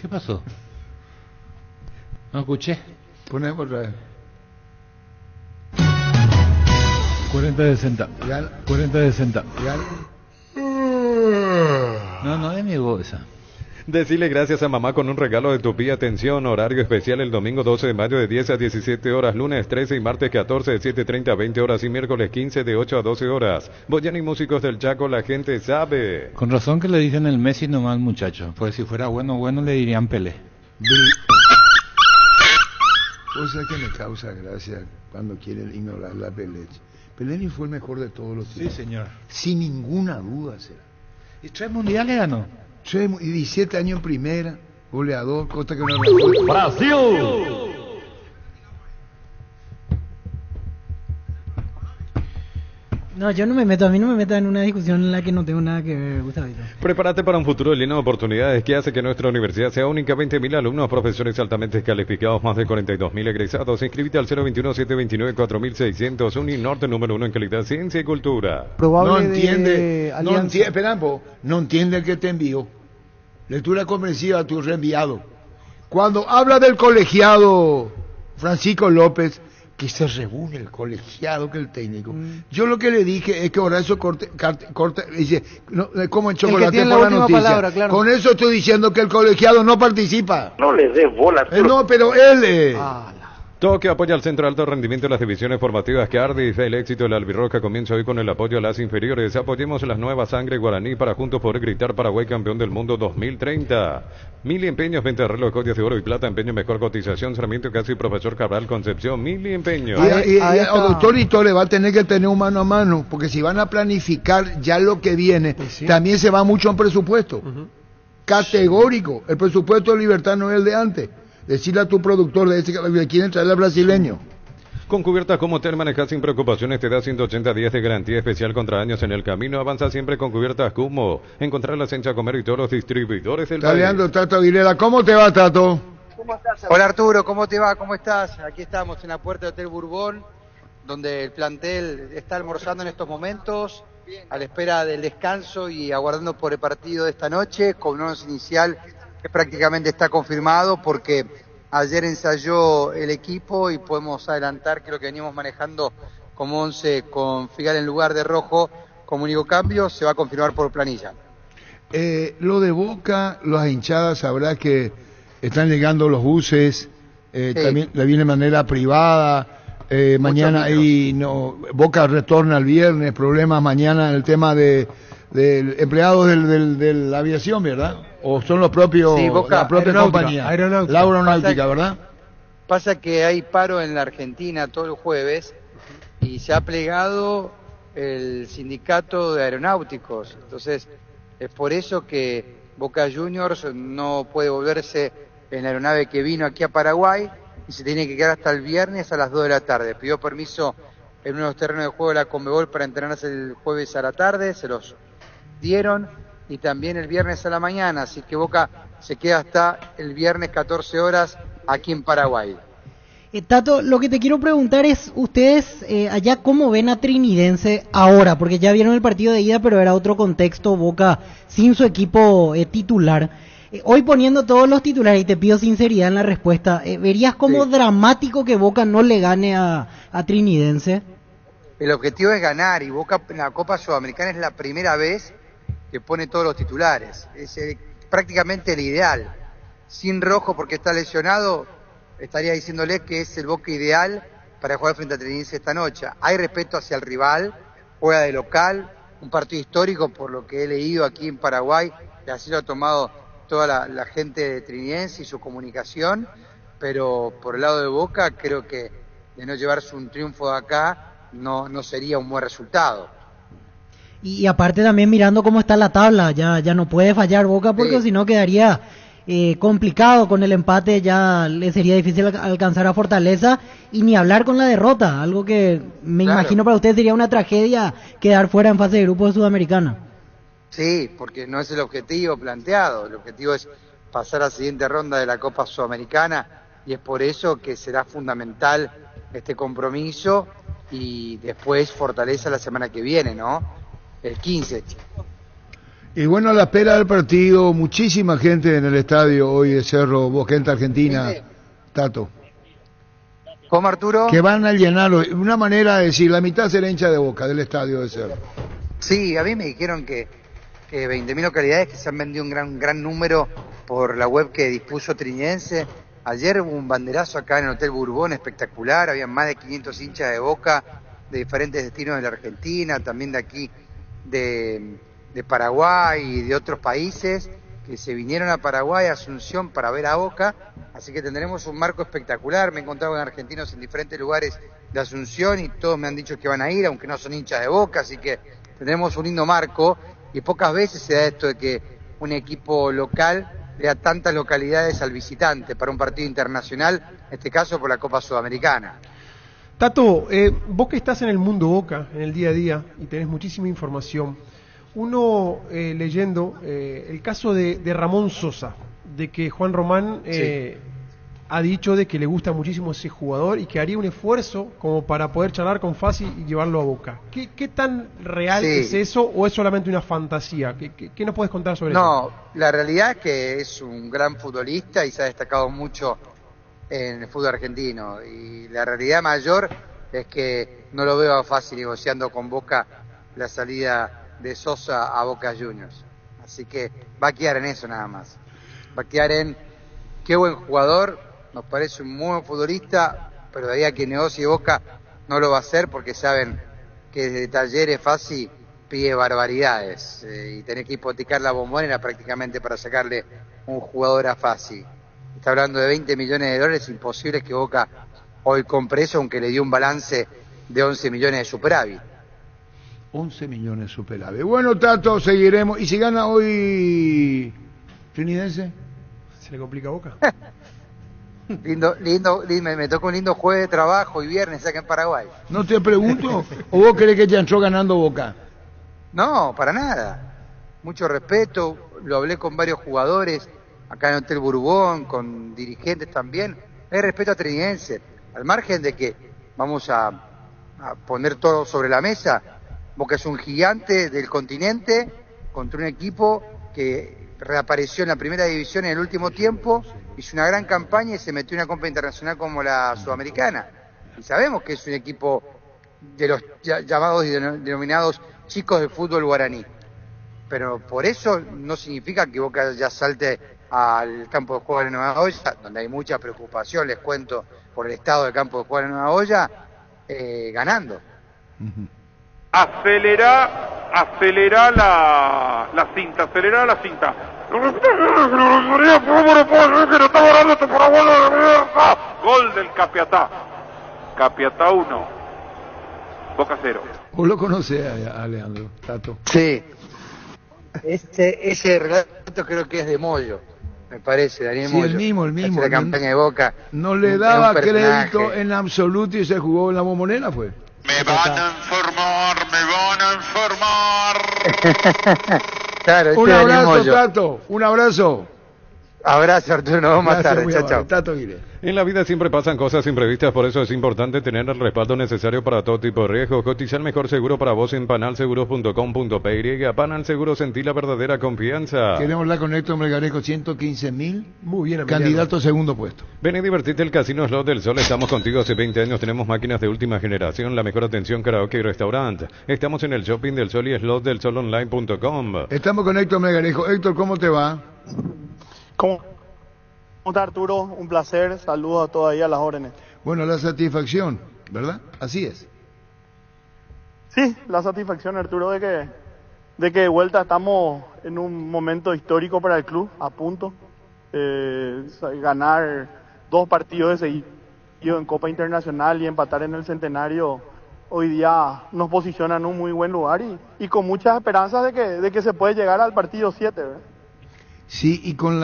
¿Qué pasó? No escuché. Ponemos otra vez. 40-60. 40-60. No es mi voz esa. Decile gracias a mamá con un regalo de Tupi. Atención, horario especial el domingo 12 de mayo de 10 a 17 horas, lunes 13 y martes 14 de 7:30 a 20 horas y miércoles 15 de 8 a 12 horas. Boyan y músicos del Chaco, la gente sabe. Con razón que le dicen el Messi nomás, muchacho. Pues si fuera bueno le dirían Pelé. Cosa que me causa gracia cuando quieren ignorar la Pelé. Pelé ni fue el mejor de todos los tiempos. Sí, señor. Sin ninguna duda será. ¿Y 3 mundiales ganó? 17 años en primera, goleador, cosa que no... ¡Brasil! No, yo no me meto, a mí no me metan en una discusión en la que no tengo nada que ver, Gustavito. Prepárate para un futuro lleno de oportunidades que hace que nuestra universidad sea única. 20.000 alumnos, profesores altamente calificados, más de 42.000 egresados. Inscríbete al 021-729-4600, Uninorte número 1 en calidad, ciencia y cultura. No entiende el que te envió. Lectura comprensiva a tu reenviado. Cuando habla del colegiado Francisco López, que se reúne el colegiado que el técnico. Yo lo que le dije es que Horacio Corte dice, no, como en chocolate por la noticia. Palabra, claro. Con eso estoy diciendo que el colegiado no participa. No les des bola. No, pero él... Todo que apoya al Centro de Alto Rendimiento de las Divisiones Formativas Cardiff. El éxito de la albirroja comienza hoy con el apoyo a las inferiores. Apoyemos la nueva sangre guaraní para juntos poder gritar Paraguay campeón del mundo 2030. Mili Empeños, venta de reloj, joyas de oro y plata, empeño mejor cotización, Sarmiento Casi, Profesor Cabral Concepción, Mili Empeños. Y doctor Itore va a tener que tener un mano a mano, porque si van a planificar ya lo que viene, también se va mucho en presupuesto. Categórico, el presupuesto de Libertad no es el de antes. Decirle a tu productor de ese que quieren traer al brasileño. Con cubiertas como Hotel manejar sin preocupaciones, te da 180 días de garantía especial contra daños en el camino. Avanza siempre con cubiertas Cumo. Encontrarlas en Chacomer y todos los distribuidores del país. Leandro Tato Aguilera, ¿cómo te va, Tato? Hola Arturo, ¿cómo te va? ¿Cómo estás? Aquí estamos en la puerta del Hotel Bourbon, donde el plantel está almorzando en estos momentos, a la espera del descanso y aguardando por el partido de esta noche, con un once inicial que prácticamente está confirmado porque ayer ensayó el equipo y podemos adelantar que lo que veníamos manejando como 11 con Figal en lugar de Rojo como único cambio se va a confirmar por planilla. Lo de Boca, las hinchadas, sabrá que están llegando los buses, sí. También le viene de manera privada, mañana ahí no, Boca retorna el viernes, problemas mañana en el tema de empleados de la aviación, ¿verdad? O son los propios, sí, Boca, la propia compañía, la aeronáutica, ¿verdad? Pasa que hay paro en la Argentina todo el jueves y se ha plegado el sindicato de aeronáuticos, entonces es por eso que Boca Juniors no puede volverse en la aeronave que vino aquí a Paraguay y se tiene que quedar hasta el viernes a las 2 de la tarde. Pidió permiso en uno de los terrenos de juego de la Conmebol para entrenarse el jueves a la tarde, se los dieron, y también el viernes a la mañana, así que Boca se queda hasta el viernes 14 horas aquí en Paraguay. Tato, lo que te quiero preguntar es, ustedes allá cómo ven a Trinidense ahora, porque ya vieron el partido de ida, pero era otro contexto, Boca sin su equipo titular. Hoy poniendo todos los titulares, y te pido sinceridad en la respuesta, ¿verías como dramático que Boca no le gane a Trinidense? El objetivo es ganar, y Boca en la Copa Sudamericana es la primera vez que pone todos los titulares. Es prácticamente el ideal. Sin Rojo porque está lesionado, estaría diciéndole que es el Boca ideal para jugar frente a Trinidense esta noche. Hay respeto hacia el rival, juega de local, un partido histórico por lo que he leído aquí en Paraguay, y así lo ha tomado toda la gente de Trinidense y su comunicación, pero por el lado de Boca creo que de no llevarse un triunfo de acá no sería un buen resultado. Y aparte también mirando cómo está la tabla, ya no puede fallar Boca porque si no quedaría complicado con el empate, ya le sería difícil alcanzar a Fortaleza y ni hablar con la derrota, algo que me imagino para ustedes sería una tragedia quedar fuera en fase de grupos de Sudamericana. Sí, porque no es el objetivo planteado, el objetivo es pasar a la siguiente ronda de la Copa Sudamericana y es por eso que será fundamental este compromiso y después Fortaleza la semana que viene, ¿no? El 15. Y bueno, a la espera del partido, muchísima gente en el estadio hoy de Cerro, vos gente argentina, Tato. ¿Cómo, Arturo? Que van a llenarlo, una manera de decir, la mitad será hincha de Boca del estadio de Cerro. Sí, a mí me dijeron que 20.000 localidades, que se han vendido un gran número por la web que dispuso Trinidense. Ayer hubo un banderazo acá en el Hotel Bourbon espectacular, había más de 500 hinchas de Boca de diferentes destinos de la Argentina, también de aquí de Paraguay y de otros países que se vinieron a Paraguay, a Asunción, para ver a Boca, así que tendremos un marco espectacular. Me he encontrado con argentinos en diferentes lugares de Asunción y todos me han dicho que van a ir, aunque no son hinchas de Boca, así que tendremos un lindo marco y pocas veces se da esto de que un equipo local le da tantas localidades al visitante para un partido internacional, en este caso por la Copa Sudamericana. Tato, vos que estás en el mundo Boca, en el día a día, y tenés muchísima información, uno leyendo el caso de Ramón Sosa, de que Juan Román ha dicho de que le gusta muchísimo ese jugador y que haría un esfuerzo como para poder charlar con Fassi y llevarlo a Boca. ¿Qué tan real es eso o es solamente una fantasía? ¿Qué nos puedes contar sobre eso? No, la realidad es que es un gran futbolista y se ha destacado mucho en el fútbol argentino, y la realidad mayor es que no lo veo fácil negociando con Boca la salida de Sosa a Boca Juniors, así que va a quedar en eso nada más, va a quedar en qué buen jugador, nos parece un muy buen futbolista, pero de ahí a que negocie Boca no lo va a hacer porque saben que desde Talleres Fassi pide barbaridades y tener que hipotecar la Bombonera prácticamente para sacarle un jugador a Fassi. Está hablando de $20 millones, imposible que Boca hoy compre eso, aunque le dio un balance de 11 millones de superávit. 11 millones de superávit. Bueno, Tato, seguiremos. ¿Y si gana hoy Trinidense? ¿Se le complica a Boca? lindo, me toca un lindo jueves de trabajo y viernes acá en Paraguay. No te pregunto, ¿o vos crees que ya entró ganando Boca? No, para nada. Mucho respeto, lo hablé con varios jugadores acá en el Hotel Bourbon, con dirigentes también. Hay respeto a Trinidense, al margen de que vamos a poner todo sobre la mesa. Boca es un gigante del continente contra un equipo que reapareció en la primera división en el último tiempo, hizo una gran campaña y se metió en una Copa Internacional como la Sudamericana. Y sabemos que es un equipo de los llamados y denominados chicos del fútbol guaraní. Pero por eso no significa que Boca ya salte al campo de juego de Nueva Olla, donde hay mucha preocupación, les cuento, por el estado del campo de juego de Nueva Olla, ganando. Acelera la cinta. Gol del Capiatá 1, Boca 0. ¿Vos lo conocés a Leandro, Tato? Sí. Ese relato creo que es de Moyo, me parece, Daniel Moyo. Sí, el mismo. La campaña de Boca. No le daba crédito en absoluto y se jugó en la Bombonera, fue. Me van a informar. Claro, un abrazo, Tato, un abrazo. Abrazo, Arturo, nos vemos más tarde. Chao. Tato Guire. En la vida siempre pasan cosas imprevistas, por eso es importante tener el respaldo necesario para todo tipo de riesgos. Cotiza el mejor seguro para vos en panalseguros.com.py. Panal Seguros, sentí la verdadera confianza. Queremos hablar con Héctor Melgarejo, 115.000. Muy bien, candidato a segundo puesto. Ven y divertite el Casino Slot del Sol. Estamos contigo hace 20 años. Tenemos máquinas de última generación, la mejor atención, karaoke y restaurante. Estamos en el Shopping del Sol y slotdelsolonline.com. Estamos con Héctor Melgarejo. Héctor, ¿cómo te va? ¿Cómo está, Arturo? Un placer, saludos a todos ahí a las órdenes. Bueno, la satisfacción, ¿verdad? Así es. Sí, la satisfacción, Arturo, de que de vuelta estamos en un momento histórico para el club, a punto. Ganar 2 partidos de seguido en Copa Internacional y empatar en el Centenario hoy día nos posiciona en un muy buen lugar y con muchas esperanzas de que se puede llegar al partido 7, ¿verdad? Sí, y con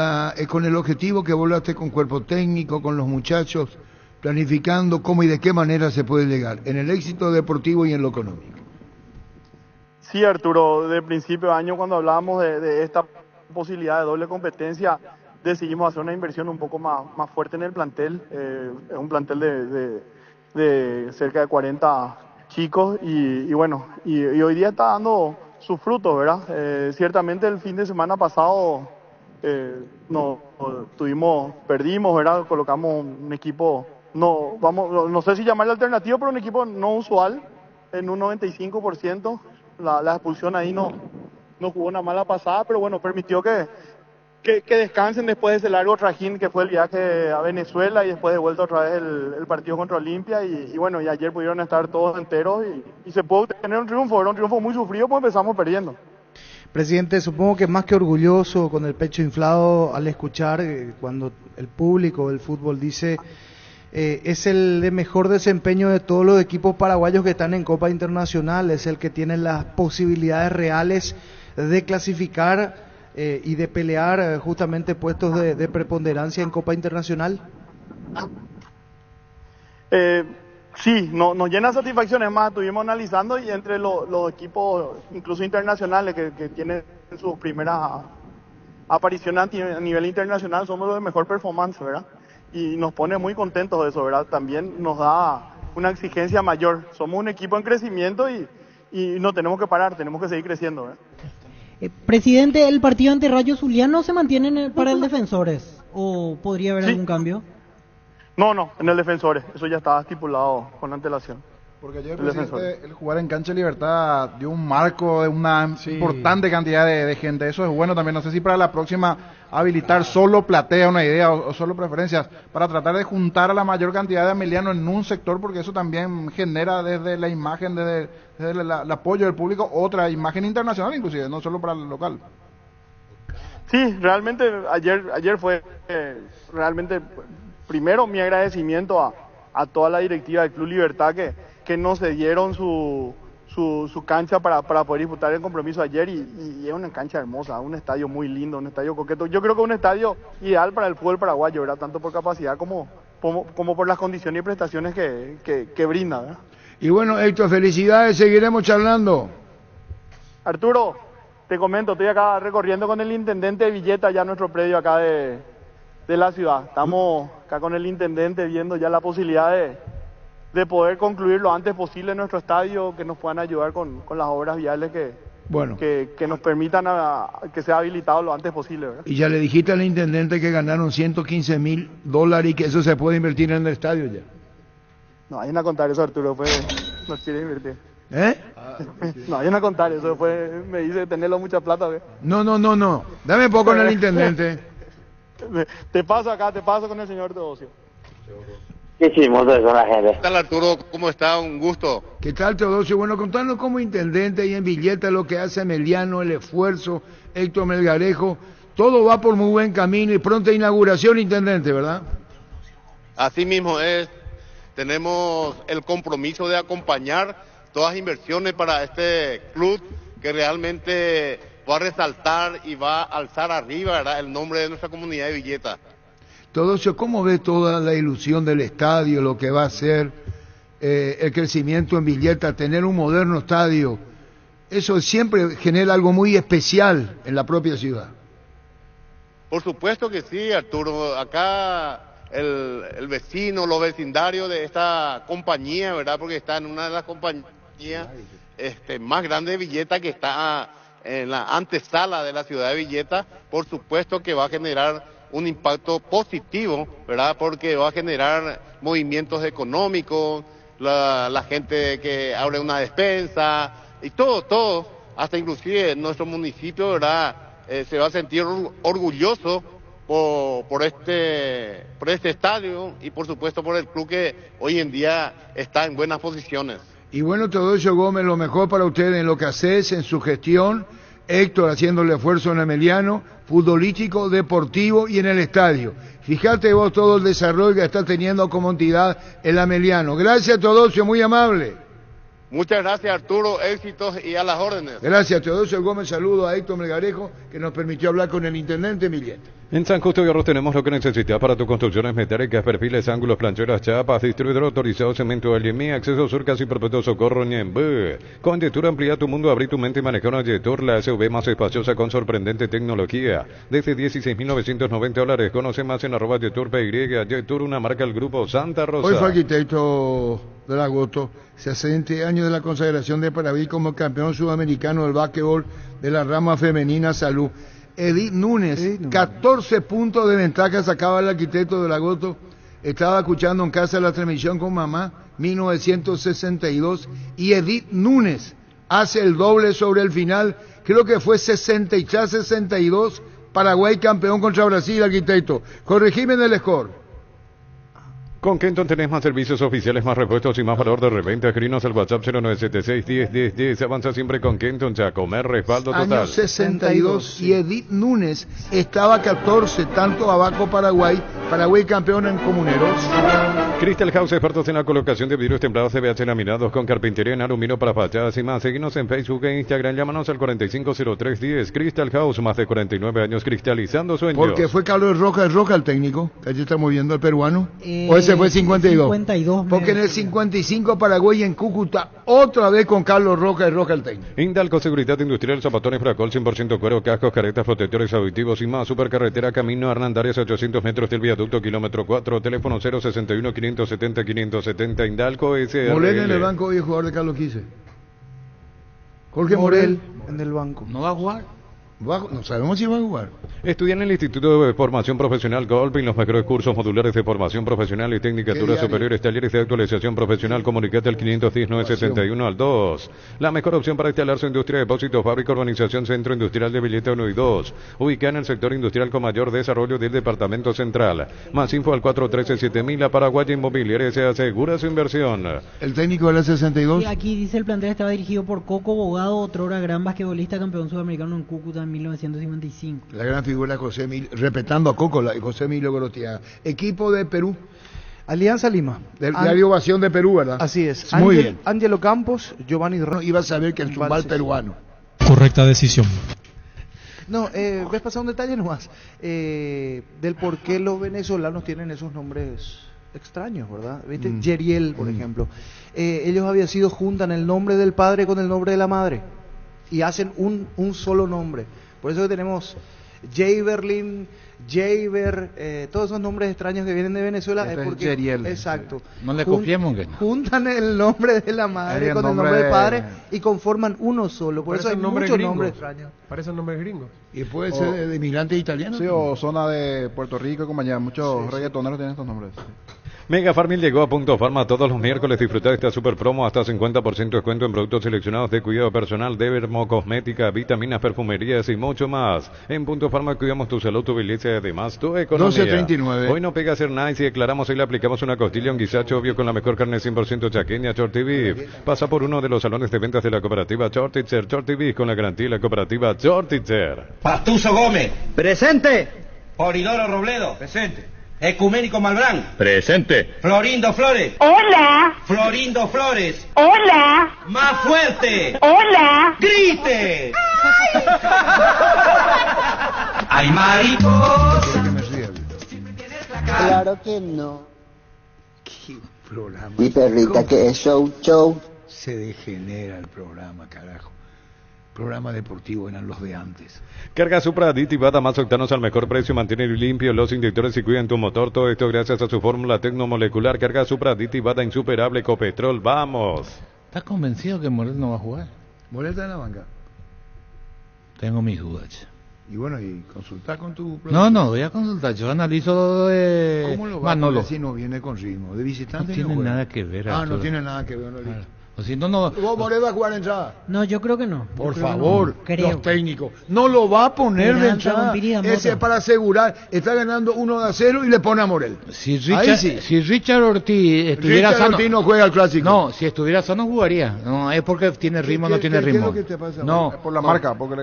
el objetivo que volaste con cuerpo técnico, con los muchachos, planificando cómo y de qué manera se puede llegar, en el éxito deportivo y en lo económico. Sí, Arturo, de principio de año cuando hablábamos de esta posibilidad de doble competencia, decidimos hacer una inversión un poco más fuerte en el plantel, es un plantel de cerca de 40 chicos y bueno, y hoy día está dando sus frutos, ¿verdad? Ciertamente el fin de semana pasado perdimos, ¿verdad? Colocamos un equipo, no sé si llamarle alternativo, pero un equipo no usual, en un 95%. La expulsión ahí no jugó una mala pasada, pero bueno, permitió que descansen después de ese largo trajín que fue el viaje a Venezuela y después de vuelta otra vez el partido contra Olimpia y bueno, y ayer pudieron estar todos enteros y se pudo tener un triunfo, era un triunfo muy sufrido porque empezamos perdiendo. Presidente, supongo que más que orgulloso, con el pecho inflado, al escuchar cuando el público del fútbol dice es el de mejor desempeño de todos los equipos paraguayos que están en Copa Internacional, es el que tiene las posibilidades reales de clasificar y de pelear justamente puestos de preponderancia en Copa Internacional. Sí, nos llena satisfacción, es más, estuvimos analizando y entre los equipos, incluso internacionales, que tienen sus primeras apariciones a nivel internacional, somos los de mejor performance, ¿verdad? Y nos pone muy contentos de eso, ¿verdad? También nos da una exigencia mayor. Somos un equipo en crecimiento y no tenemos que parar, tenemos que seguir creciendo, ¿verdad? Presidente, ¿el partido ante Rayo Zuliano se mantiene para el Defensores? ¿O podría haber algún cambio? No, en el Defensores, eso ya estaba estipulado con antelación. Porque ayer, presidente, el jugar en Cancha de Libertad dio un marco de una importante cantidad de gente. Eso es bueno también. No sé si para la próxima habilitar solo platea, una idea, o solo preferencias, para tratar de juntar a la mayor cantidad de amelianos en un sector, porque eso también genera desde la imagen, desde el apoyo del público, otra imagen internacional inclusive, no solo para el local. Sí, realmente ayer fue realmente primero mi agradecimiento a toda la directiva del Club Libertad que nos cedieron su cancha para poder disputar el compromiso ayer y es una cancha hermosa, un estadio muy lindo, un estadio coqueto. Yo creo que es un estadio ideal para el fútbol paraguayo, ¿verdad? Tanto por capacidad como por las condiciones y prestaciones que brinda, ¿verdad? Y bueno, Héctor, felicidades, seguiremos charlando. Arturo, te comento, estoy acá recorriendo con el intendente de Villeta, ya nuestro predio acá de la ciudad. Estamos acá con el intendente viendo ya la posibilidad de poder concluir lo antes posible nuestro estadio, que nos puedan ayudar con las obras viales que nos permitan que sea habilitado lo antes posible, ¿verdad? Y ya le dijiste al intendente que ganaron $115,000 y que eso se puede invertir en el estadio ya. No, vayan a contar eso, Arturo, pues no quiere invertir. ¿Eh? No, vayan a contar eso, después me dice tenerlo mucha plata, ¿ve? No. Dame poco en el intendente. Te paso con el señor Teodosio. Qué chismoso son la gente. ¿Qué tal, Arturo? ¿Cómo está? Un gusto. ¿Qué tal, Teodosio? Bueno, contanos como intendente y en Villeta lo que hace Emiliano, el esfuerzo, Héctor Melgarejo, todo va por muy buen camino y pronta inauguración, intendente, ¿verdad? Así mismo es. Tenemos el compromiso de acompañar todas las inversiones para este club que realmente va a resaltar y va a alzar arriba, ¿verdad?, el nombre de nuestra comunidad de Villeta. Teodosio, ¿cómo ve toda la ilusión del estadio, lo que va a ser el crecimiento en Villeta, tener un moderno estadio? Eso siempre genera algo muy especial en la propia ciudad. Por supuesto que sí, Arturo. Acá el vecino, los vecindarios de esta compañía, ¿verdad?, porque está en una de las compañías más grandes de Villeta, que está en la antesala de la ciudad de Villeta. Por supuesto que va a generar un impacto positivo, ¿verdad?, porque va a generar movimientos económicos, la gente que abre una despensa y todo, hasta inclusive nuestro municipio, ¿verdad?, se va a sentir orgulloso por este estadio y por supuesto por el club que hoy en día está en buenas posiciones. Y bueno, Teodosio Gómez, lo mejor para usted en lo que haces, en su gestión. Héctor haciendo el esfuerzo en Emiliano, futbolístico, deportivo y en el estadio. Fíjate vos todo el desarrollo que está teniendo como entidad el Emiliano. Gracias, Teodosio, muy amable. Muchas gracias, Arturo, éxitos y a las órdenes. Gracias, Teodosio Gómez, saludo a Héctor Melgarejo, que nos permitió hablar con el intendente Villeta. En San Justo de Arroz tenemos lo que necesitas para tus construcciones metálicas, perfiles, ángulos, plancheras, chapas, distribuidor autorizado, cemento LMI, acceso surcas y perpetuo socorro Ñembe. Con Yetur amplía tu mundo, abrí tu mente y maneja una Yetur, la SUV más espaciosa con sorprendente tecnología. Desde $16,990. Conoce más en @YeturPY. Yetur, una marca del grupo Santa Rosa. Hoy fue arquitecto del Agosto, 60 años de la consagración de Paraví como campeón sudamericano del básquetbol de la rama femenina Salud. Edith Núñez, 14 puntos de ventaja sacaba el arquitecto del Agosto. Estaba escuchando en casa la transmisión con mamá, 1962, y Edith Núñez hace el doble sobre el final, creo que fue 63-62, Paraguay campeón contra Brasil, arquitecto. Corregime en el score. Con Kenton tenés más servicios oficiales, más repuestos y más valor de reventa. Escrinos al WhatsApp 0976-101010. Avanza siempre con Kenton, Chacomer, respaldo total. Año 62 y Edith Núñez estaba 14, tanto abajo Paraguay campeón en Comuneros. Crystal House, expertos en la colocación de vidrios templados CBH laminados con carpintería en aluminio para fachadas y más. Seguinos en Facebook e Instagram, llámanos al 450310. Crystal House, más de 49 años cristalizando sueños. Porque fue Carlos Roja el técnico, que allí está moviendo el peruano. O ese fue 52. 52 porque en el 55 Paraguay en Cúcuta, otra vez con Carlos Roja el técnico. Indalco Seguridad Industrial, zapatones Fracol, 100% cuero, cascos, caretas, protectores auditivos y más. Supercarretera Camino Hernandarias, 800 metros del viaducto, kilómetro 4, teléfono 061-570-570, Indalco SRL. Morel en el banco hoy es jugador de Carlos Quise. Jorge Morel en el banco. ¿No va a jugar? No sabemos si va a jugar. Estudia en el Instituto de Formación Profesional Goldwyn los mejores cursos modulares de formación profesional y tecnicaturas superiores, talleres de actualización profesional. Comunicate al 510-971 al 2. La mejor opción para instalar su industria de depósitos, fábrica, urbanización, Centro Industrial de Villeta 1 y 2. Ubicada en el sector industrial con mayor desarrollo del Departamento Central. Más info al 413-7000. La Paraguaya Inmobiliaria se asegura su inversión. El técnico de la 62. Sí, aquí dice el plantel estaba dirigido por Coco Bogado, otrora gran basquetbolista, campeón sudamericano en Cúcuta en 1955. La gran figura José Emilio, respetando a Coco, José Emilio Gorostiaga. Equipo de Perú. Alianza Lima. Diario Ovación de Perú, ¿verdad? Así es. Muy bien. Ángelo Campos, Giovanni iba a saber que el zumbal peruano. Correcta decisión. No, ves pasar un detalle nomás. Del por qué los venezolanos tienen esos nombres extraños, ¿verdad? ¿Viste? Yeriel, por ejemplo. Ellos habían sido juntan el nombre del padre con el nombre de la madre. y hacen un solo nombre. Por eso que tenemos Jaberlin, Jaber, todos esos nombres extraños que vienen de Venezuela es porque Yeriel. exacto. No le copiemos que no. Juntan el nombre de la madre con el nombre del padre y conforman uno solo. Por eso hay muchos nombres extraños. Parecen nombres gringos. Y puede ser de inmigrantes italianos. Sí, o zona de Puerto Rico, compañía. Muchos reggaetoneros tienen estos nombres. Mega Farmil llegó a Punto Farma todos los miércoles. Disfrutar esta super promo hasta 50% de descuento en productos seleccionados de cuidado personal, dermocosmética, vitaminas, perfumerías y mucho más. En Punto Farma cuidamos tu salud, tu belleza y además tu economía. 12.39. Hoy no pega ser nice y declaramos hoy le aplicamos una costilla, un guisacho obvio con la mejor carne 100% chaqueña, Shorty Beef. Pasa por uno de los salones de ventas de la cooperativa Shortitzer, Shorty Beef con la garantía de la cooperativa Shortitzer. Pastuso Gómez. Presente. Polidoro Robledo. Presente. Ecuménico Malbrán. Presente. Florindo Flores. Hola. Florindo Flores. Hola. Más fuerte. Hola. Grite. Ay, mariposa. Claro que no. ¿Qué programa? Y perrita, que es show. Se degenera el programa, carajo. Programa deportivo eran los de antes. Carga Supra aditivada más octanos al mejor precio, mantiene limpio los inyectores y cuidan tu motor. Todo esto gracias a su fórmula tecnomolecular. Carga Supra aditivada insuperable Ecopetrol. ¡Vamos! ¿Estás convencido que Morel no va a jugar? Morel está en la banca. Tengo mis dudas. Y bueno, y consultar con tu... No, voy a consultar. Yo analizo ¿Cómo lo va Manolo. a poner si no viene con ritmo? ¿De visitante? No tiene nada que ver. No tiene nada que ver, no, listo. O si no... ¿Vos Morel va a jugar entrada? No, yo creo que no. Por favor, creo. los técnicos. No lo va a poner de entrada. Ese es para asegurar. Está ganando 1-0 y le pone a Morel. Si Richard Ortiz estuviera Richard sano... Ortiz no juega al clásico. No, si estuviera sano jugaría. No, es porque tiene ritmo, no tiene ritmo. ¿Qué es lo que te pasa? No. Es por la marca. Porque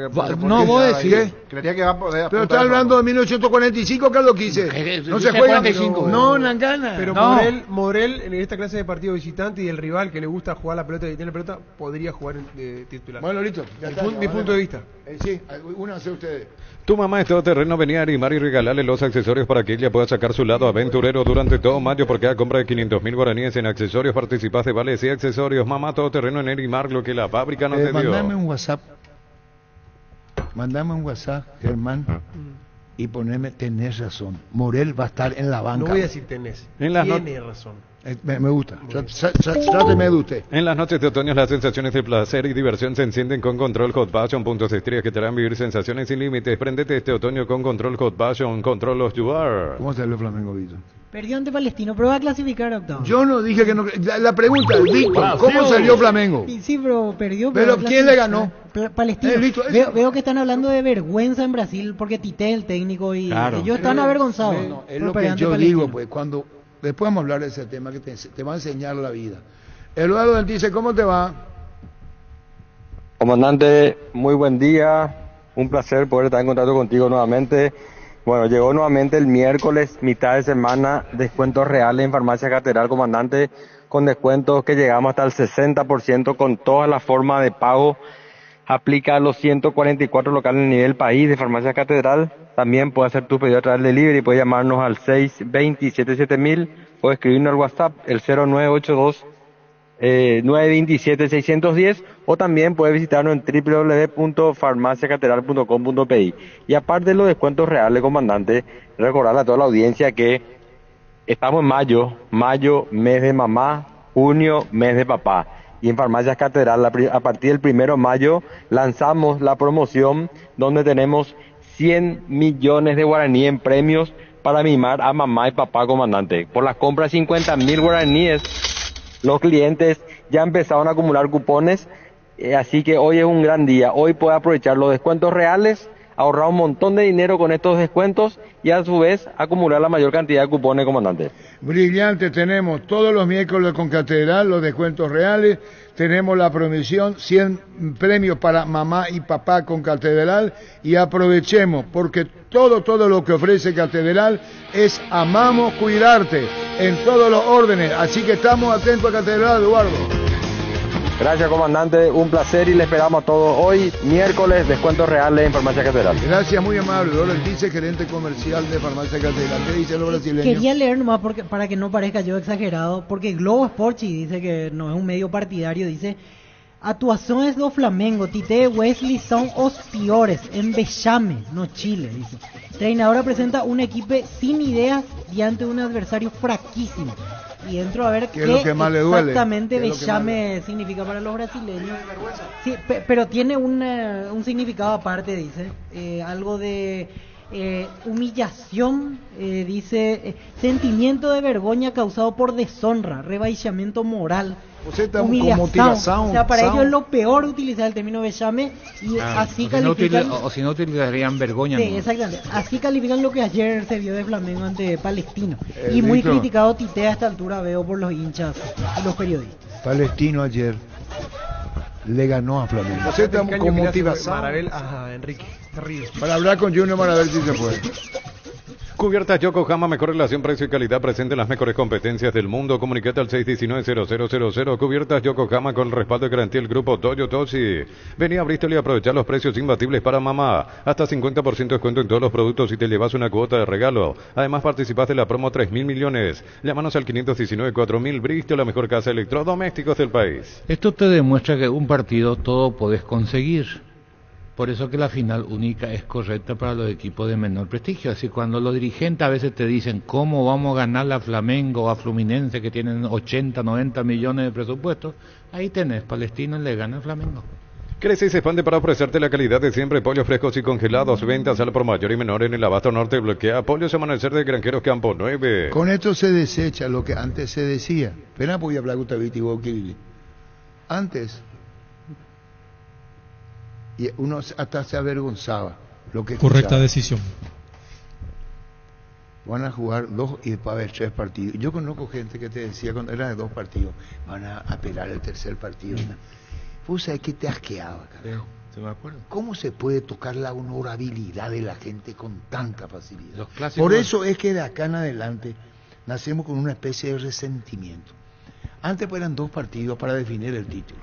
no, vos decís. Creía que va a poder... Pero está hablando de 1945, Carlos Quise. No se juega. 45. No, Nangana. Pero Morel en esta clase de partido visitante y el rival que le gusta jugar la pelota y tiene la pelota, podría jugar de titular. Bueno, listo. Mi punto de vista. Sí, únanse ustedes. Tu mamá es todoterreno, venía a animar y regalarle los accesorios para que ella pueda sacar su lado aventurero durante todo mayo. Por cada compra de 500.000 guaraníes en accesorios participas de vales y accesorios. Mamá todoterreno en Erimar, lo que la fábrica no te dio. Mandame un WhatsApp, Germán, y poneme, tenés razón. Morel va a estar en la banca. No voy a decir tenés. Tiene razón. Me gusta. Tráteme de usted. En las noches de otoño las sensaciones de placer y diversión se encienden con Control Hot Passion. Puntos de estrella que te harán vivir sensaciones sin límites. Prendete este otoño con Control Hot Passion. Control los you are. ¿Cómo salió Flamengo, Vito? Perdió ante Palestino, pero va a clasificar a octavos. Yo no dije que no. La pregunta es, Víctor, ¿cómo salió Flamengo? Sí, pero perdió. ¿Pero quién le ganó? Palestino. Listo, veo que están hablando de vergüenza en Brasil porque Tite es el técnico y ellos están avergonzados. No, es lo que yo digo, pues, cuando... Después vamos a hablar de ese tema que te va a enseñar la vida. Eduardo Dentice, ¿cómo te va? Comandante, muy buen día. Un placer poder estar en contacto contigo nuevamente. Bueno, llegó nuevamente el miércoles, mitad de semana, descuentos reales en Farmacia Catedral, comandante, con descuentos que llegamos hasta el 60% con todas las formas de pago. Aplica a los 144 locales a nivel país de Farmacia Catedral. También puede hacer tu pedido a través de delivery, puede llamarnos al 627-7000 o escribirnos al WhatsApp el 0982-927-610 o también puede visitarnos en www.farmaciacatedral.com.pi. Y aparte de los descuentos reales, comandante, recordarle a toda la audiencia que estamos en mayo, mes de mamá, junio, mes de papá. Y en Farmacias Catedral, a partir del 1 de mayo, lanzamos la promoción donde tenemos 100 millones de guaraníes en premios para mimar a mamá y papá, comandante. Por la compra de 50.000 guaraníes, los clientes ya empezaron a acumular cupones, así que hoy es un gran día. Hoy puede aprovechar los descuentos reales, ahorrar un montón de dinero con estos descuentos y a su vez acumular la mayor cantidad de cupones, comandante. Brillante, tenemos todos los miércoles con Catedral los descuentos reales, tenemos la promoción 100 premios para mamá y papá con Catedral y aprovechemos porque todo lo que ofrece Catedral es amamos cuidarte en todos los órdenes, así que estamos atentos a Catedral, Eduardo. Gracias, comandante, un placer y le esperamos a todos hoy, miércoles, descuentos reales en Farmacia Catedral. Gracias, muy amable. Eduardo Dentice, gerente comercial de Farmacia Catedral. ¿Qué dice los brasileños? Quería leer nomás para que no parezca yo exagerado, porque Globo Esporte dice que no es un medio partidario, dice Actuaciones do Flamengo, Tite y Wesley son os piores, en Bechame, no Chile, dice. Treinadora presenta un equipo sin ideas diante de un adversario fraquísimo. Y entro a ver qué exactamente Bechame significa para los brasileños. Sí, pero tiene un significado aparte, dice. Algo de humillación, dice, sentimiento de vergüenza causado por deshonra, rebaixamiento moral. Humillación. O sea, para ellos es lo peor utilizar el término vexame y así califican. Si no utilizarían vergüenza. Sí, exactamente. Así califican lo que ayer se vio de Flamengo ante Palestino. Y muy criticado Tite a esta altura, veo, por los hinchas y los periodistas. Palestino ayer le ganó a Flamengo. O sea, con motivación. Marabel a Enrique. Terrible. Para hablar con Junior Marabel si se puede. Cubiertas Yokohama, mejor relación precio y calidad, presente en las mejores competencias del mundo. Comunicate al 619-0000. Cubiertas Yokohama con el respaldo de garantía del grupo Toyotoshi. Vení a Bristol y aprovechar los precios imbatibles para mamá. Hasta 50% de descuento en todos los productos y te llevas una cuota de regalo. Además participás de la promo 3.000 millones. Llámanos al 519-4000. Bristol, la mejor casa de electrodomésticos del país. Esto te demuestra que un partido todo podés conseguir. Por eso que la final única es correcta para los equipos de menor prestigio. Así cuando los dirigentes a veces te dicen cómo vamos a ganar a Flamengo o a Fluminense que tienen 80, 90 millones de presupuesto, ahí tenés, Palestino le gana a Flamengo. Crece y se expande para ofrecerte la calidad de siempre, pollos frescos y congelados, ventas al por mayor y menor en el abasto norte, bloquea pollos Amanecer de Granjeros Campo 9. Con esto se desecha lo que antes se decía. Espera, voy a hablar antes. Y uno hasta se avergonzaba lo que correcta escuchaba. Decisión. Van a jugar 2 y después a haber 3 partidos. Yo conozco gente que te decía cuando era de 2 partidos, van a apelar el tercer partido. Pues sabes que te asqueaba, carajo. Sí, me acuerdo. ¿Cómo se puede tocar la honorabilidad de la gente con tanta facilidad? Los clásicos... Por eso es que de acá en adelante nacemos con una especie de resentimiento. Antes pues eran 2 partidos para definir el título.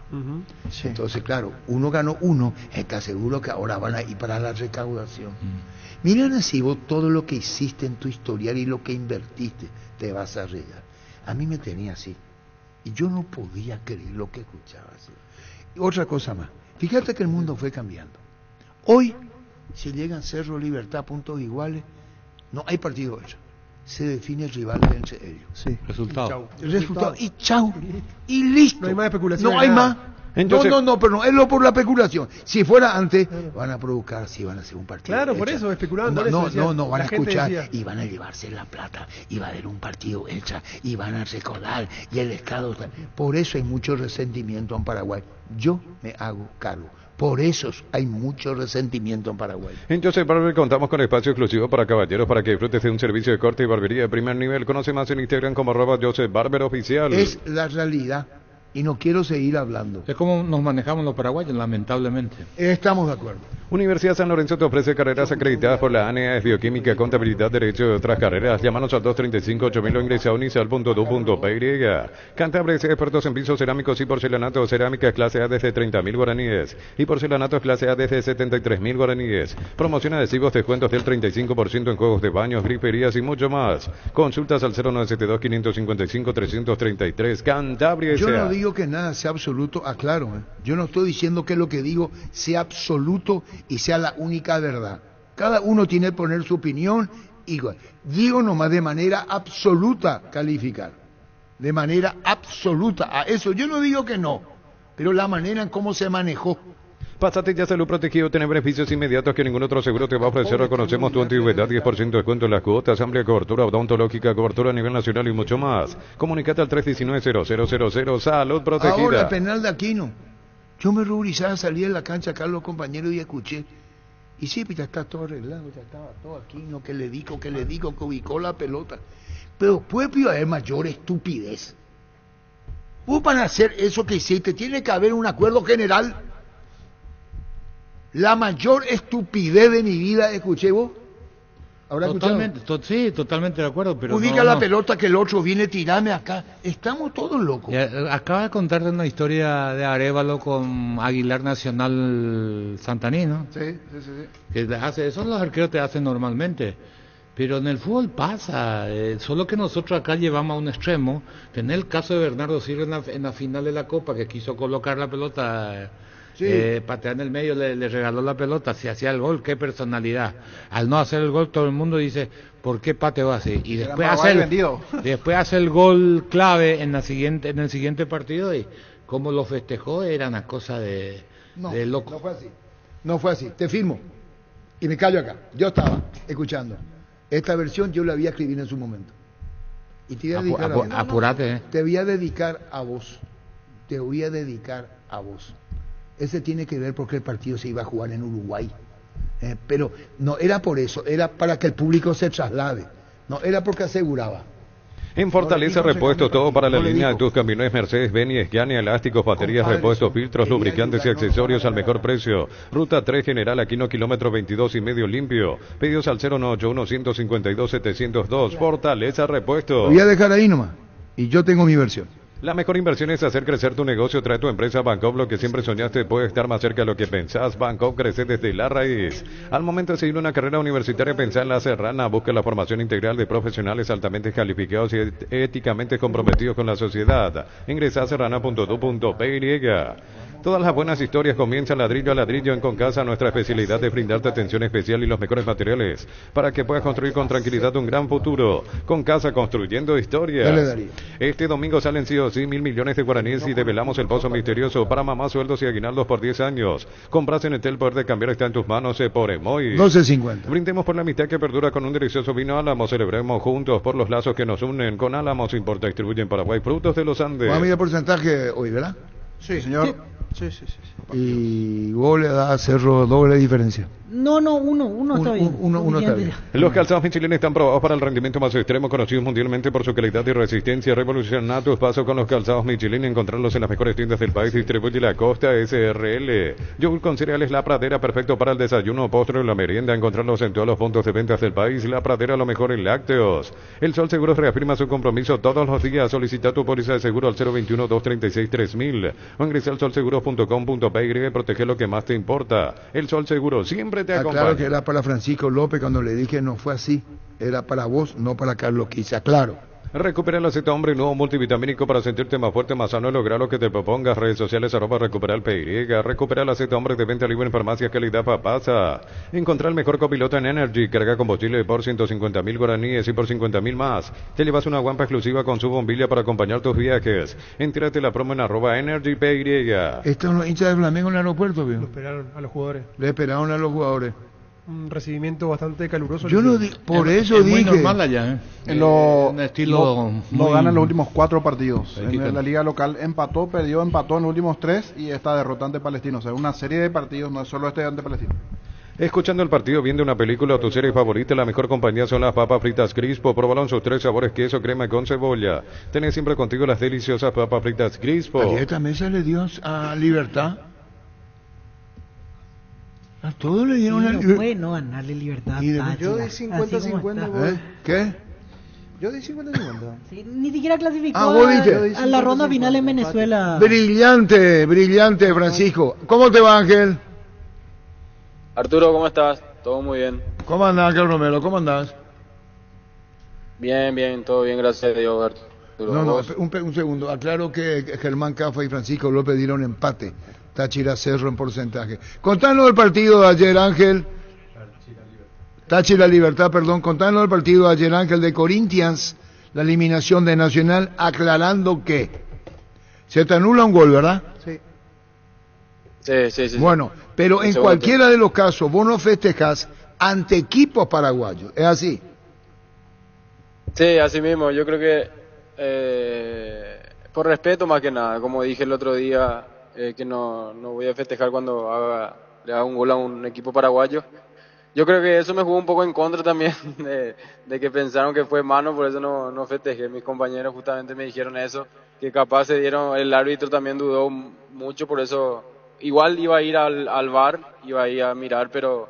Sí. Entonces, claro, uno ganó 1, está seguro que ahora van a ir para la recaudación. Miren así vos todo lo que hiciste en tu historial y lo que invertiste, te vas a regar. A mí me tenía así. Y yo no podía creer lo que escuchaba. Así. Y otra cosa más. Fíjate que el mundo fue cambiando. Hoy, si llegan Cerro, Libertad, puntos iguales, no hay partido hecho. Se define el rival entre ellos. Sí. Resultado. Resultado. Y chau. Y listo. No hay más especulación. No hay más. Entonces, no, pero no es lo por la especulación. Si fuera antes, van a provocar, si van a hacer un partido. Claro, por eso, especulando. No, van a escuchar y van a llevarse la plata y va a haber un partido hecha y van a recordar y el Estado. Por eso hay mucho resentimiento en Paraguay. Yo me hago cargo. Por eso hay mucho resentimiento en Paraguay. En Joseph Barber contamos con espacio exclusivo para caballeros para que disfrutes de un servicio de corte y barbería de primer nivel. Conoce más en Instagram como @Joseph Barber Oficial. Es la realidad y no quiero seguir hablando. Es como nos manejamos los paraguayos, lamentablemente. Estamos de acuerdo. Universidad San Lorenzo te ofrece carreras acreditadas por la ANEA, Bioquímica, Contabilidad, Derecho y otras carreras. Llámanos al 235-8000 o ingresa a unisal.edu.py. Cantabria, expertos en pisos cerámicos y porcelanato, cerámicas clase A desde 30.000 guaraníes y porcelanatos clase A desde 73.000 guaraníes. Promoción adhesivos, descuentos del 35% en juegos de baños, griferías y mucho más. Consultas al 0972-555-333. Cantabria Yo no digo que nada sea absoluto, aclaro. Yo no estoy diciendo que lo que digo sea absoluto y sea la única verdad. Cada uno tiene que poner su opinión y digo nomás de manera absoluta calificar. De manera absoluta. A eso yo no digo que no, pero la manera en cómo se manejó. Pásate ya Salud Protegido, tiene beneficios inmediatos que ningún otro seguro te va a ofrecer. Reconocemos tu antigüedad, 10% de descuento en las cuotas, amplia cobertura odontológica, cobertura a nivel nacional y mucho más. Comunicate al 319-0000. Salud Protegida. Ahora el penal de Aquino. Yo me ruborizaba, salí de la cancha acá los compañeros y escuché. Y sí, ya está todo arreglado, ya estaba todo Aquino, que le dijo, que ubicó la pelota. Pero puede haber mayor estupidez. Vos para hacer eso que hiciste, tiene que haber un acuerdo general. La mayor estupidez de mi vida, escuché vos. Sí, totalmente de acuerdo, pero ubica la pelota que el otro viene, tirame acá. Estamos todos locos. Acaba de contarte una historia de Arévalo con Aguilar Nacional Santanino. Sí. Que hace, eso los arqueros te hacen normalmente. Pero en el fútbol pasa, solo que nosotros acá llevamos a un extremo. Tenés el caso de Bernardo Silva en la final de la Copa, que quiso colocar la pelota, patear en el medio, le regaló la pelota, si hacía el gol, qué personalidad. Al no hacer el gol, todo el mundo dice, ¿por qué pateó así? Y después hace el gol clave en el siguiente partido, y como lo festejó era una cosa de loco. No fue así, te firmo. Y me callo acá, yo estaba escuchando. Esta versión yo la había escribir en su momento. Y te voy a dedicar a vos. Apurate. Te voy a dedicar a vos. Te voy a dedicar a vos. Ese tiene que ver porque el partido se iba a jugar en Uruguay. Pero no era por eso, era para que el público se traslade. No era porque aseguraba. En Fortaleza Repuestos, todo para la línea de tus camiones Mercedes-Benz y Scania, elásticos, baterías, repuestos, filtros, lubricantes y accesorios al mejor precio. Ruta 3 General Aquino, kilómetro 22,5 limpio. Pedidos al 0981-152-702. Fortaleza Repuestos. Voy a dejar ahí nomás. Y yo tengo mi versión. La mejor inversión es hacer crecer tu negocio. Trae tu empresa Bancopp, lo que siempre soñaste puede estar más cerca de lo que pensás. Bancopp crece desde la raíz. Al momento de seguir una carrera universitaria, pensá en La Serrana. Busca la formación integral de profesionales altamente calificados y éticamente comprometidos con la sociedad. Ingresa a serrana.edu.py. Todas las buenas historias comienzan ladrillo a ladrillo en Concasa. Nuestra especialidad es brindarte atención especial y los mejores materiales para que puedas construir con tranquilidad un gran futuro. Concasa, construyendo historias. Este domingo salen sí o sí 1.000 millones de guaraníes y develamos el pozo misterioso para mamás, sueldos y aguinaldos por 10 años. Compras en Entel, poder de cambiar está en tus manos por Emoy. 12.50. Brindemos por la amistad que perdura con un delicioso vino Álamos. Celebremos juntos por los lazos que nos unen. Con Álamos importa, distribuye en Paraguay frutos de los Andes. Vamos a mirar porcentaje hoy, ¿verdad? Sí, señor. Sí. Y vos le das a Cerro doble diferencia. No, uno está bien. Uno está bien. Los calzados Michelin están probados para el rendimiento más extremo, conocidos mundialmente por su calidad y resistencia. Revoluciona tus pasos con los calzados Michelin. Encontrarlos en las mejores tiendas del país. Distribuye la Costa SRL. Yogur con cereales La Pradera, perfecto para el desayuno, postre o la merienda. Encontrarlos en todos los puntos de ventas del país. La Pradera, lo mejor en lácteos. El Sol Seguros reafirma su compromiso todos los días. Solicita tu póliza de seguro al 021-236-3000 o ingresa al solseguros.com.py y protege lo que más te importa. El Sol Seguro siempre te acompaña. Claro que era para Francisco López cuando le dije no fue así. Era para vos, no para Carlos Quizá, claro. Recupera el aceite hombre nuevo multivitamínico para sentirte más fuerte, más sano y lograr lo que te propongas. Redes sociales @recuperalPY. Recupera el aceite hombre de venta libre en farmacias calidad Papasa. Encontrar el mejor copiloto en Energy. Carga combustible por 150.000 guaraníes y por 50.000 más te llevas una guampa exclusiva con su bombilla para acompañar tus viajes. Entérate la promo en @EnergyPY. Estos son los hinchas de Flamengo en el aeropuerto, ¿vio? Lo esperaron a los jugadores. Le esperaron a los jugadores. Un recibimiento bastante caluroso. Yo no por eso dije. Muy normal allá, en estilo no ganan los últimos 4 partidos. En la liga local empató en los últimos 3 y está derrotante Palestino. O sea, una serie de partidos, no es solo este ante Palestino. Escuchando el partido, viendo una película o tu serie favorita, la mejor compañía son las papas fritas Crispo. Pruébalo en sus 3 sabores: queso, crema con cebolla. Tenés siempre contigo las deliciosas papas fritas Crispo. Ayer también se le dio a Libertad. A todos le dieron una libertad. No puede no ganarle Libertad. Yo di 50-50. ¿Qué? Yo di 50-50. Sí, ni siquiera clasificó a la ronda final en Venezuela. Brillante, Francisco. ¿Cómo te va, Ángel? Arturo, ¿cómo estás? Todo muy bien. ¿Cómo andás, Ángel Romero? ¿Cómo andás? Bien, todo bien, gracias a Dios, Arturo. No, un segundo. Aclaro que Germán Cafa y Francisco López dieron empate. Táchira Cerro en porcentaje. Contanos el partido de ayer, Ángel. Táchira Libertad, perdón. Contanos el partido de ayer, Ángel, de Corinthians. La eliminación de Nacional, aclarando que se te anula un gol, ¿verdad? Sí. Sí. Bueno, pero en cualquiera de los casos, vos no festejás ante equipos paraguayos. ¿Es así? Sí, así mismo. Yo creo que por respeto más que nada. Como dije el otro día, que no voy a festejar cuando le haga un gol a un equipo paraguayo. Yo creo que eso me jugó un poco en contra también de que pensaron que fue mano, por eso no festejé. Mis compañeros justamente me dijeron eso, que capaz se dieron, el árbitro también dudó mucho, por eso igual iba a ir al VAR, iba a ir a mirar, pero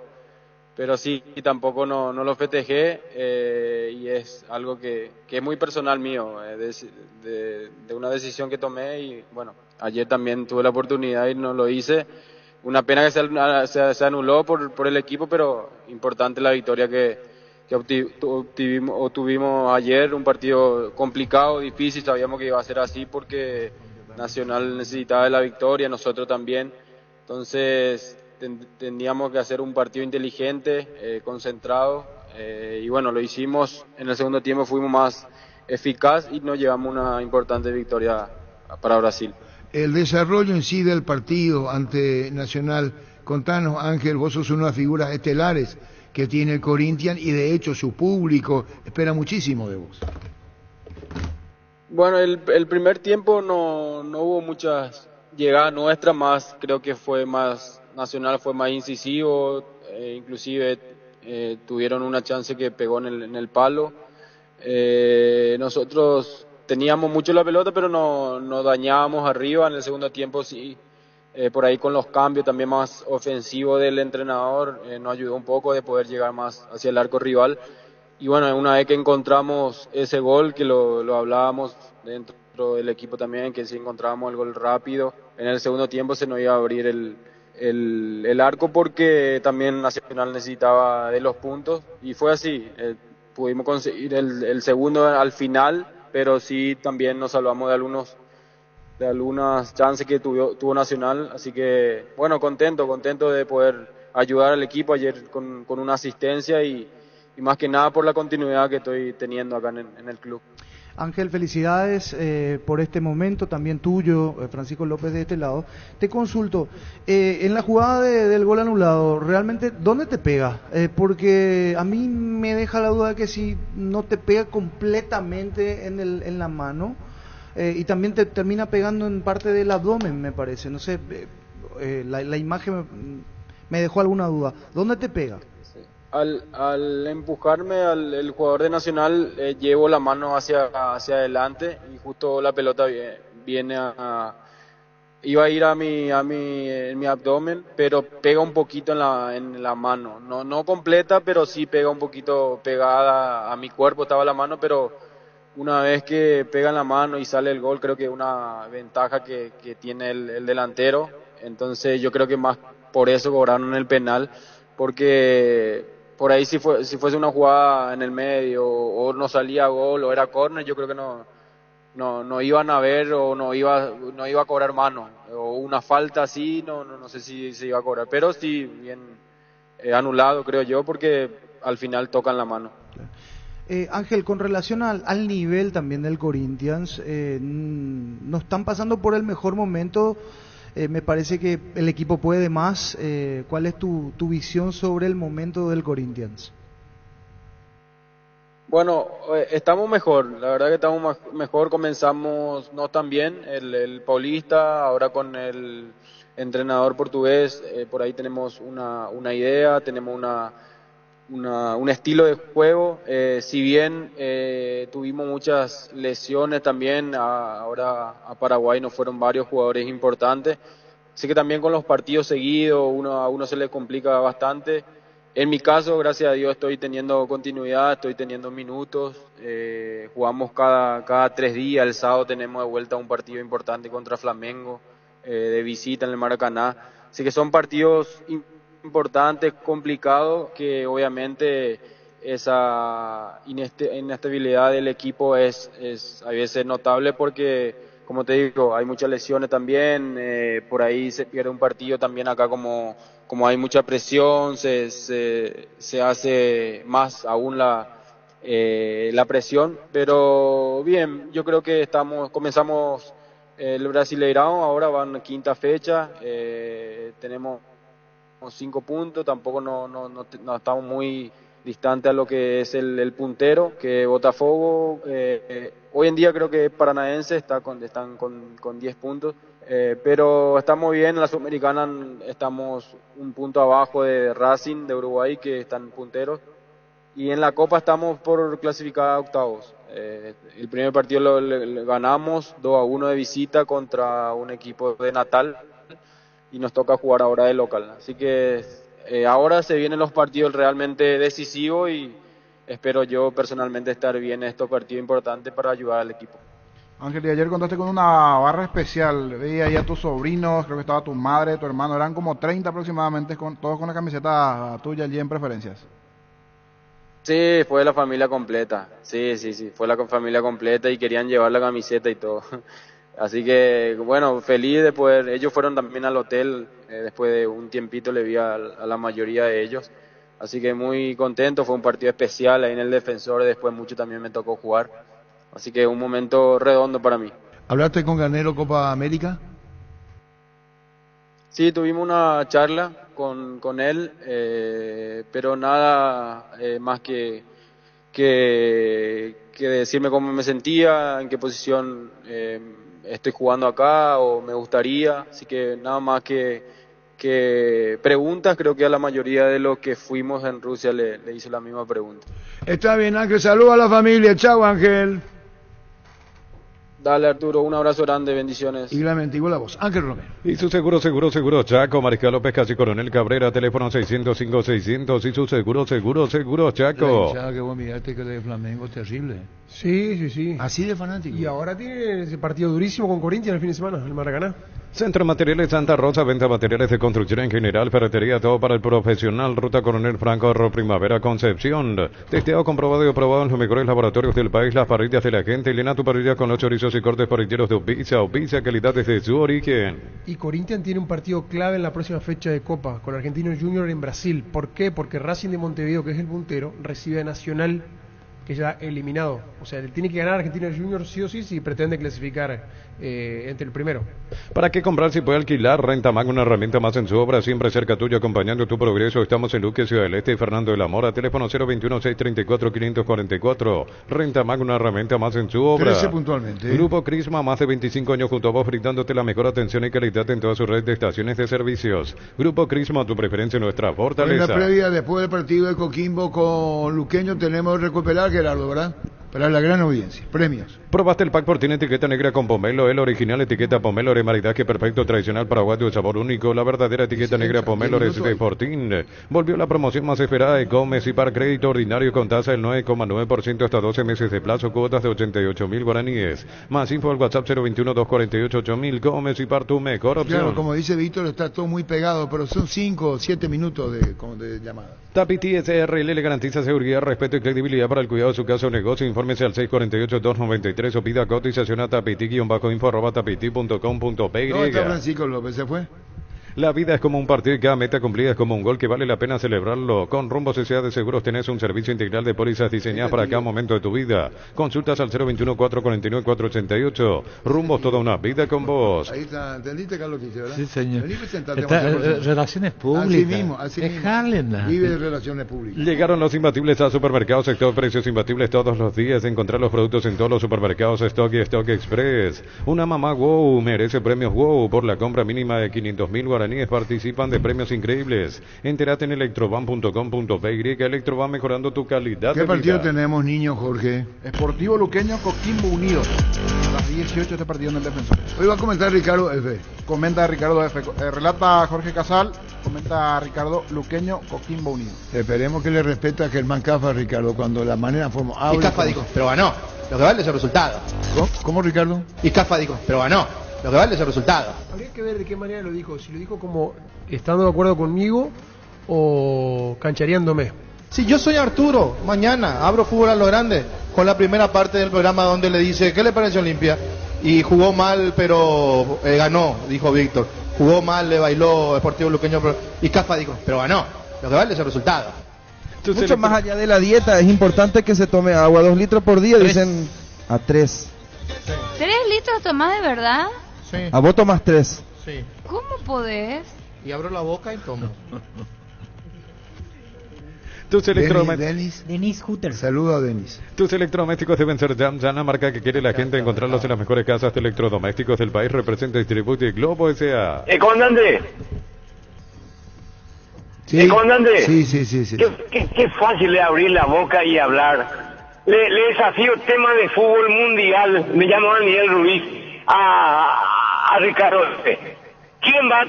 sí, y tampoco no lo festejé, y es algo que es muy personal mío, de una decisión que tomé, y bueno, ayer también tuve la oportunidad y no lo hice. Una pena que se anuló por el equipo, pero importante la victoria que tuvimos ayer, un partido complicado, difícil, sabíamos que iba a ser así porque Nacional necesitaba de la victoria, nosotros también, entonces teníamos que hacer un partido inteligente, concentrado, y bueno, lo hicimos. En el segundo tiempo fuimos más eficaz y nos llevamos una importante victoria para Brasil. El desarrollo en sí del partido ante Nacional, contanos, Ángel, vos sos una de las figuras estelares que tiene el Corinthians y de hecho su público espera muchísimo de vos. Bueno, el primer tiempo no hubo muchas llegadas nuestras, más creo que fue más Nacional, fue más incisivo, inclusive tuvieron una chance que pegó en el palo. Nosotros teníamos mucho la pelota, pero no dañábamos arriba. En el segundo tiempo sí, por ahí con los cambios también más ofensivos del entrenador, nos ayudó un poco de poder llegar más hacia el arco rival. Y bueno, una vez que encontramos ese gol, que lo hablábamos dentro del equipo también, que si encontrábamos el gol rápido, en el segundo tiempo se nos iba a abrir el arco, porque también Nacional necesitaba de los puntos, y fue así. Pudimos conseguir el segundo al final, pero sí también nos salvamos de algunas chances que tuvo Nacional, así que bueno, contento de poder ayudar al equipo ayer con una asistencia y más que nada por la continuidad que estoy teniendo acá en el club. Ángel, felicidades por este momento, también tuyo, Francisco López de este lado. Te consulto, en la jugada del gol anulado, ¿realmente dónde te pega? Porque a mí me deja la duda de que si no te pega completamente en la mano, y también te termina pegando en parte del abdomen, me parece. No sé, la imagen me dejó alguna duda. ¿Dónde te pega? Al empujarme el jugador de Nacional, llevo la mano hacia adelante y justo la pelota viene iba a ir en mi abdomen, pero pega un poquito en la mano, no completa, pero sí pega un poquito pegada a mi cuerpo, estaba la mano, pero una vez que pega en la mano y sale el gol, creo que es una ventaja que tiene el delantero. Entonces yo creo que más por eso cobraron el penal, porque por ahí si fuese una jugada en el medio o no salía gol o era córner, yo creo que no iban a ver o no iba a cobrar mano, o una falta así, no sé si se iba a cobrar, pero sí bien anulado, creo yo, porque al final tocan la mano. Ángel, con relación al nivel también del Corinthians, no están pasando por el mejor momento. Me parece que el equipo puede más. ¿Cuál es tu visión sobre el momento del Corinthians? Bueno, estamos mejor, la verdad que estamos mejor. Comenzamos no tan bien, el Paulista, ahora con el entrenador portugués, por ahí tenemos una idea, tenemos un estilo de juego. Si bien tuvimos muchas lesiones también, ahora a Paraguay nos fueron varios jugadores importantes, así que también con los partidos seguidos a uno se le complica bastante. En mi caso, gracias a Dios, estoy teniendo continuidad, estoy teniendo minutos, jugamos cada 3 días. El sábado tenemos de vuelta un partido importante contra Flamengo, de visita en el Maracaná, así que son partidos importante, complicado, que obviamente esa inestabilidad del equipo es a veces notable, porque como te digo, hay muchas lesiones también, por ahí se pierde un partido también acá, como hay mucha presión, se hace más aún la presión, pero bien, yo creo que comenzamos el Brasileirão, ahora van 5ª fecha, tenemos 5 puntos, tampoco no estamos muy distantes a lo que es el puntero, que Botafogo, hoy en día creo que Paranaense están con 10 puntos, pero estamos bien. En la Sudamericana estamos un punto abajo de Racing de Uruguay, que están punteros, y en la Copa estamos por clasificar a octavos. El primer partido lo ganamos 2-1 de visita contra un equipo de Natal, y nos toca jugar ahora de local, así que ahora se vienen los partidos realmente decisivos, y espero yo personalmente estar bien en estos partidos importantes para ayudar al equipo. Ángel, y ayer contaste con una barra especial, veía ahí a tus sobrinos, creo que estaba tu madre, tu hermano, eran como 30 aproximadamente, todos con la camiseta tuya allí en Preferencias. Sí, fue la familia completa. Sí, fue la familia completa y querían llevar la camiseta y todo. Así que, bueno, feliz de poder. Ellos fueron también al hotel, después de un tiempito le vi a la mayoría de ellos. Así que muy contento, fue un partido especial ahí en el Defensor, después mucho también me tocó jugar. Así que un momento redondo para mí. ¿Hablaste con Garnero Copa América? Sí, tuvimos una charla con él, pero nada más que decirme cómo me sentía, en qué posición estoy jugando acá o me gustaría. Así que nada más que preguntas, creo que a la mayoría de los que fuimos en Rusia le hice la misma pregunta. Está bien, Ángel, saludos a la familia. Chao, Ángel. Dale, Arturo, un abrazo grande, bendiciones. Igualmente, igual a vos. Ángel Romero. Y su seguro, Chaco, Mariscal López, Casi Coronel Cabrera, teléfono 605-600. Y su seguro, Chaco. Ya que vos miraste que de Flamengo es terrible. Sí. Así de fanático. Y ahora tiene ese partido durísimo con Corinthians el fin de semana, el Maracaná. Centro Materiales Santa Rosa, venta materiales de construcción en general, ferretería, todo para el profesional. Ruta Coronel Franco, Primavera, Concepción. Testeado, comprobado y aprobado en los mejores laboratorios del país. Las parrillas de la gente. Llena tu parrilla con los chorizos y cortes parrilleros de Opiza, calidad desde su origen. Y Corinthians tiene un partido clave en la próxima fecha de Copa con Argentinos Junior en Brasil. ¿Por qué? Porque Racing de Montevideo, que es el puntero, recibe a Nacional, que ya eliminado. O sea, tiene que ganar Argentinos Junior sí o sí si pretende clasificar entre el primero. ¿Para qué comprar si puede alquilar? Renta Mag, una herramienta más en su obra, siempre cerca tuyo, acompañando tu progreso. Estamos en Luque, Ciudad del Este y Fernando de la Mora. Teléfono 021-634-544. Renta Mag, una herramienta más en su obra. 13 puntualmente. Grupo Crisma, más de 25 años junto a vos, brindándote la mejor atención y calidad en toda su red de estaciones de servicios. Grupo Crisma, tu preferencia, nuestra fortaleza. En la previa, después del partido de Coquimbo con Luqueño, tenemos que recuperar, Gerardo, ¿verdad? Para la gran audiencia. Premios. Probaste el pack por tiene etiqueta negra con pomelo, el original etiqueta pomelo, de maridaje perfecto, tradicional paraguayo de sabor único, la verdadera etiqueta negra pomelo de Fortín. Volvió la promoción más esperada de Gómez y par crédito ordinario con tasa del 9,9% hasta 12 meses de plazo, cuotas de 88.000 guaraníes. Más info al WhatsApp 021-248-8000. Gómez y par, tu mejor opción. Claro, como dice Víctor, está todo muy pegado, pero son 5 o 7 minutos de llamada. Tapiti SRL le garantiza seguridad, respeto y credibilidad para el cuidado de su casa o negocio. Infórmese al 648-293 o pida cotización a tapiti-info@tapiti.com.py. ¿Dónde está Francisco López? ¿Se fue? La vida es como un partido y cada meta cumplida es como un gol que vale la pena celebrarlo. Con Rumbo Sociedad de Seguros tenés un servicio integral de pólizas diseñadas para cada momento de tu vida. Consultas al 021-449-488. Rumbo, toda una vida con vos. Ahí está, ¿entendiste, Carlos Quiche, verdad? Sí, señor. Está, relaciones públicas. Así mismo. Vive de relaciones públicas. Llegaron los imbatibles a Supermercados Stock, precios imbatibles todos los días. Encontrar los productos en todos los supermercados Stock y Stock Express. Una mamá wow merece premios wow por la compra mínima de 500.000 guaraníes. Participan de premios increíbles. Entérate en electroban.com.py. Electroban, mejorando tu calidad de vida. ¿Qué partido tenemos, niños, Jorge? Sportivo Luqueño, Coquimbo Unido. A las 18 este partido en el Defensor. Hoy va a comentar Ricardo F. Comenta Ricardo F. Relata Jorge Casal. Comenta Ricardo Luqueño, Coquimbo Unido. Esperemos que le respete a Germán Cafa, Ricardo, cuando la manera fue... Y Cafa dijo, pero ganó. Lo que vale es el resultado. ¿Cómo, Ricardo? Y Cafa dijo, pero ganó. Lo que vale es el resultado. Habría que ver de qué manera lo dijo. Si lo dijo como estando de acuerdo conmigo o canchareándome. Si yo soy Arturo, mañana abro Fútbol a lo Grande con la primera parte del programa donde le dice, ¿qué le parece Olimpia? Y jugó mal, pero ganó, dijo Víctor. Jugó mal, le bailó Sportivo Luqueño, y Cafa dijo, pero ganó. Lo que vale es el resultado. Mucho más allá de la dieta, es importante que se tome agua, 2 litros por día, 3. Dicen a 3. 3 litros tomás de verdad. Sí. A vos tomás 3. Sí. ¿Cómo podés? Y abro la boca y tomo. Tus electrodomésticos. Denis Hutter. Saluda a Denis. Tus electrodomésticos deben ser Jam, la marca que quiere la gente. Encontrarlos en las mejores casas de electrodomésticos del país. Representa Distribuye Globo S.A. Comandante. Sí. Comandante. Sí. Qué fácil es abrir la boca y hablar. Le desafío tema de fútbol mundial. Me llamo Daniel Ruiz. A Ricardo. ¿Quién va a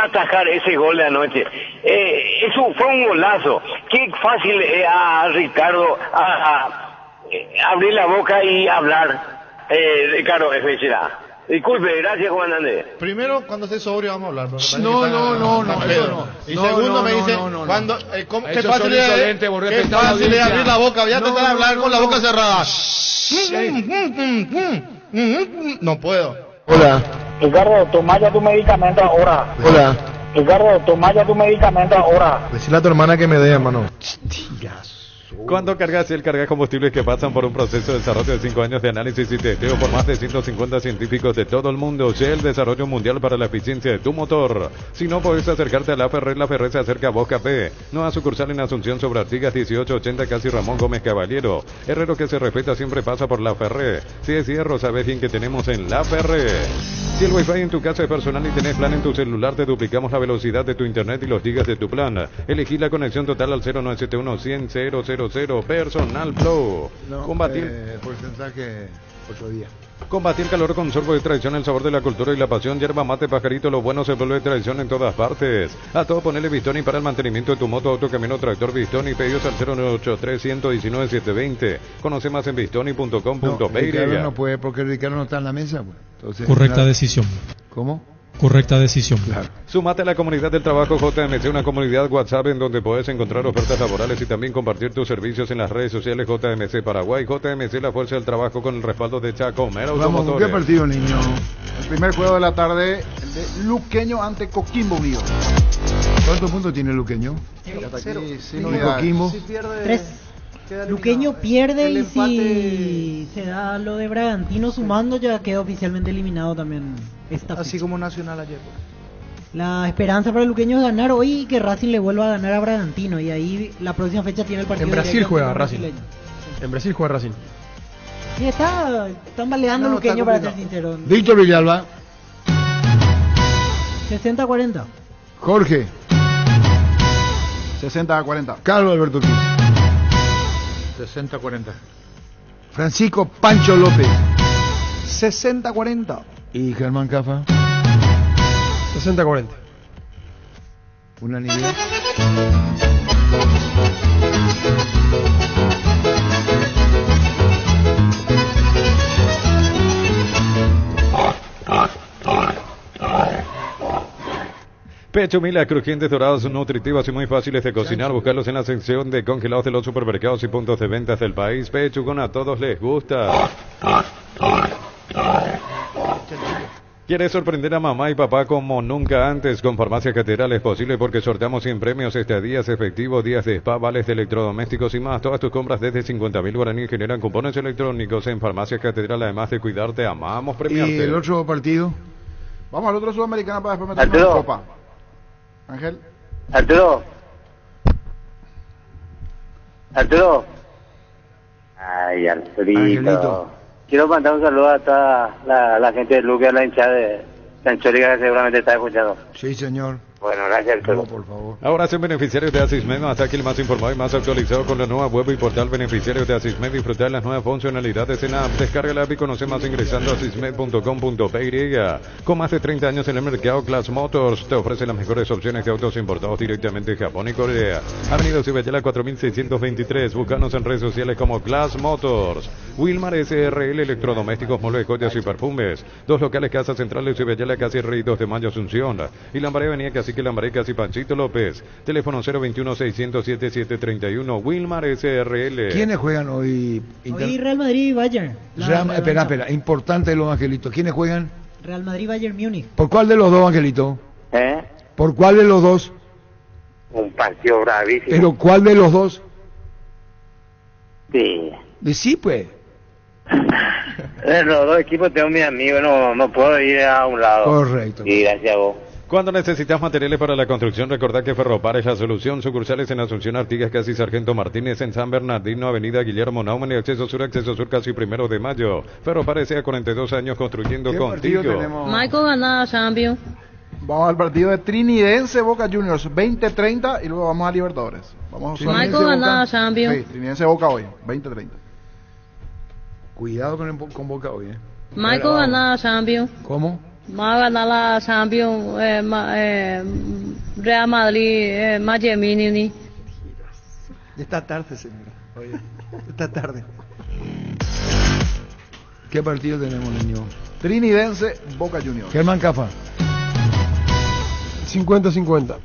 atajar ese gol de anoche? Eso fue un golazo. Qué fácil a Ricardo abrir la boca y hablar. Ricardo, Disculpe, gracias, comandante. Primero, cuando esté sobrio vamos a hablar. No, eso no. Y segundo me dice, cuando, qué fácil es abrir la boca, ya tratar de hablar con la boca cerrada. No puedo. Hola. Ricardo, toma ya tu medicamento ahora. Hola. Ricardo, toma ya tu medicamento ahora. Decirle a tu hermana que me dé, hermano. Cuando cargas el cargas combustibles que pasan por un proceso de desarrollo de 5 años de análisis y testeo por más de 150 científicos de todo el mundo, Shell desarrollo mundial para la eficiencia de tu motor. Si no puedes acercarte a la Ferré se acerca a Vos Café. Nueva sucursal en Asunción sobre Artigas 1880, casi Ramón Gómez Caballero. Herrero que se respeta siempre pasa por la Ferré. Si es hierro, sabes bien que tenemos en la Ferré. Si el wifi en tu casa es personal y tenés plan en tu celular, te duplicamos la velocidad de tu internet y los gigas de tu plan. Elegí la conexión total al 0971-100-000 Personal Flow. No, combatir porcentaje otro día. Combatir calor con sorbo de tradición, el sabor de la cultura y la pasión. Yerba mate, pajarito, lo bueno se vuelve tradición en todas partes. A todo ponele Bistoni para el mantenimiento de tu moto, auto, camino, tractor. Bistoni, pedidos al 0983-119-720. Conoce más en bistoni.com.py. Ricardo no puede porque Ricardo no está en la mesa, pues. Entonces, correcta decisión. ¿Cómo? Correcta decisión. Claro. Sumate a la comunidad del trabajo JMC, una comunidad WhatsApp en donde puedes encontrar ofertas laborales y también compartir tus servicios en las redes sociales. JMC Paraguay, JMC, la fuerza del trabajo con el respaldo de Chacomero Vamos, Automotores. ¿qué partido, niño? El primer juego de la tarde, el de Luqueño ante Coquimbo Unido. ¿Cuántos puntos tiene Luqueño? Coquimbo. Si pierde, 3. Luqueño pierde y si se da lo de Bragantino sumando ya queda oficialmente eliminado también esta fecha. Así como Nacional ayer. La esperanza para el Luqueño es ganar hoy y que Racing le vuelva a ganar a Bragantino y ahí la próxima fecha tiene el partido. En Brasil juega Racing. En Brasil juega Racing. Sí, están baleando Luqueño para ser sincero. Víctor Villalba. 60-40. Jorge. 60-40. Carlos Alberto Quis. 60-40. Francisco Pancho López. 60-40. ¿Y Germán Cafa? 60-40. Unanimidad. Pecho Mila, crujientes, dorados, nutritivos y muy fáciles de cocinar. Buscarlos en la sección de congelados de los supermercados y puntos de ventas del país. Pechugón, a todos les gusta. ¿Quieres sorprender a mamá y papá como nunca antes? Con Farmacia Catedral es posible porque sorteamos 100 premios días efectivos, días de spa, vales de electrodomésticos y más. Todas tus compras desde 50.000 guaraníes generan cupones electrónicos en Farmacia Catedral. Además de cuidarte, amamos premiarte. ¿Y el otro partido? Vamos al otro Sudamericano para después meternos en la Copa. Ángel. Arturo. Ay, Arturito. Quiero mandar un saludo a toda la gente de Luque, a la hinchada de Sanchórica que seguramente está escuchando. Sí, señor. Bueno, gracias, Arturo. Por favor. Ahora son beneficiarios de Asismed, hasta aquí el más informado y más actualizado con la nueva web y portal beneficiarios de Asismed. Disfrutar de las nuevas funcionalidades en app. Descarga la app y conoce más ingresando a asismed.com.py. Con más de 30 años en el mercado, Class Motors te ofrece las mejores opciones de autos importados directamente de Japón y Corea. Avenida Ciudadela 4623. Búscanos en redes sociales como Class Motors. Wilmar SRL, electrodomésticos, muebles, joyas y perfumes. 2 locales, Casa Central de Ciudadela, casi Rey 2 de Mayo, Asunción. Y Lambaré, Avenida Cacique Lambaré, casi Panchito López. Teléfono 021-600-7731. Wilmar SRL. ¿Quiénes juegan hoy? Hoy Real Madrid y Bayern. Espera. Importante los angelitos. ¿Quiénes juegan? Real Madrid, Bayern Múnich. ¿Por cuál de los dos, Angelito? ¿Por cuál de los dos? Un partido bravísimo. ¿Pero cuál de los dos? Sí. Sí, pues. Los dos equipos tengo mis amigos, no puedo ir a un lado. Correcto. Y gracias a vos. Cuando necesitas materiales para la construcción, recordá que Ferropar es la solución. Sucursales en Asunción, Artigas, casi Sargento Martínez, en San Bernardino, Avenida Guillermo Naumann y Acceso Sur, casi 1 de Mayo. Ferropar S.A. 42 años construyendo contigo. Michael ganaba Champions. Vamos al partido de Trinidense Boca Juniors, 20-30, y luego vamos a Libertadores. Michael ganaba Champions. Sí, Trinidense Boca hoy, 20-30. Cuidado con Boca hoy, Michael ganaba Champions. ¿Cómo? Va a ganar la Champions, Real Madrid, Miami. Esta tarde, señora. Oye, esta tarde. ¿Qué partido tenemos, niño? Trinidense, Boca Juniors. Germán Cafa. 50-50.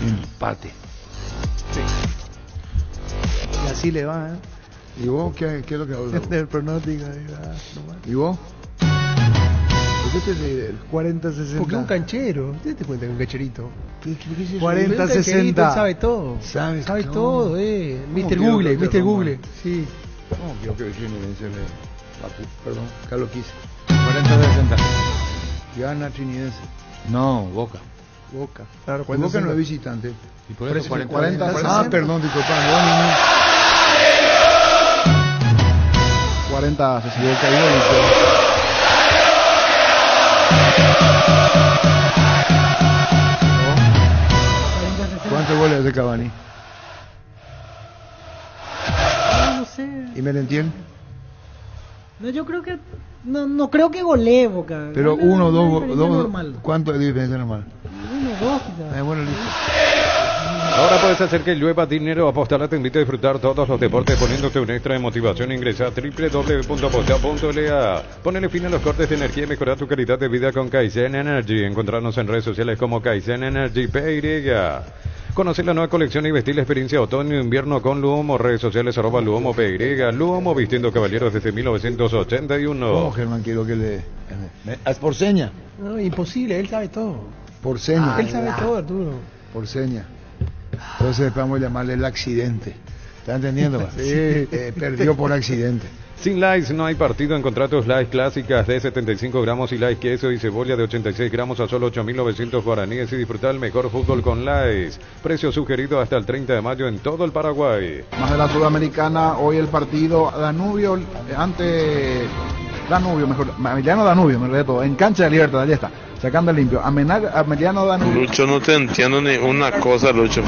Empate. Y así le va, ¿eh? ¿Y vos qué es lo que hablas? Del pronóstico. ¿Y vos? ¿Por qué te reí de él? 40-60. Porque un canchero. ¿Usted te cuenta que un cancherito? 40-60. Sabe todo. Sabe todo, Mr. Google, Mr. Google. Sí. ¿Cómo quiero que Trinidense perdón, Carlos Quise. 40-60. Gana Trinidense. No, Boca. Claro, Boca no es visitante. Y por eso 40. Ah, perdón, disculpa. No. 40-60. ¿Cuántos goles de Cavani? No sé. ¿Y Merentiel? No, yo creo que no creo que golee Boca. Pero Una 1, 2, diferencia normal. ¿cuánto es de diferencia normal? 1-2 quizás. Bueno, listo. Ahora puedes hacer que llueva dinero. Apostar te invita a disfrutar todos los deportes poniéndote un extra de motivación. Ingresa a www.apostar.la. Ponele fin a los cortes de energía y mejora tu calidad de vida con Kaizen Energy. Encontrarnos en redes sociales como Kaizen Energy PY. Conocer la nueva colección y vestir la experiencia otoño e invierno con Luomo. Redes sociales @Luomo PY. Luomo vistiendo caballeros desde 1981. ¿Cómo, Germán? Quiero que le... ¿Es por seña? No, imposible, él sabe todo. Por seña. Él sabe todo, Arturo. Por seña. Entonces vamos a llamarle el accidente. ¿Está entendiendo? Sí. Perdió por accidente. Sin likes no hay partido. Encontrá tus likes clásicas de 75 gramos y likes queso y cebolla de 86 gramos a solo 8.900 guaraníes y disfrutar el mejor fútbol con likes. Precio sugerido hasta el 30 de mayo en todo el Paraguay. Más de la Sudamericana, hoy el partido Danubio ante Danubio, mejor, Emiliano Danubio, me olvidé todo, en cancha de Libertad, ya está, sacando el limpio. Emiliano Danubio. Lucho, no te entiendo ni una cosa, Lucho.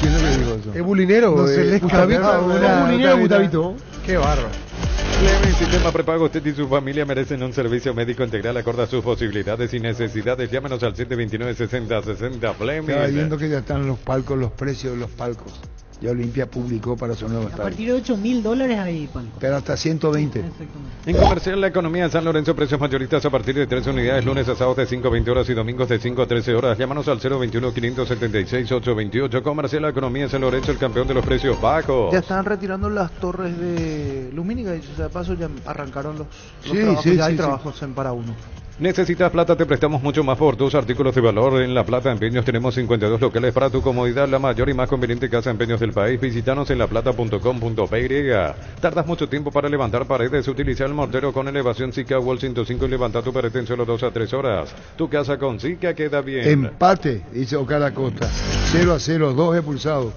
¿Quién es el que dijo eso? Es bulinero, No sé, le Gustavito. escapaba Es bulinero, Gustavito. Qué barro. Clemen Sistema Prepago, usted y su familia merecen un servicio médico integral acorde a sus posibilidades y necesidades. Llámenos al 729-6060 Fleming. Estaba viendo que ya están los palcos, los precios de los palcos. Ya Olimpia publicó para su nuevo A estadio. partir de $8.000 ahí, Palco. Pero hasta 120. En Comercial La Economía de San Lorenzo, precios mayoristas a partir de 13 unidades, lunes a sábados de 5 a 20 horas y domingos de 5 a 13 horas. Llámanos al 021-576-828. Comercial La Economía de San Lorenzo, el campeón de los precios bajos. Ya están retirando las torres de Lumínica y de paso ya arrancaron los Sí, trabajos. sí, Ya hay sí, trabajos en para uno. ¿Necesitas plata? Te prestamos mucho más por tus artículos de valor. En La Plata Empeños tenemos 52 locales para tu comodidad, la mayor y más conveniente casa de empeños del país. Visítanos en laplata.com.py. ¿Tardas mucho tiempo para levantar paredes? Utiliza el mortero con elevación Zika Wall 105 y levanta tu pared en solo 2 a 3 horas. Tu casa con Zika queda bien. Empate, dice Oscar Acosta. 0-0, 2 expulsados.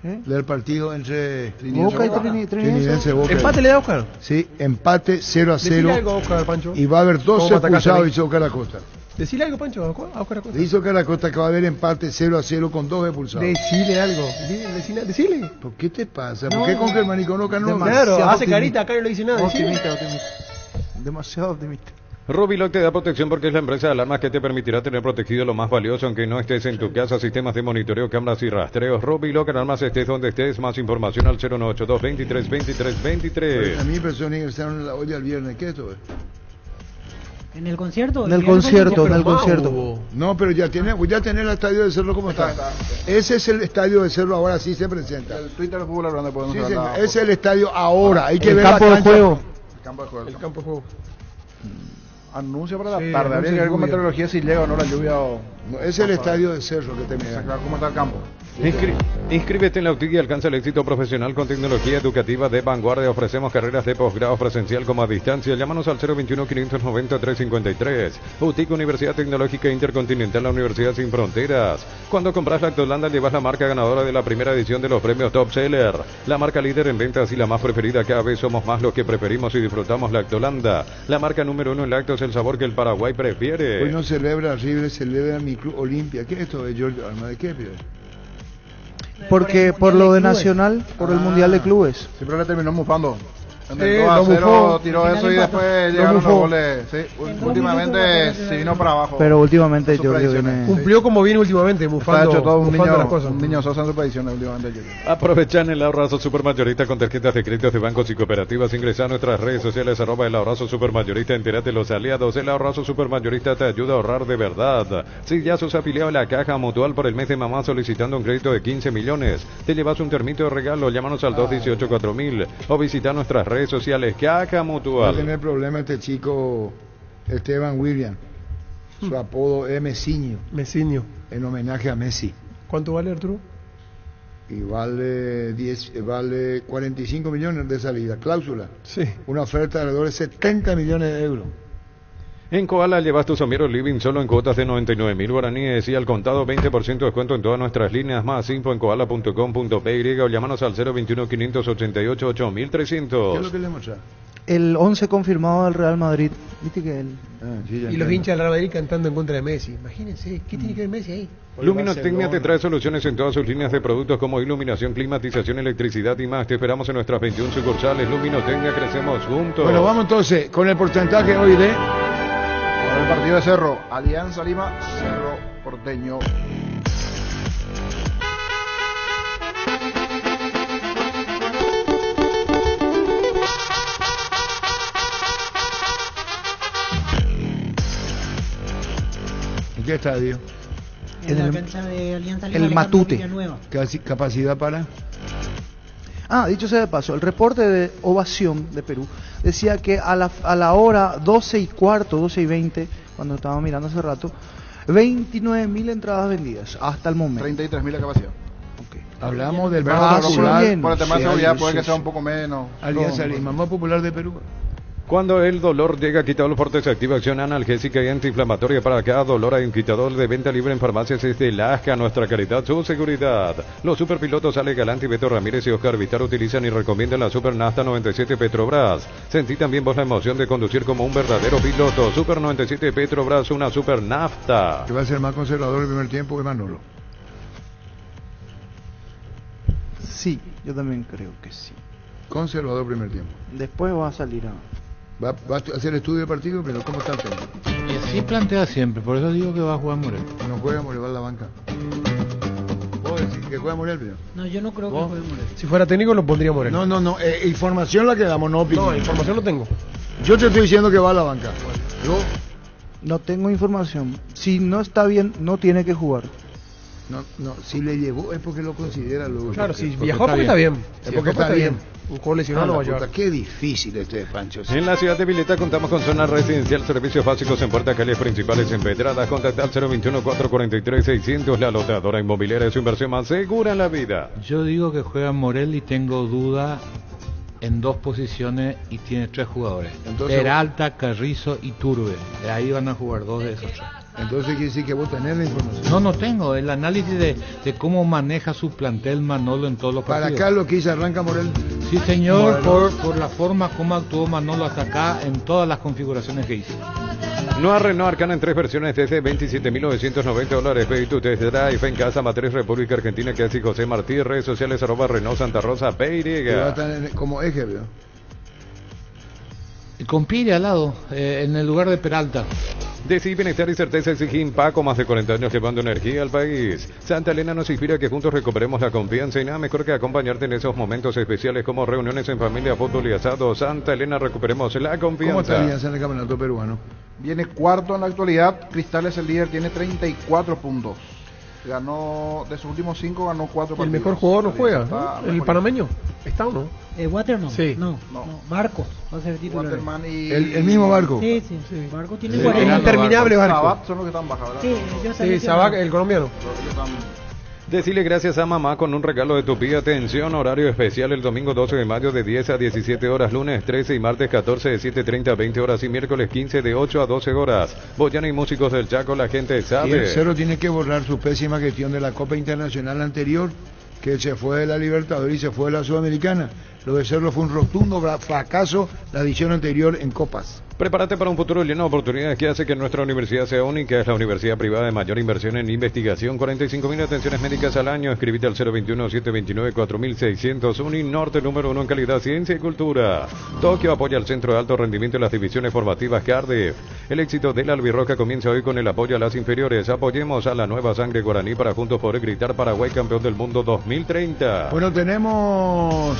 Del partido entre Boca y Trinidense. Boca. ¿Empate le da Oscar? Sí, empate 0-0. Decile algo a Oscar, Pancho. Y va a haber 2 ¿Cómo atacaste expulsados, ahí? dice Oscar Acosta. Decile algo, Pancho, a Oscar Acosta. Dice Oscar Acosta que va a haber empate 0-0 con 2 expulsados. Decile algo. Decile. ¿Por qué te pasa? ¿Por qué con Germán y con Oscar no? Claro, hace carita, acá no le dice nada. Optimista. Demasiado optimista. Robiloc te da protección porque es la empresa de alarmas que te permitirá tener protegido lo más valioso aunque no estés en tu casa. Sistemas de monitoreo, cámaras y rastreos. Robiloc, alarmas estés donde estés. Más información al 0982-232323. A mí personas ingresaron en la olla el viernes. ¿Qué es esto? ¿En el concierto? En el concierto. No, pero ya tiene el estadio de Cerro como está. Ese es el estadio de Cerro, ahora sí se presenta. El Twitter de Fútbol Hablando podemos Sí, hablar. ese es el estadio ahora. Hay que El ver campo la de cancha. juego. El campo de juego. El campo de juego. Anuncio para la Sí, tarde. Habría anuncio que ver de con lluvia. meteorología si llega o no la lluvia o... No, es el estadio de Cerro que te me da. Claro, ¿cómo está el campo? Inscríbete en la UTIC y alcanza el éxito profesional con tecnología educativa de vanguardia. Ofrecemos carreras de posgrado presencial como a distancia. Llámanos al 021-590-353. UTIC, Universidad Tecnológica Intercontinental, la Universidad Sin Fronteras. Cuando compras Lactolanda llevas la marca ganadora de la primera edición de los premios Top Seller. La marca líder en ventas y la más preferida. Cada vez somos más los que preferimos y disfrutamos Lactolanda. La marca número 1 en lácteos, el sabor que el Paraguay prefiere. Hoy no celebra River, celebra mi club Olimpia. ¿Qué es esto de George Arma? ¿De qué, pibe? Porque por lo de Nacional, por el Mundial de Clubes. Siempre le terminó mufando. En el 2-0 tiró eso y después llegaron los goles. Sí, últimamente se vino para abajo. Pero últimamente Giorgio viene... Cumplió como viene últimamente, ha hecho todo un niño Sosa en su predicción últimamente. Aprovechan el ahorrazo supermayorista con tarjetas de créditos de bancos y cooperativas. Ingresa a nuestras redes sociales @el ahorrazo supermayorista. Entérate de los aliados. El ahorrazo supermayorista te ayuda a ahorrar de verdad. Si ya sos afiliado a la Caja Mutual por el mes de mamá solicitando un crédito de 15 millones, te llevas un termito de regalo. Llámanos al 218-4000 o visita nuestras redes sociales. Caja Mutual. Va a tener problema este chico Esteban William. Su apodo es Messiño. Messiño. En homenaje a Messi. ¿Cuánto vale, Arturo? Y vale 45 millones de salida, cláusula. Sí. Una oferta de alrededor de 70 millones de euros. En Koala llevas tu sombrero living solo en cuotas de 99.000 guaraníes y al contado 20% de descuento en todas nuestras líneas. Más info en koala.com.py o llámanos al 021-588-8300. ¿Qué es lo que le muestra? El 11 confirmado del Real Madrid. ¿Viste que él? Y los hinchas del Real Madrid cantando en contra de Messi. Imagínense, ¿qué tiene que ver Messi ahí? Luminotecnia te trae soluciones en todas sus líneas de productos como iluminación, climatización, electricidad y más. Te esperamos en nuestras 21 sucursales. Luminotecnia, crecemos juntos. Bueno, vamos entonces con el porcentaje hoy de... el partido de Cerro, Alianza Lima, Cerro Porteño. ¿En qué estadio? En la cancha de Alianza Lima. El Matute. ¿Capacidad para? Dicho sea de paso, el reporte de Ovación de Perú decía que a la hora 12:15, 12:20, cuando estaba mirando hace rato, 29.000 entradas vendidas hasta el momento. 33.000 la capacidad. Okay. Hablamos del Banco Popular. Por el tema de seguridad puede que sea un poco menos. Alianza Lima, más popular de Perú. Cuando el dolor llega, Quitadol Forte se activa acción analgésica y antiinflamatoria para cada dolor. Hay un Quitadol de venta libre en farmacias de Lasca. Nuestra calidad, su seguridad. Los superpilotos Ale Galante, Beto Ramírez y Oscar Vitar utilizan y recomiendan la Super Nafta 97 Petrobras. Sentí también vos la emoción de conducir como un verdadero piloto. Super 97 Petrobras, una Super Nafta. ¿Que va a ser más conservador el primer tiempo que Manolo? Sí, yo también creo que sí. Conservador primer tiempo. Después va a salir a... ¿Va a hacer estudio de partido? Pero ¿cómo está el tema? Y así plantea siempre, por eso digo que va a jugar Morel. No juega Morel, va a la banca. ¿Vos decís que juega Morel, pero? No, yo no creo que juegue Morel. Si fuera técnico lo pondría Morel. No, información la que damos, no opinión. No, información lo tengo. Yo te estoy diciendo que va a la banca. Yo no tengo información. Si no está bien, no tiene que jugar. No, si le llevó es porque lo considera luego. Claro, si viajó porque está bien. Es porque está bien. Un juego lesionado lo va a llevar. Qué difícil este Pancho. En la ciudad de Vileta contamos con zona residencial, servicios básicos en puertas, calles principales empedradas. Contacta al 021-443-600. La lotadora inmobiliaria es su inversión más segura en la vida. Yo digo que juega Morel y tengo duda en dos posiciones y tiene 3 jugadores. Entonces, Peralta, Carrizo y Turbe. De ahí van a jugar 2 de esos 3. Entonces quiere decir que vos tenés la información. No tengo. El análisis de cómo maneja su plantel Manolo en todos los partidos. Para acá lo que hizo arranca Morel. Sí, señor, por la forma como actuó Manolo hasta acá en todas las configuraciones que hizo. Nueva Renault Arcana en 3 versiones desde $27.990. Ve tu test drive en Casa Matriz República Argentina, que así José Martí, redes sociales @Renault Santa Rosa PY. Va a estar como eje, ¿veo? Con Pire al lado, en el lugar de Peralta. Decí bienestar y certeza exige Impaco, más de 40 años llevando energía al país. Santa Elena nos inspira que juntos recuperemos la confianza y nada mejor que acompañarte en esos momentos especiales como reuniones en familia, fútbol y asado. Santa Elena, recuperemos la confianza. ¿Cómo está Alianza en el campeonato peruano? Viene cuarto en la actualidad. Cristal es el líder, tiene 34 puntos. Ganó, de sus últimos 5 ganó 4 partidos. El mejor jugador no juega, ¿no? ¿El panameño? ¿Está o no? Water no. Sí. No. Barco va a ser titular. Waterman y... ¿El mismo Barco? Sí. Barco tiene el interminable Barco. Sabat son los que están baja, ¿verdad? Sí, Sabat, el colombiano. Decile gracias a mamá con un regalo de Tupi. Atención, horario especial el domingo 12 de mayo de 10 a 17 horas, lunes 13 y martes 14 de 7:30 a 20 horas y miércoles 15 de 8 a 12 horas. Boyana y músicos del Chaco, la gente sabe. Y el Cerro tiene que borrar su pésima gestión de la Copa Internacional anterior, que se fue de la Libertadores y se fue de la Sudamericana. Lo de Cerro fue un rotundo fracaso la edición anterior en Copas. Prepárate para un futuro lleno de oportunidades que hace que nuestra universidad sea única. Es la universidad privada de mayor inversión en investigación. 45.000 atenciones médicas al año. Escribite al 021-729-4600. Uninorte, número 1 en calidad, ciencia y cultura. Tokio apoya al centro de alto rendimiento en las divisiones formativas Cardiff. El éxito de la albirroja comienza hoy con el apoyo a las inferiores. Apoyemos a la nueva sangre guaraní para juntos poder gritar Paraguay campeón del mundo 2030. Bueno, tenemos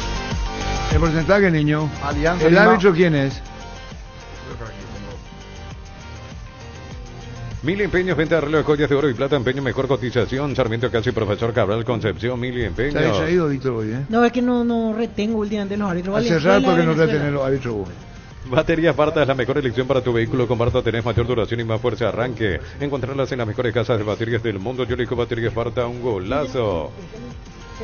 el porcentaje, niño. Alianza ¿El Lima. árbitro quién es? Mili Empeños, venta de relojes, joyas de oro y plata, empeño, mejor cotización. Sarmiento Casi, Profesor Cabral, Concepción, Mili Empeños. ¿Está distraído, Víctor, hoy, No, es que no retengo últimamente los árbitros. Hace rato que no retenés los árbitros vos. Baterías Barta es la mejor elección para tu vehículo. Con Barta tenés mayor duración y más fuerza de arranque. Encontrarlas en las mejores casas de baterías del mundo. Yo elijo Baterías Barta, un golazo.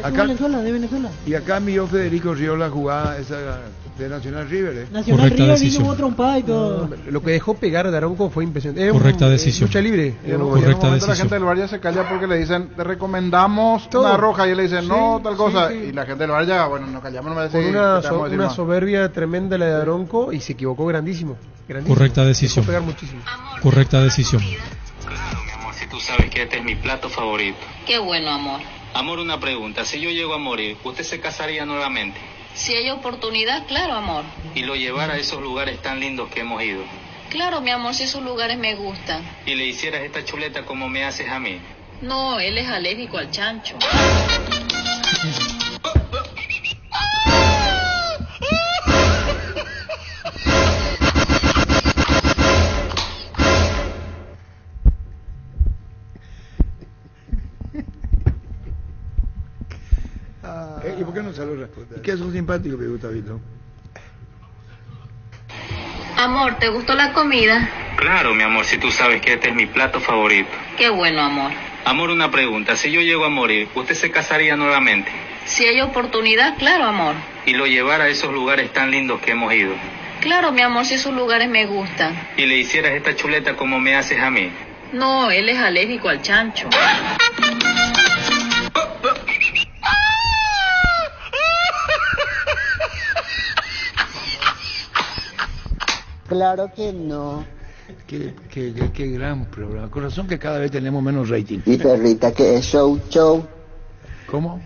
Acá, de Venezuela. Y acá envió Federico Riola jugada esa de Nacional River. Nacional Correcta River decisión. vino trompada y todo. Lo que dejó pegar Daronco fue impresionante. Correcta decisión. Lucha libre. Y en un Correcta momento la decisión. gente del bar ya se calla porque le dicen, te recomendamos Todo. una roja, y él le dice, no, Sí, tal cosa. sí, sí. Y la gente del bar ya, bueno, nos callamos, no me Con decís. una, ¿qué te vamos a decir una más? soberbia tremenda la de Daronco y se equivocó grandísimo. Grandísimo. Correcta decisión. Dejó pegar muchísimo. Correcta decisión. Claro, mi amor, si tú sabes que este es mi plato favorito. Qué bueno, amor. Amor, una pregunta. Si yo llego a morir, ¿usted se casaría nuevamente? Si hay oportunidad, claro, amor. Y lo llevara a esos lugares tan lindos que hemos ido. Claro, mi amor, si esos lugares me gustan. Y le hicieras esta chuleta como me haces a mí. No, él es alérgico al chancho. ¿Y por qué no saluda? ¿Y qué es un simpático, me gusta, Vito? Amor, ¿te gustó la comida? Claro, mi amor, si tú sabes que este es mi plato favorito. Qué bueno, amor. Amor, una pregunta. Si yo llego a morir, ¿usted se casaría nuevamente? Si hay oportunidad, claro, amor. Y lo llevara a esos lugares tan lindos que hemos ido. Claro, mi amor, si esos lugares me gustan. Y le hicieras esta chuleta como me haces a mí. No, él es alérgico al chancho. Claro que no. Qué gran programa. Con razón que cada vez tenemos menos rating. Mi perrita que es show, show. ¿Cómo?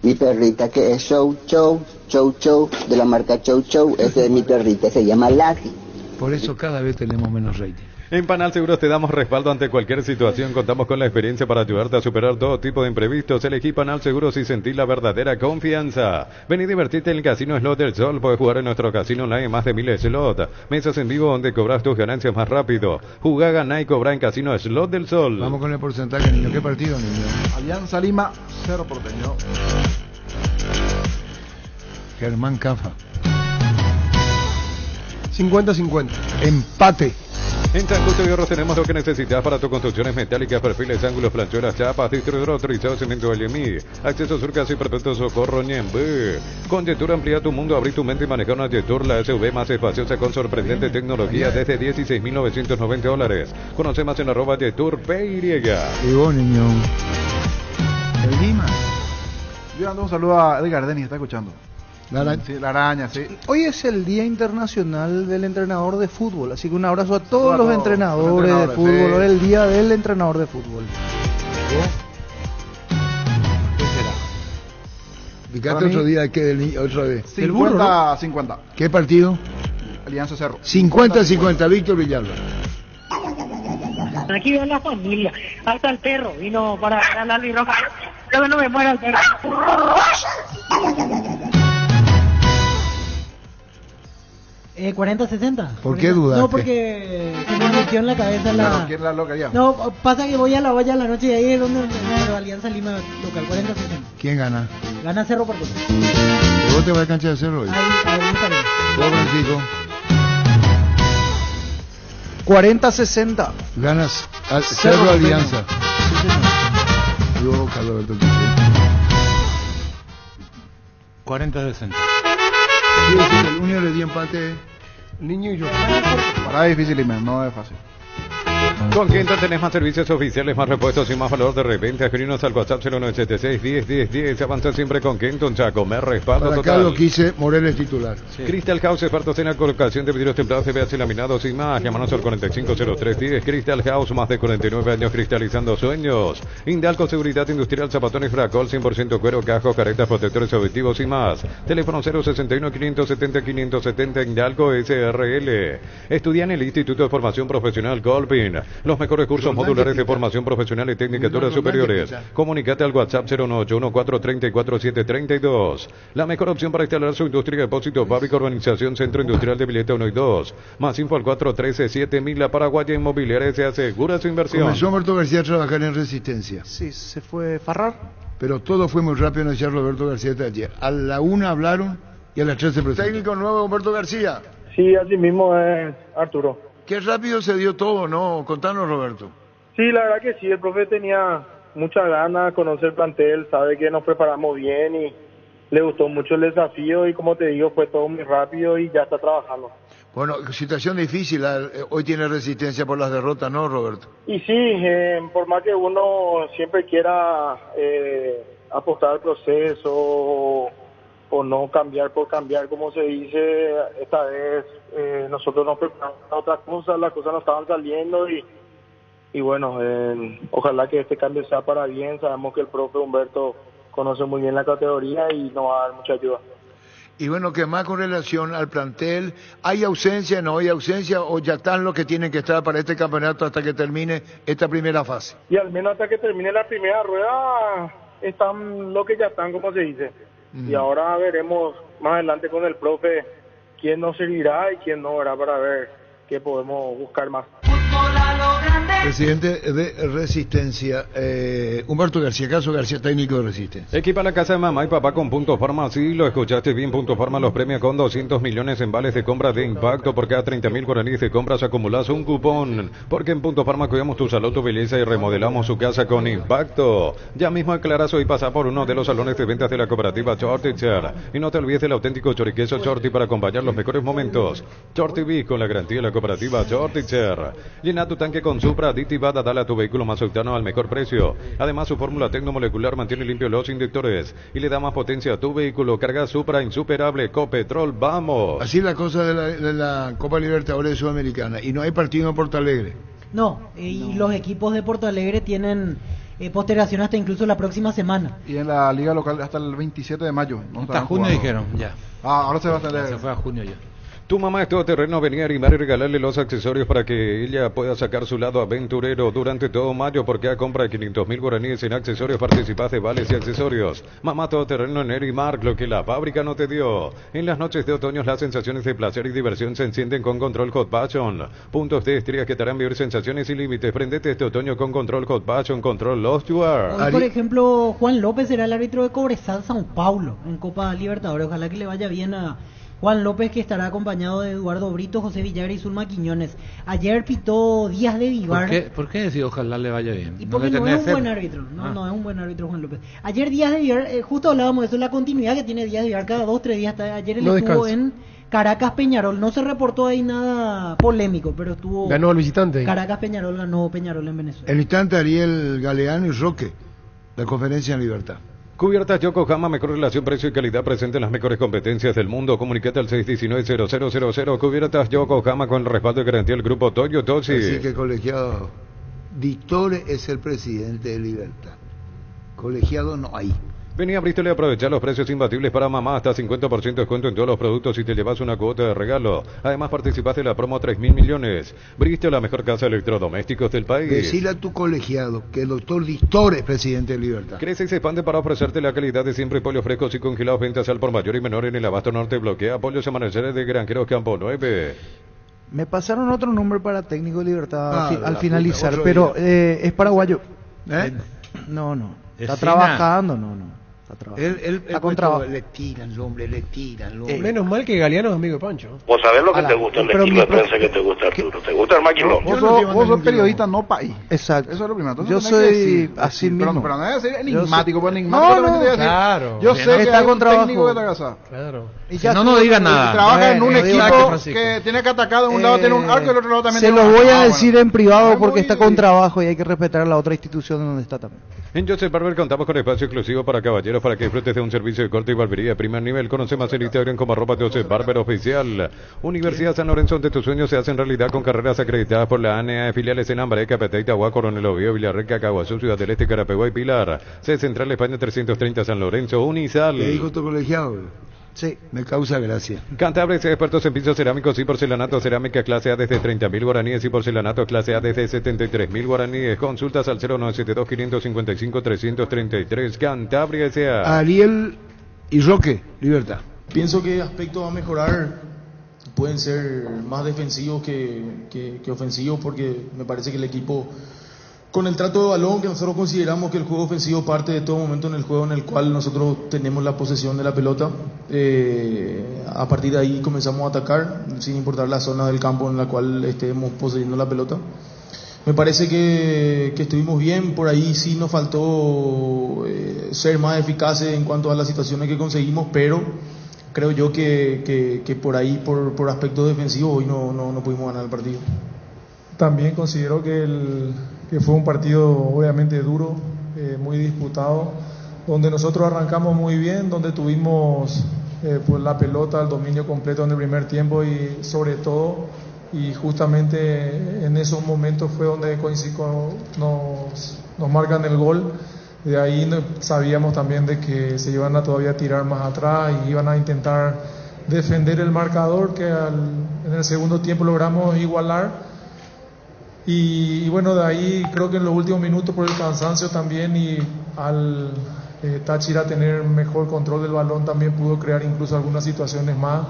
Mi perrita que es show, show, show, show, de la marca Show Show. Ese es mi perrita, se llama Lassie. Por eso cada vez tenemos menos rating. En Panal Seguros te damos respaldo ante cualquier situación. Contamos con la experiencia para ayudarte a superar todo tipo de imprevistos. Elegí Panal Seguros y sentí la verdadera confianza. Ven y divertirte en el Casino Slot del Sol. Puedes jugar en nuestro casino online más de 1000 slots. Mesas en vivo donde cobras tus ganancias más rápido. Jugá, ganá y cobra en Casino Slot del Sol. Vamos con el porcentaje, niño. ¿Qué partido, niño? Alianza Lima, 0 Porteño. Germán Cafa. 50-50. Empate. En San Justo y Hierro tenemos lo que necesitas para tus construcciones metálicas, perfiles, ángulos, planchuelas, chapas, distribuidor autorizado, cemento LMI, acceso sur, casi perpetuo socorro, Ñembe. Con Yetur amplía tu mundo, abrí tu mente y maneja una Yetur, la SUV más espaciosa con sorprendente tecnología desde $16,990. Conoce más en @Yetur PY. Y vos, niño. El Lima. Yo mando un saludo a Edgar Denis, está escuchando. La araña. Sí, la araña, sí. Hoy es el Día Internacional del Entrenador de Fútbol, así que un abrazo a todos los entrenadores de fútbol. Hoy es el Día del Entrenador de Fútbol. ¿Qué será? Fíjate otro día que otra vez. 50-50. ¿Qué partido? Alianza Cerro. 50-50, Víctor Villalba. Aquí va la familia. Ahí está el perro. Vino para la albirroja. Yo no me muera el perro. 40-60. ¿Por qué dudaste? No, porque se me metió en la cabeza la... Claro, ¿quién la loca ya? No, pasa que voy a la olla a la noche y ahí es donde Alianza Lima local, 40-60. ¿Quién gana? Gana Cerro por dos. ¿Vos te vas a cancha de Cerro hoy? Ahí estaré. ¿Vos, Francisco? 40-60. Ganas al Cerro Alianza. Yo, Carlos Alberto. 40-60. El Unión le dio empate. Niño y yo. Para difícil y no es fácil. Con Kenton tenés más servicios oficiales, más repuestos y más valor de reventa. Escribinos al WhatsApp 0976 10 10 10. Avanza siempre con Kenton, Chaco. Me respaldo para total. acá lo quise, Morel es titular. Sí. Crystal House, expertos en la colocación de vidrios templados, CBH laminados y más. Llámanos al 450310. Crystal House, más de 49 años cristalizando sueños. Indalco Seguridad Industrial, Zapatones Fracol, 100% cuero, cajos, caretas, protectores auditivos y más. Teléfono 061 570 570. Indalco SRL. Estudia en el Instituto de Formación Profesional Colpin. Los mejores cursos modulares de formación profesional y tecnicaturas superiores. Comunicate al WhatsApp 09814347732. La mejor opción para instalar su industria, depósito, fábrica, urbanización, centro industrial de Vileta 1 y 2. Más info al 413-7000. La Paraguaya Inmobiliaria se asegura su inversión. Comenzó Roberto García a trabajar en Resistencia. Sí, se fue Farrar. Pero todo fue muy rápido en decía Roberto García de ayer. A la 1 hablaron y a las 3 se presentó. Técnico nuevo, Roberto García. Sí, así mismo es, Arturo. Qué rápido se dio todo, ¿no? Contanos, Roberto. Sí, la verdad que sí, el profe tenía muchas ganas de conocer el plantel, sabe que nos preparamos bien y le gustó mucho el desafío y como te digo, fue todo muy rápido y ya está trabajando. Bueno, situación difícil, hoy tiene Resistencia por las derrotas, ¿no, Roberto? Y sí, por más que uno siempre quiera apostar al proceso o no cambiar por cambiar, como se dice, esta vez nosotros nos preparamos para otras cosas, las cosas no estaban saliendo y bueno, ojalá que este cambio sea para bien. Sabemos que el profe Humberto conoce muy bien la categoría y nos va a dar mucha ayuda. Y bueno, que más con relación al plantel, ¿hay ausencia, no hay ausencia o ya están los que tienen que estar para este campeonato hasta que termine esta primera fase? Y al menos hasta que termine la primera rueda están los que ya están, como se dice. Y ahora veremos más adelante con el profe quién nos servirá y quién no, ¿verdad? Para ver qué podemos buscar más. Presidente de Resistencia, Humberto García, Caso García, técnico de Resistencia. Equipa la casa de mamá y papá con Punto Farma. Sí, lo escuchaste bien. Punto Farma los premia con 200 millones en vales de compra de impacto. Por cada 30.000 guaraníes de compras acumulas un cupón. Porque en Punto Farma cuidamos tu salud, tu belleza y remodelamos su casa con impacto. Ya mismo aclaras hoy pasa por uno de los salones de ventas de la cooperativa Chorticher. Y no te olvides del auténtico choriqueso Chorti para acompañar los mejores momentos. Chorti Bis con la garantía de la cooperativa Chorticher. Llena tu tanque con Supra aditivada, dale a tu vehículo más octano al mejor precio. Además, su fórmula tecnomolecular mantiene limpio los inyectores y le da más potencia a tu vehículo. Carga Supra insuperable, Copetrol, vamos. Así la cosa de la Copa Libertadores Sudamericana. Y no hay partido en Porto Alegre. No, y los equipos de Porto Alegre tienen postergación hasta incluso la próxima semana. Y en la liga local hasta el 27 de mayo. ¿no? Hasta junio jugando. Dijeron, ya. Ahora se va a tener. Se fue a junio ya. Tu mamá es todoterreno, venía a animar y regalarle los accesorios para que ella pueda sacar su lado aventurero durante todo mayo, porque a compra de 500.000 guaraníes en accesorios participas de vales y accesorios. Mamá todoterreno en Erimark, lo que la fábrica no te dio. En las noches de otoño las sensaciones de placer y diversión se encienden con Control Hot Passion. Puntos de estrías que te harán vivir sensaciones sin límites. Prendete este otoño con Control Hot Passion, Control Lost You Are. Hoy, por ejemplo, Juan López será el árbitro de Cobresal Sao Paulo en Copa Libertadores. Ojalá que le vaya bien a Juan López, que estará acompañado de Eduardo Brito, José Villagra y Zulma Quiñones. Ayer pitó Díaz de Vivar. ¿Por qué decía ojalá le vaya bien? Y porque no es un buen árbitro. No es un buen árbitro Juan López. Ayer Díaz de Vivar, justo hablábamos de eso, la continuidad que tiene Díaz de Vivar cada 2-3 días. Ayer él estuvo en Caracas Peñarol. No se reportó ahí nada polémico, pero estuvo... Ganó el visitante. Caracas Peñarol ganó Peñarol en Venezuela. El instante Ariel Galeano y Roque, la conferencia en Libertad. Cubiertas Yokohama, mejor relación precio y calidad, presente en las mejores competencias del mundo. Comunicate al 619-0000. Cubiertas Yokohama con el respaldo y garantía del grupo Toyo Toshi. Así que colegiado Dictore es el presidente de Libertad. Colegiado no hay. Vení a Bristol y aprovechar los precios imbatibles para mamá, hasta 50% de descuento en todos los productos y te llevas una cuota de regalo. Además participás de la promo 3.000 millones. Bristol, la mejor casa de electrodomésticos del país. Decile a tu colegiado que el doctor Dictore es presidente de Libertad. Crece y se expande para ofrecerte la calidad de siempre. Pollos frescos y congelados, ventas al por mayor y menor en el Abasto Norte. Bloquea pollos amaneceres de Granjeros Campo 9. Me pasaron otro nombre para técnico de Libertad al finalizar, pero es paraguayo. No. Está trabajando, no. Él con trabajo. le tiran el hombre. Menos mal que Galeano es amigo de Pancho. Vos sabés lo que te gusta, el estilo de prensa que te gusta, Arturo. ¿Te gusta el maquilón? Vos sos periodista, no país. Exacto. Eso es lo primero. Entonces, yo soy así mismo. Pero no es decir enigmático, pues enigmático no, decir, claro. yo sé que está con trabajo. técnico que está casado. Claro. Y ya no diga nada. Trabaja en un equipo Francisco. que tiene que atacar de un lado tiene un arco y del otro lado también se tiene los un voy arco. a decir en privado Muy porque está bien. con trabajo y hay que respetar a la otra institución en donde está también. En Joseph Barber contamos con espacio exclusivo para caballeros para que disfrutes de un servicio de corte y barbería de primer nivel. Conoce más en Instagram como @Joseph Barber Oficial. Universidad San Lorenzo, donde tus sueños se hacen realidad con carreras acreditadas por la ANEA, filiales en Ambaré, Capeté, Itagua, Coronel Oviedo, Villarreca, Caguazú, Ciudad del Este, Carapeguá y Pilar. Sede Central España 330 San Lorenzo, Unisal. ¿Qué dijo tu colegiado? Sí. Me causa gracia. Cantabria, expertos en pisos cerámicos y porcelanato, cerámica clase A desde 30.000 guaraníes y porcelanato clase A desde 73.000 guaraníes. Consultas al 0972-555-333. Cantabria S.A. Ariel y Roque, Libertad. Pienso que aspectos a mejorar pueden ser más defensivos que ofensivos, porque me parece que el equipo, con el trato de balón, que nosotros consideramos que el juego ofensivo parte de todo momento en el juego en el cual nosotros tenemos la posesión de la pelota, a partir de ahí comenzamos a atacar sin importar la zona del campo en la cual estemos poseyendo la pelota. Me parece que estuvimos bien, por ahí sí nos faltó ser más eficaces en cuanto a las situaciones que conseguimos, pero creo yo que por ahí, por aspectos defensivos, hoy no pudimos ganar el partido. También considero que fue un partido obviamente duro, muy disputado, donde nosotros arrancamos muy bien, donde tuvimos pues la pelota, el dominio completo en el primer tiempo y sobre todo, y justamente en esos momentos fue donde nos marcan el gol. De ahí sabíamos también de que se iban a todavía tirar más atrás y iban a intentar defender el marcador, que en el segundo tiempo logramos igualar. Y bueno, de ahí creo que en los últimos minutos, por el cansancio también y al Táchira tener mejor control del balón, también pudo crear incluso algunas situaciones más.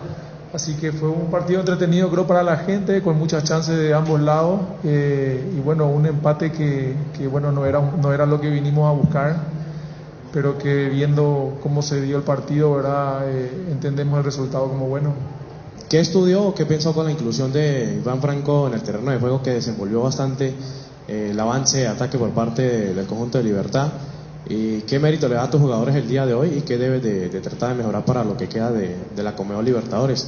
Así que fue un partido entretenido, creo, para la gente, con muchas chances de ambos lados. Y bueno, un empate que bueno, no era lo que vinimos a buscar, pero que viendo cómo se dio el partido, ¿verdad? Entendemos el resultado como bueno. ¿Qué estudió o qué pensó con la inclusión de Iván Franco en el terreno de juego, que desenvolvió bastante el avance de ataque por parte del conjunto de Libertad? ¿Y qué mérito le da a tus jugadores el día de hoy y qué debes de tratar de mejorar para lo que queda de la Conmebol Libertadores?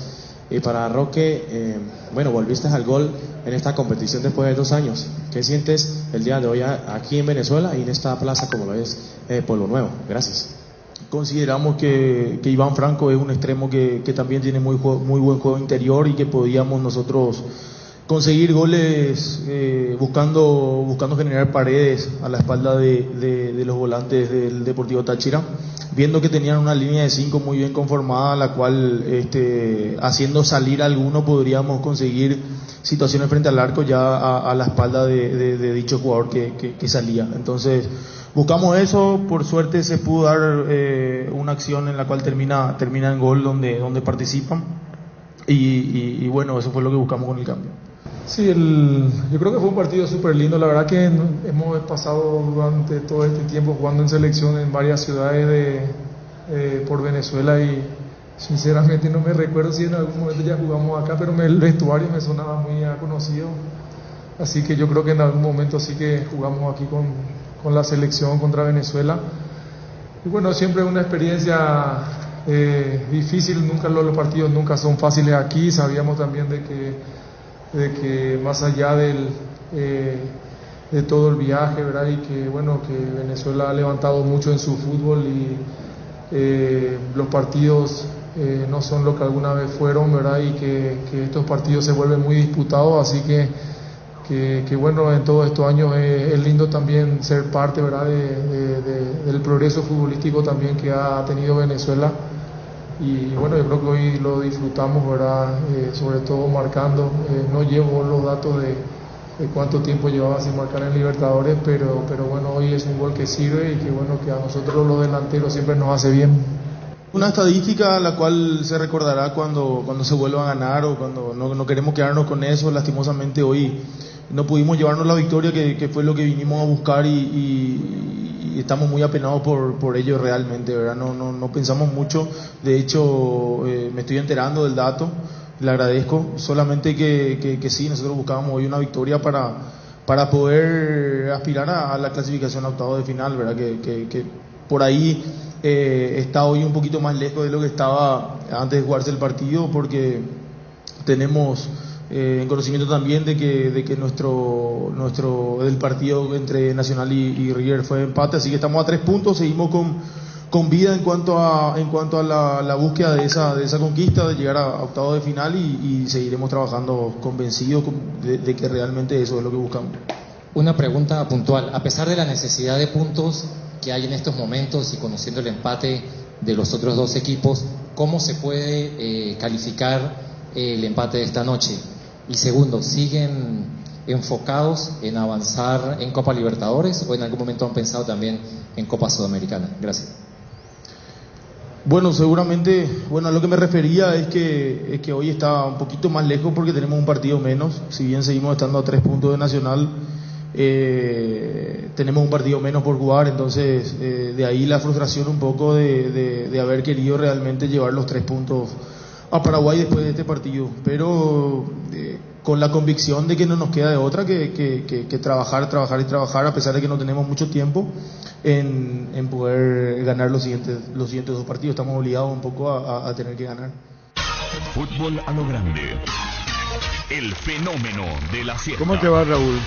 Y para Roque, bueno, volviste al gol en esta competición después de 2 años. ¿Qué sientes el día de hoy aquí en Venezuela y en esta plaza como lo es Pueblo Nuevo? Gracias. Consideramos que Iván Franco es un extremo que también tiene muy buen juego interior y que podíamos nosotros conseguir goles buscando generar paredes a la espalda de los volantes del Deportivo Táchira, viendo que tenían una línea de 5 muy bien conformada, la cual haciendo salir a alguno podríamos conseguir situaciones frente al arco ya a la espalda de dicho jugador que salía. Entonces buscamos eso, por suerte se pudo dar una acción en la cual termina en gol donde participan y bueno, eso fue lo que buscamos con el cambio. Sí, yo creo que fue un partido súper lindo. La verdad que hemos pasado durante todo este tiempo jugando en selección en varias ciudades por Venezuela y sinceramente no me recuerdo si en algún momento ya jugamos acá, pero el vestuario me sonaba muy conocido. Así que yo creo que en algún momento sí que jugamos aquí con la selección contra Venezuela. Y bueno, siempre es una experiencia difícil, los partidos nunca son fáciles aquí. Sabíamos también de que más allá de todo el viaje, ¿verdad? Y que bueno, que Venezuela ha levantado mucho en su fútbol y los partidos no son lo que alguna vez fueron, ¿verdad? Y que estos partidos se vuelven muy disputados, así que bueno, en todos estos años es lindo también ser parte, ¿verdad? Del progreso futbolístico también que ha tenido Venezuela. Y bueno, yo creo que hoy lo disfrutamos, ¿verdad? Sobre todo marcando. No llevo los datos de cuánto tiempo llevaba sin marcar en Libertadores, pero bueno, hoy es un gol que sirve y que bueno, que a nosotros los delanteros siempre nos hace bien. Una estadística la cual se recordará cuando se vuelva a ganar o cuando no queremos quedarnos con eso. Lastimosamente hoy no pudimos llevarnos la victoria, que fue lo que vinimos a buscar y y estamos muy apenados por ello realmente, ¿verdad? No pensamos mucho, de hecho me estoy enterando del dato, le agradezco, solamente que sí, nosotros buscábamos hoy una victoria para poder aspirar a la clasificación a octavos de final, ¿verdad? Que por ahí está hoy un poquito más lejos de lo que estaba antes de jugarse el partido, porque tenemos en conocimiento también de que nuestro del partido entre Nacional y River fue empate, así que estamos a 3 puntos, seguimos con vida en cuanto a la búsqueda de esa conquista, de llegar a octavos de final, y seguiremos trabajando convencidos de que realmente eso es lo que buscamos. Una pregunta puntual, a pesar de la necesidad de puntos que hay en estos momentos y conociendo el empate de los otros 2 equipos, ¿cómo se puede calificar el empate de esta noche? Y segundo, ¿siguen enfocados en avanzar en Copa Libertadores o en algún momento han pensado también en Copa Sudamericana? Gracias. Bueno, seguramente, a lo que me refería es que hoy está un poquito más lejos porque tenemos un partido menos, si bien seguimos estando a 3 puntos de Nacional, tenemos un partido menos por jugar, entonces de ahí la frustración un poco de haber querido realmente llevar los 3 puntos a Paraguay después de este partido, pero con la convicción de que no nos queda de otra que trabajar a pesar de que no tenemos mucho tiempo en poder ganar los siguientes 2 partidos. Estamos obligados un poco a tener que ganar. Fútbol a lo grande, el fenómeno de la sierra. ¿Cómo te va, Raúl?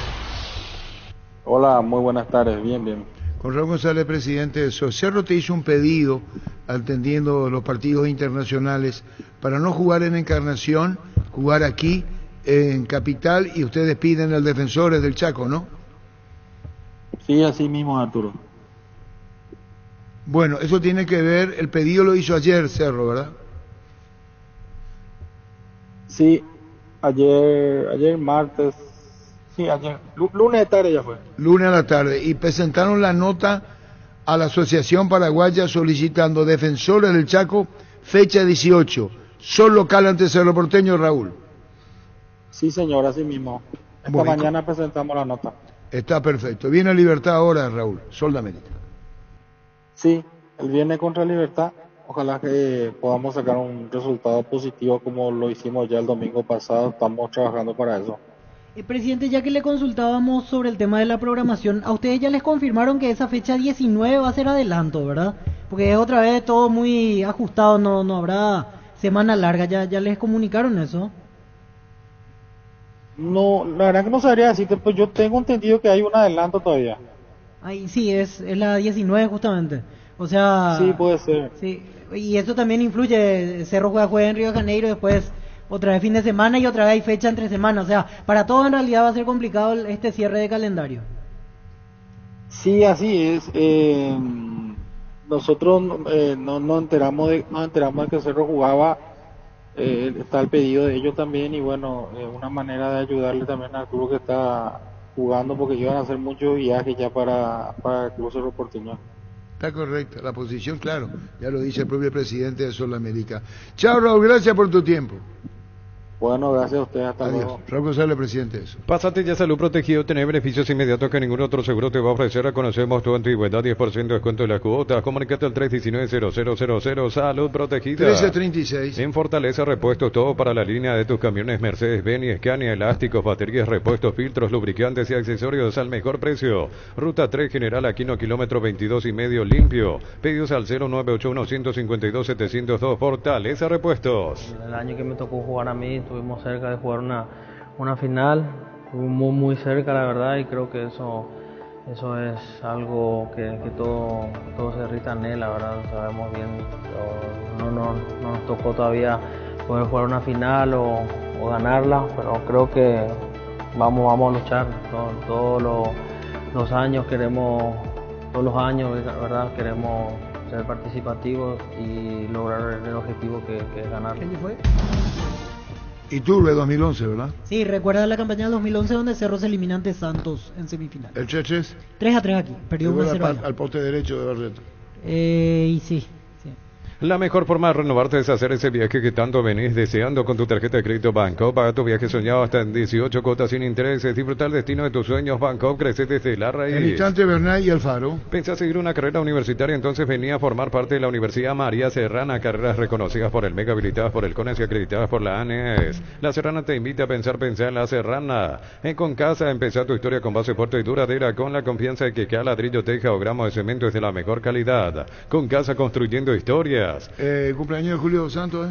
Hola, muy buenas tardes, bien. Con Raúl González, presidente de SOS. Cerro te hizo un pedido, atendiendo los partidos internacionales, para no jugar en Encarnación, jugar aquí en Capital, y ustedes piden al Defensores del Chaco, ¿no? Sí, así mismo, Arturo. Bueno, eso tiene que ver, el pedido lo hizo ayer Cerro, ¿verdad? Sí, ayer martes. Sí, ayer, lunes de tarde ya fue. Lunes a la tarde, y presentaron la nota a la Asociación Paraguaya solicitando Defensores del Chaco, fecha 18, sol local ante Cerro Porteño, Raúl. Sí, señor, así mismo. Esta mañana presentamos la nota. Está perfecto. Viene Libertad ahora, Raúl, Sol de América. Sí, él viene contra Libertad. Ojalá que podamos sacar un resultado positivo como lo hicimos ya el domingo pasado. Estamos trabajando para eso. Presidente, ya que le consultábamos sobre el tema de la programación, a ustedes ya les confirmaron que esa fecha 19 va a ser adelanto, ¿verdad? Porque es otra vez todo muy ajustado, no habrá semana larga, ya les comunicaron eso. No, la verdad que no sabría decirte, pues yo tengo entendido que hay un adelanto todavía. Ay, sí, es la 19 justamente, o sea... Sí, puede ser. Sí, y eso también influye, Cerro juega en Río de Janeiro, después... otra vez fin de semana y otra vez hay fecha entre semanas, o sea, para todos en realidad va a ser complicado este cierre de calendario. Sí, así es. Nosotros nos enteramos de que Cerro jugaba, está el pedido de ellos también, y bueno, una manera de ayudarle también al club que está jugando, porque iban a hacer muchos viajes ya para el Club Cerro Porteño. Está correcta, la posición, claro, ya lo dice el propio presidente de Sol América. Chao, Raúl, gracias por tu tiempo. Bueno, gracias a ustedes, hasta luego. Raúl González, presidente de eso. Pásate ya Salud Protegido, tener beneficios inmediatos que ningún otro seguro te va a ofrecer. Conocemos tu antigüedad, 10% de descuento de las cuotas. Comunicate al 319-0000, Salud Protegida. 1336. En Fortaleza, repuestos, todo para la línea de tus camiones Mercedes-Benz y Scania, elásticos, baterías, repuestos, filtros, lubricantes y accesorios al mejor precio. Ruta 3 General Aquino, kilómetro 22,5, limpio. Pedidos al 0981-152-702, Fortaleza Repuestos. El año que me tocó jugar a mí, estuvimos cerca de jugar una final, estuvimos muy cerca, la verdad, y creo que eso es algo que todo se derrita en él, la verdad, sabemos bien. No nos tocó todavía poder jugar una final o ganarla, pero creo que vamos a luchar. Todos los años queremos, ¿verdad? Queremos ser participativos y lograr el objetivo que es ganar. ¿Quién fue? Iturbe 2011, ¿verdad? Sí, recuerda la campaña del 2011 donde Cerro se elimina ante Santos en semifinal. ¿El 3-3? 3-3 aquí, perdió 1-0 al poste derecho de Barreto. Y sí. La mejor forma de renovarte es hacer ese viaje que tanto venís deseando con tu tarjeta de crédito Bancopp. Paga tu viaje soñado hasta en 18 cuotas sin intereses. Disfruta el destino de tus sueños. Bancopp, crece desde la raíz. El instante Bernay y Alfaro. ¿Pensás seguir una carrera universitaria? Entonces venía a formar parte de la Universidad María Serrana. Carreras reconocidas por el MEC, habilitadas por el CONES y acreditadas por la ANES. La Serrana te invita a pensar en la Serrana. En Concasa, empezar tu historia con base fuerte y duradera, con la confianza de que cada ladrillo, teja o gramo de cemento es de la mejor calidad. Concasa, construyendo historias. Cumpleaños de Julio dos Santos,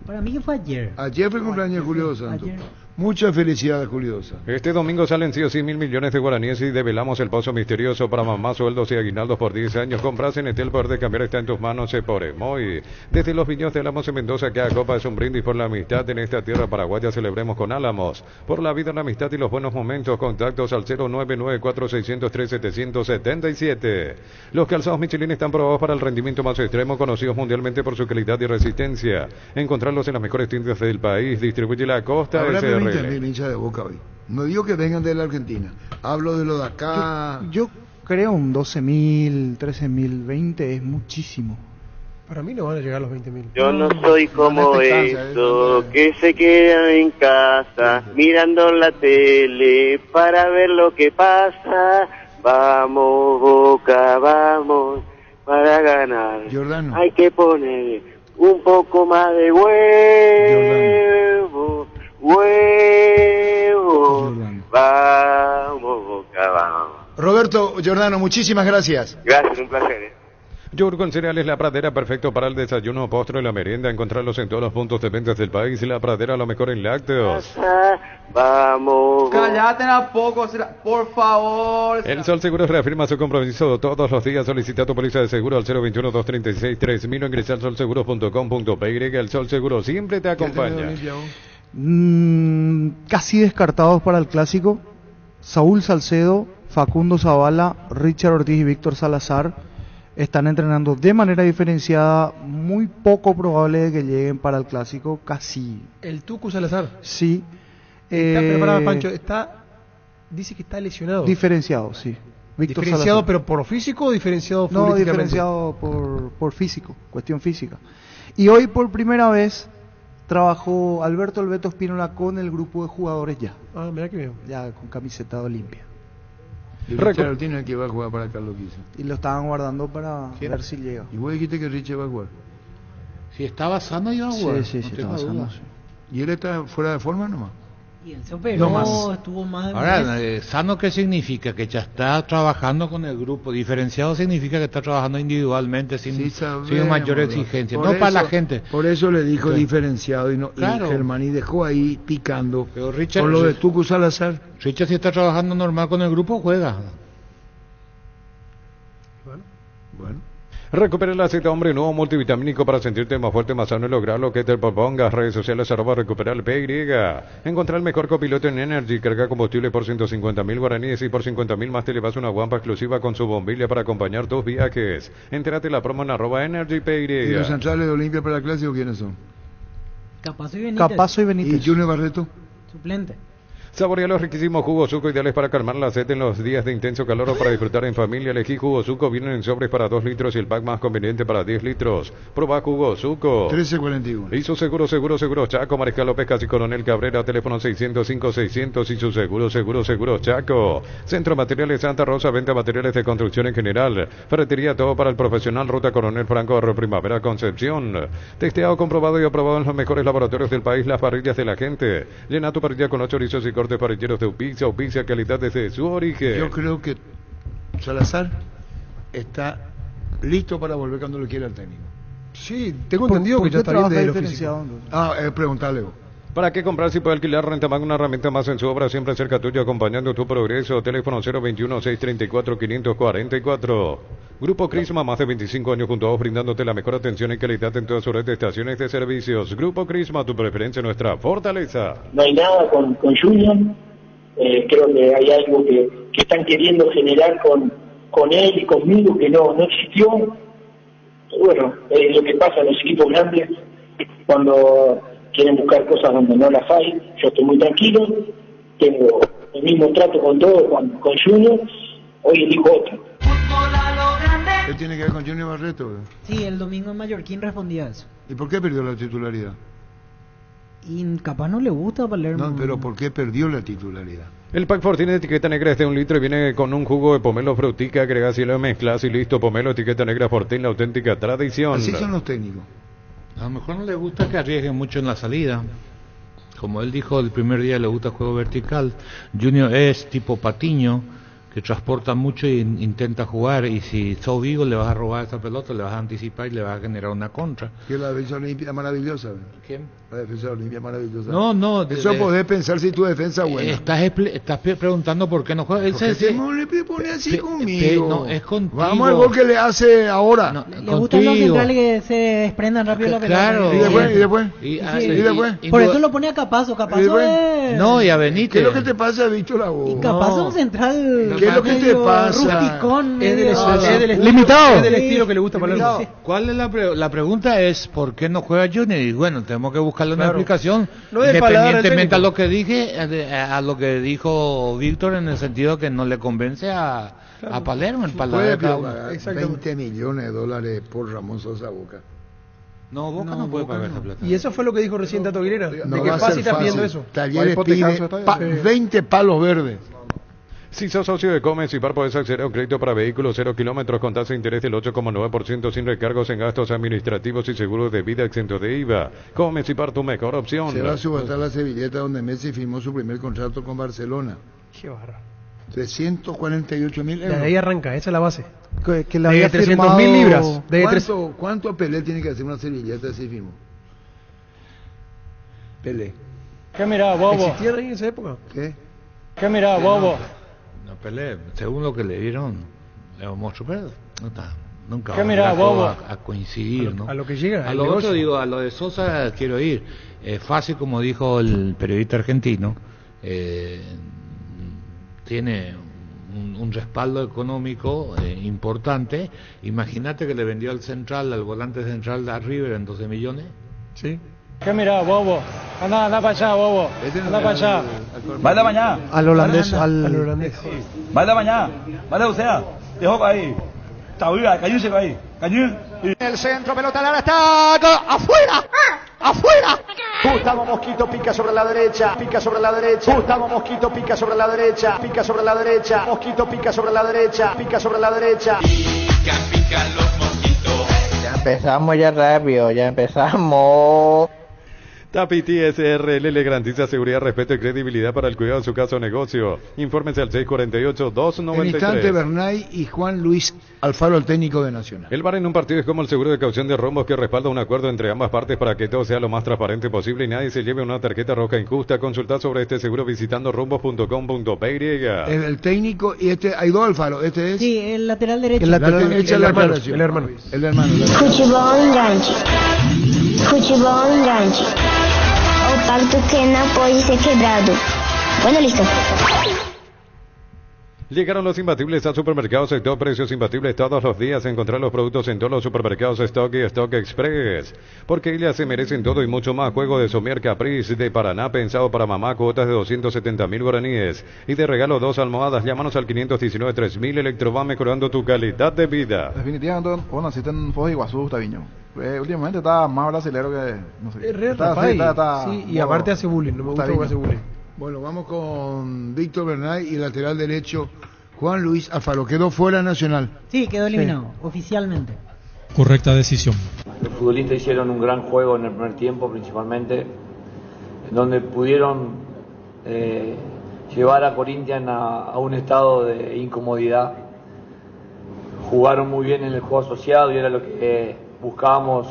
Para mí que fue ayer. Ayer fue cumpleaños de Julio dos Santos. Mucha felicidad, Julio dos Santos. Este domingo salen sí o sí 1.000 millones de guaraníes y develamos el pozo misterioso para mamá, sueldos y aguinaldos por 10 años. Compras en el poder de cambiar está en tus manos, se por Emoy. Desde los viñedos de Álamos en Mendoza, cada copa es un brindis por la amistad en esta tierra paraguaya. Celebremos con Álamos. Por la vida, la amistad y los buenos momentos. Contactos al 0994603-777. Los calzados Michelin están probados para el rendimiento más extremo, conocidos mundialmente por su calidad y resistencia. Encontrarlos en las mejores tiendas del país. Distribuye la Costa SRL. Hincha de Boca hoy. No digo que vengan de la Argentina, hablo de lo de acá. Yo creo un 12.000, 13.000, 20 es muchísimo. Para mí no van a llegar a los 20.000. Yo no soy como esos que se quedan en casa mirando la tele para ver lo que pasa. Vamos Boca, vamos para ganar. Giordano. Hay que poner un poco más de huevo. Vamos Boca, vamos. Roberto Giordano, muchísimas gracias. Gracias, un placer. Yogur con cereales La Pradera, perfecto para el desayuno, postre y la merienda. Encontrarlos en todos los puntos de ventas del país. La Pradera, lo mejor en lácteos. Vamos. Cállate a poco, por favor. El Sol Seguros reafirma su compromiso todos los días. Solicita tu póliza de seguro al 021-236-3000 o ingresa al solseguros.com.py. El Sol Seguro siempre te acompaña. Casi descartados para el clásico: Saúl Salcedo, Facundo Zavala, Richard Ortiz y Víctor Salazar están entrenando de manera diferenciada. Muy poco probable de que lleguen para el clásico, casi. ¿El Tucu Salazar? Sí. Está preparado, Pancho. Dice que está lesionado. Diferenciado, sí. Víctor ¿Diferenciado Salazar. Pero por físico o diferenciado No, diferenciado por físico, cuestión física. Y hoy por primera vez trabajó Alberto El Beto Espínola con el grupo de jugadores ya. Ah, mira que bien. Ya con camiseta de Olimpia. Y Richard tiene que va a jugar para Carlos Quisa. Y lo estaban guardando para ver si llega. Y vos dijiste que Richard va a jugar. Si estaba sano iba a jugar. Sí, estaba sano. Sí. ¿Y él está fuera de forma nomás? Y él se operó, estuvo más de Ahora, ¿sano qué significa? Que ya está trabajando con el grupo. Diferenciado significa que está trabajando individualmente sin mayor exigencia. No para la gente. Por eso le dijo diferenciado y no. Claro. Y Germán dejó ahí picando. Pero Richard, con lo de Tucu Salazar. Richard, si está trabajando normal con el grupo, juega. Bueno. Recupera el aceite hombre nuevo multivitamínico para sentirte más fuerte, más sano y lograr lo que te propongas. Redes sociales @recuperar PY. Encontrar el mejor copiloto en Energy. Carga combustible por 150.000 guaraníes y por 50.000 más te llevas una guampa exclusiva con su bombilla para acompañar tus viajes. Entérate la promo en @Energy PY. ¿Y los centrales de Olimpia para el clásico quiénes son? Capazo y Benítez. ¿Y Junior Barreto? Suplente. Saborea los riquísimos jugos Zuco, ideales para calmar la sed en los días de intenso calor o para disfrutar en familia. Elegí jugos Zuco, vienen en sobres para 2 litros y el pack más conveniente para 10 litros. Proba jugos Zuco. 1341. Y su seguro Chaco, Mariscal López, Casi Coronel Cabrera, teléfono 605-600 y su seguro Chaco. Centro Materiales Santa Rosa, venta materiales de construcción en general. Ferretería, todo para el profesional, Ruta Coronel Franco, Arroyo Primavera, Concepción. Testeado, comprobado y aprobado en los mejores laboratorios del país, las parrillas de la gente. Llena tu parrilla con 8 chorizos y cortes parrilleros de Upizia, calidad desde su origen. Yo creo que Salazar está listo para volver cuando lo quiera el técnico. Sí, tengo entendido que ya está bien de diferenciado. Preguntale vos. ¿Para qué comprar si puede alquilar Rentamag, una herramienta más en su obra, siempre cerca tuyo, acompañando tu progreso? Teléfono 021-634-544. Grupo Crisma, más de 25 años junto a vos, brindándote la mejor atención y calidad en toda su red de estaciones de servicios. Grupo Crisma, tu preferencia, nuestra fortaleza. No hay nada con Junior. Creo que hay algo que están queriendo generar con él y conmigo que no existió. Bueno, es lo que pasa en los equipos grandes cuando quieren buscar cosas donde no las hay. Yo estoy muy tranquilo, tengo el mismo trato con todos, con Junior. Hoy elijo otro. Fútbol a lo grande. ¿Qué tiene que ver con Junior Barreto? Sí, el domingo en Mallorquín respondía a eso. ¿Y por qué perdió la titularidad? Y capaz no le gusta a Palermo. No, pero ¿por qué perdió la titularidad? El Pack Force tiene etiqueta negra de 1 litro y viene con un jugo de pomelo frutica, agregas y lo mezclas y listo. Pomelo, etiqueta negra Fortín, la auténtica tradición. Así son los técnicos. A lo mejor no le gusta que arriesguen mucho en la salida. Como él dijo, el primer día le gusta el juego vertical. Junior es tipo Patiño, que transporta mucho e intenta jugar, y si sos Vigo le vas a robar esa pelota, le vas a anticipar y le vas a generar una contra. Que la defensa olímpica maravillosa. ¿Quién? La defensa olímpica maravillosa. No. Eso podés pensar si tu defensa es buena. Estás preguntando por qué no juega. Él le pone así conmigo. No, es contigo. Vamos al gol que le hace ahora. No, le gustan los centrales que se desprendan rápido la pelota. Claro. ¿Y después? ¿Y después? Por eso lo pone a Capazo. Capazo es... No, y a Benítez. ¿Qué es lo que te pasa, Víctor Lago? Y Capazo es un central... ¿Qué es lo que te pasa? Rusticón. Es del limitado. Es del estilo que le gusta a Palermo. ¿Cuál es la pregunta? Es ¿por qué no juega Junior? Y bueno, tenemos que buscarle una explicación. No es independientemente a lo que dije, a lo que dijo Víctor, en el sentido que no le convence a Palermo. El puede pagar 20 millones de dólares por Ramón Sosa Boca. No, Boca no puede pagar esa plata. Y eso fue lo que dijo recién Tato Aguilera. No de que fácil está pidiendo eso. Talleres pide 20 palos verdes. Si sos socio de Comecipar, podés acceder a un crédito para vehículos 0 kilómetros con tasa de interés del 8,9% sin recargos en gastos administrativos y seguros de vida exentos de IVA. Comecipar, tu mejor opción. Se va a subastar la servilleta donde Messi firmó su primer contrato con Barcelona. Qué barra. 348.000 euros. De ahí arranca, esa es la base. Que la había 300.000 libras. ¿Cuánto Pelé tiene que hacer una servilleta si firmó? Pelé. ¿Qué mirá, bobo? ¿Existía ahí en esa época? ¿Qué mirá, bobo? No Pelé, según lo que le dieron, Leo Monstruo, pero no está. Nunca ¿Qué mirá, bobo? A coincidir, ¿no? A lo que llega. A lo otro digo, a lo de Sosa quiero ir. Fácil, como dijo el periodista argentino, tiene un respaldo económico importante. Imagínate que le vendió al volante central de River en 12 millones. Sí. ¿Qué mirá, bobo? Anda para allá, bobo. Anda para allá. Baila mañana. Al holandés. Al holandés. Baila mañana. Baila usted. Dejó ahí. Tabuga, cayúse ahí. Cañú. El centro, pelota al área, está afuera. ¡Afuera! Gustavo Mosquito pica sobre la derecha, pica sobre la derecha. Gustavo Mosquito pica sobre la derecha, pica sobre la derecha. Mosquito pica sobre la derecha, pica sobre la derecha. Pican los mosquitos. Ya empezamos ya rápido, ya empezamos. Tapiti SRL le garantiza seguridad, respeto y credibilidad para el cuidado de su caso o negocio. Infórmese al 648-293. En instante, Bernay y Juan Luis Alfaro, el técnico de Nacional. El VAR en un partido es como el seguro de caución de rombos que respalda un acuerdo entre ambas partes para que todo sea lo más transparente posible y nadie se lleve una tarjeta roja injusta. Consulta sobre este seguro visitando rombos.com.py. El técnico y hay dos Alfaro. Este es. Sí, el lateral derecho. El lateral derecho, el hermano. El hermano. Futebol grande. Futebol grande. O pacto que no puede ser quebrado. Bueno, listo. Llegaron los imbatibles a Supermercados Stock, precios imbatibles todos los días. Encontrar los productos en todos los supermercados Stock y Stock Express. Porque ellas se merecen todo y mucho más. Juego de Somier Caprice de Paraná, pensado para mamá, cuotas de 270.000 guaraníes. Y de regalo 2 almohadas. Llámanos al 519-3000. Electroban, mejorando tu calidad de vida. Definitivamente, vos naciste en Foz de Iguazú, Taviño. Últimamente está más brasilero que... No sé. Es real, sí, y aparte hace bullying. No me gusta que hace bullying. Bueno, vamos con Víctor Bernay y lateral derecho Juan Luis Alfaro. ¿Quedó fuera Nacional? Sí, quedó eliminado, oficialmente. Correcta decisión. Los futbolistas hicieron un gran juego en el primer tiempo, principalmente, en donde pudieron llevar a Corinthians a un estado de incomodidad. Jugaron muy bien en el juego asociado y era lo que buscábamos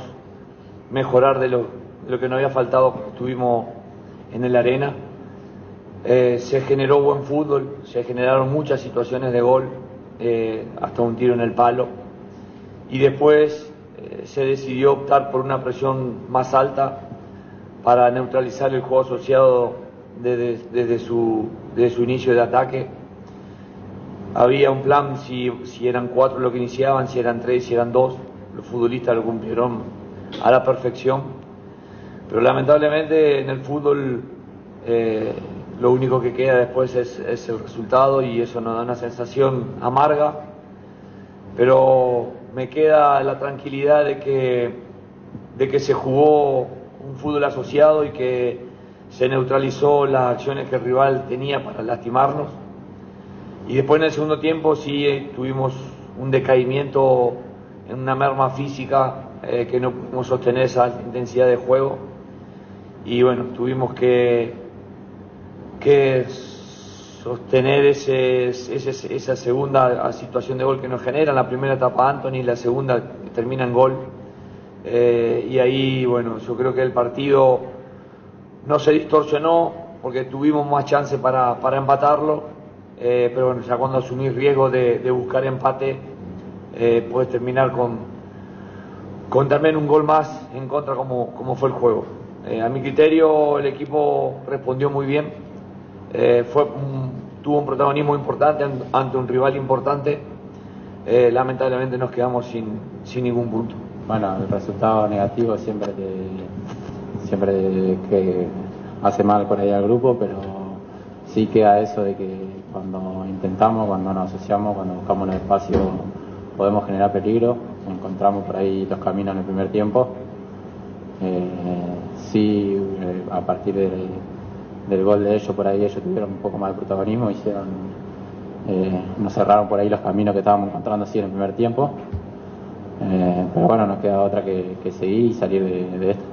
mejorar de lo que nos había faltado cuando estuvimos en el arena. Se generó buen fútbol, se generaron muchas situaciones de gol, hasta un tiro en el palo, y después se decidió optar por una presión más alta para neutralizar el juego asociado desde su inicio de ataque. Había un plan, si eran 4 lo que iniciaban, si eran 3, si eran 2, los futbolistas lo cumplieron a la perfección, pero lamentablemente en el fútbol lo único que queda después es el resultado, y eso nos da una sensación amarga, pero me queda la tranquilidad de que se jugó un fútbol asociado y que se neutralizó las acciones que el rival tenía para lastimarnos. Y después en el segundo tiempo sí tuvimos un decaimiento, en una merma física, que no pudimos sostener esa intensidad de juego. Y bueno, tuvimos que sostener esa segunda situación de gol que nos genera. En la primera etapa Anthony, la segunda termina en gol. Y ahí, bueno, yo creo que el partido no se distorsionó porque tuvimos más chance para empatarlo, pero bueno, ya cuando asumís riesgo de buscar empate, puedes terminar con también un gol más en contra como fue el juego. A mi criterio el equipo respondió muy bien, tuvo un protagonismo importante ante un rival importante. Lamentablemente nos quedamos sin ningún punto. Bueno, el resultado negativo siempre que hace mal por ahí al grupo, pero sí queda eso de que cuando intentamos, cuando nos asociamos, cuando buscamos el espacio, podemos generar peligro. Encontramos por ahí los caminos en el primer tiempo. A partir del gol de ellos, por ahí ellos tuvieron un poco más de protagonismo, nos cerraron por ahí los caminos que estábamos encontrando así en el primer tiempo. Pero bueno, nos queda otra que seguir y salir de esto.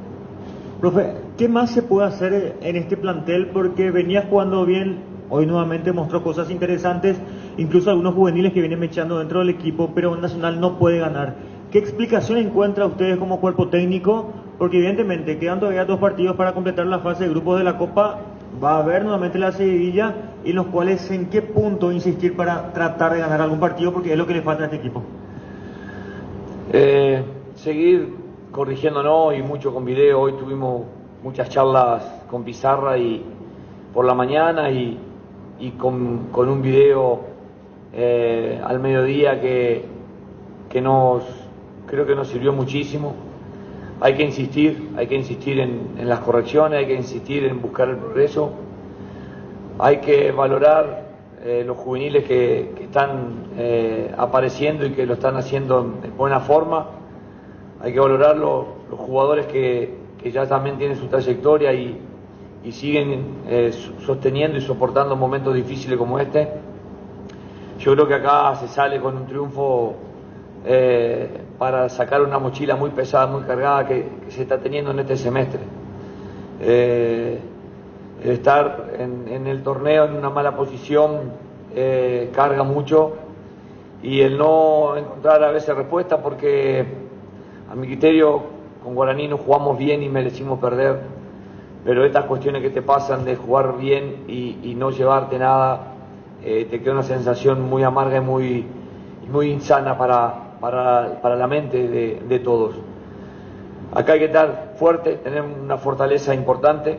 Profe, ¿qué más se puede hacer en este plantel? Porque venía jugando bien, hoy nuevamente mostró cosas interesantes, incluso algunos juveniles que vienen mechando dentro del equipo, pero Nacional no puede ganar. ¿Qué explicación encuentra ustedes como cuerpo técnico? Porque evidentemente quedan todavía 2 partidos para completar la fase de grupos de la Copa, va a haber nuevamente la seguidilla, y los cuales en qué punto insistir para tratar de ganar algún partido, porque es lo que le falta a este equipo. Seguir corrigiéndonos y mucho con video. Hoy tuvimos muchas charlas con pizarra y por la mañana y con un video al mediodía que creo que nos sirvió muchísimo. Hay que insistir en las correcciones, hay que insistir en buscar el progreso, hay que valorar los juveniles que están apareciendo y que lo están haciendo en buena forma. Hay que valorar los jugadores que ya también tienen su trayectoria y siguen sosteniendo y soportando momentos difíciles como este. Yo creo que acá se sale con un triunfo para sacar una mochila muy pesada, muy cargada que se está teniendo en este semestre. El estar en el torneo en una mala posición carga mucho, y el no encontrar a veces respuesta, porque a mi criterio con Guaraní no jugamos bien y merecimos perder, pero estas cuestiones que te pasan de jugar bien y no llevarte nada, te queda una sensación muy amarga y muy insana para la mente de todos. Acá hay que estar fuerte, tener una fortaleza importante,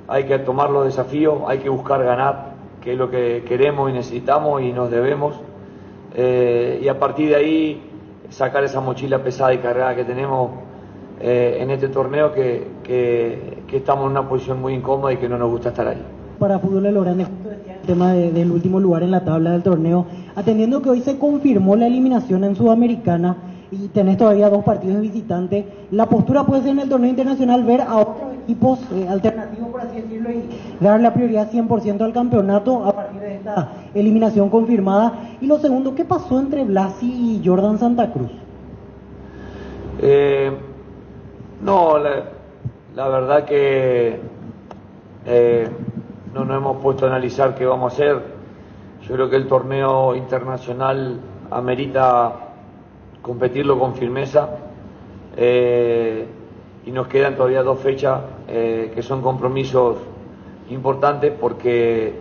hay que tomar los desafíos, hay que buscar ganar, que es lo que queremos y necesitamos y nos debemos, y a partir de ahí sacar esa mochila pesada y cargada que tenemos en este torneo, que estamos en una posición muy incómoda y que no nos gusta estar ahí. Para Fútbol de lo Grande, justo decía el tema del último lugar en la tabla del torneo, atendiendo que hoy se confirmó la eliminación en Sudamericana y tenés todavía 2 partidos de visitante, la postura puede ser en el torneo internacional ver a otros equipos alternativos, por así decirlo, y darle la prioridad 100% al campeonato a partir de esta eliminación confirmada. Y lo segundo, ¿qué pasó entre Blasi y Jordan Santa Cruz? No, la verdad que no nos hemos puesto a analizar qué vamos a hacer. Yo creo que el torneo internacional amerita competirlo con firmeza, y nos quedan todavía 2 fechas que son compromisos importantes, porque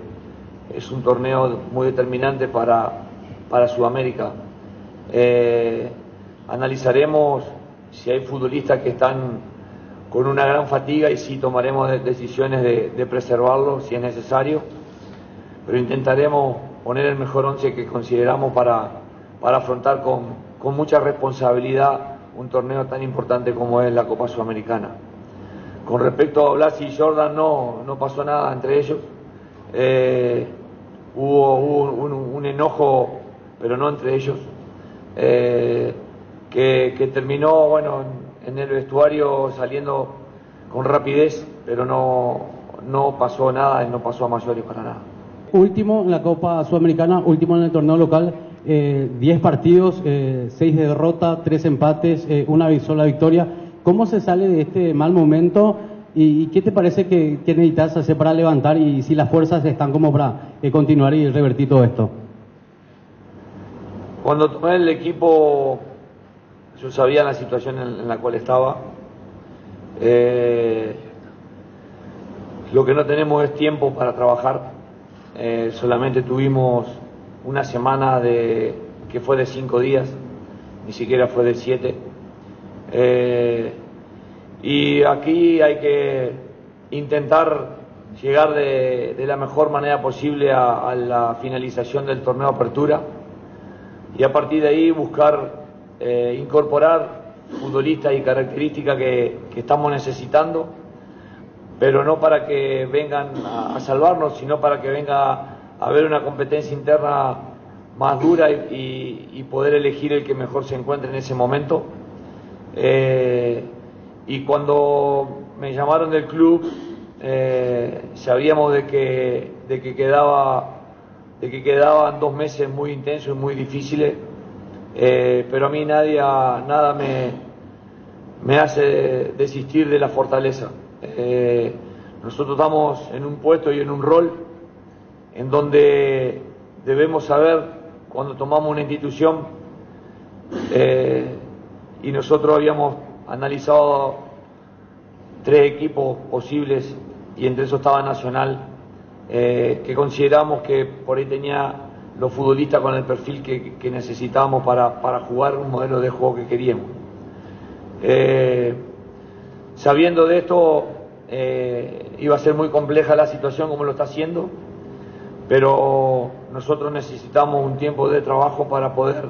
es un torneo muy determinante para Sudamérica. Analizaremos si hay futbolistas que están con una gran fatiga y si tomaremos decisiones de preservarlos si es necesario, pero intentaremos poner el mejor 11 que consideramos para afrontar con mucha responsabilidad un torneo tan importante como es la Copa Sudamericana. Con respecto a Blasi y Jordan, no pasó nada entre ellos. Hubo un enojo, pero no entre ellos. que terminó, bueno, en el vestuario saliendo con rapidez, pero no pasó nada y no pasó a mayores para nada. Último en la Copa Sudamericana, último en el torneo local, 10 partidos, 6 derrotas, 3 empates, una sola victoria. ¿Cómo se sale de este mal momento y qué te parece que necesitas hacer para levantar y si las fuerzas están como para continuar y revertir todo esto? Cuando tomé el equipo, yo sabía la situación en la cual estaba. Lo que no tenemos es tiempo para trabajar. Solamente tuvimos una semana que fue de 5 días, ni siquiera fue de 7. Y aquí hay que intentar llegar de la mejor manera posible a la finalización del torneo Apertura y a partir de ahí buscar incorporar futbolistas y características que estamos necesitando, pero no para que vengan a salvarnos, sino para que venga a haber una competencia interna más dura y poder elegir el que mejor se encuentre en ese momento. Y cuando me llamaron del club, sabíamos de que quedaban 2 meses muy intensos y muy difíciles, pero a mí nada me hace desistir de la fortaleza. Nosotros estamos en un puesto y en un rol en donde debemos saber cuando tomamos una institución, y nosotros habíamos analizado 3 equipos posibles y entre esos estaba Nacional, que consideramos que por ahí tenía los futbolistas con el perfil que necesitábamos para jugar un modelo de juego que queríamos. Sabiendo de esto, iba a ser muy compleja la situación como lo está haciendo, pero nosotros necesitamos un tiempo de trabajo para poder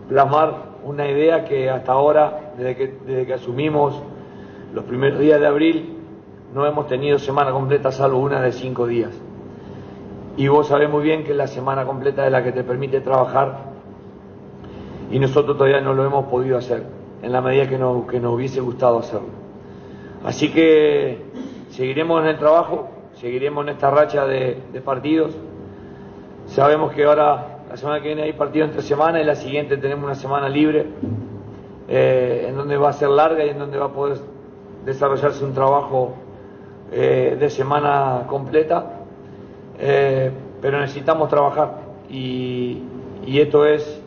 plasmar una idea que hasta ahora, desde que asumimos los primeros días de abril, no hemos tenido semana completa salvo una de 5 días. Y vos sabés muy bien que la semana completa es la que te permite trabajar y nosotros todavía no lo hemos podido hacer en la medida que nos hubiese gustado hacerlo. Así que seguiremos en el trabajo, seguiremos en esta racha de partidos. Sabemos que ahora, la semana que viene hay partido entre semana y la siguiente tenemos una semana libre, en donde va a ser larga y en donde va a poder desarrollarse un trabajo de semana completa, pero necesitamos trabajar y esto es,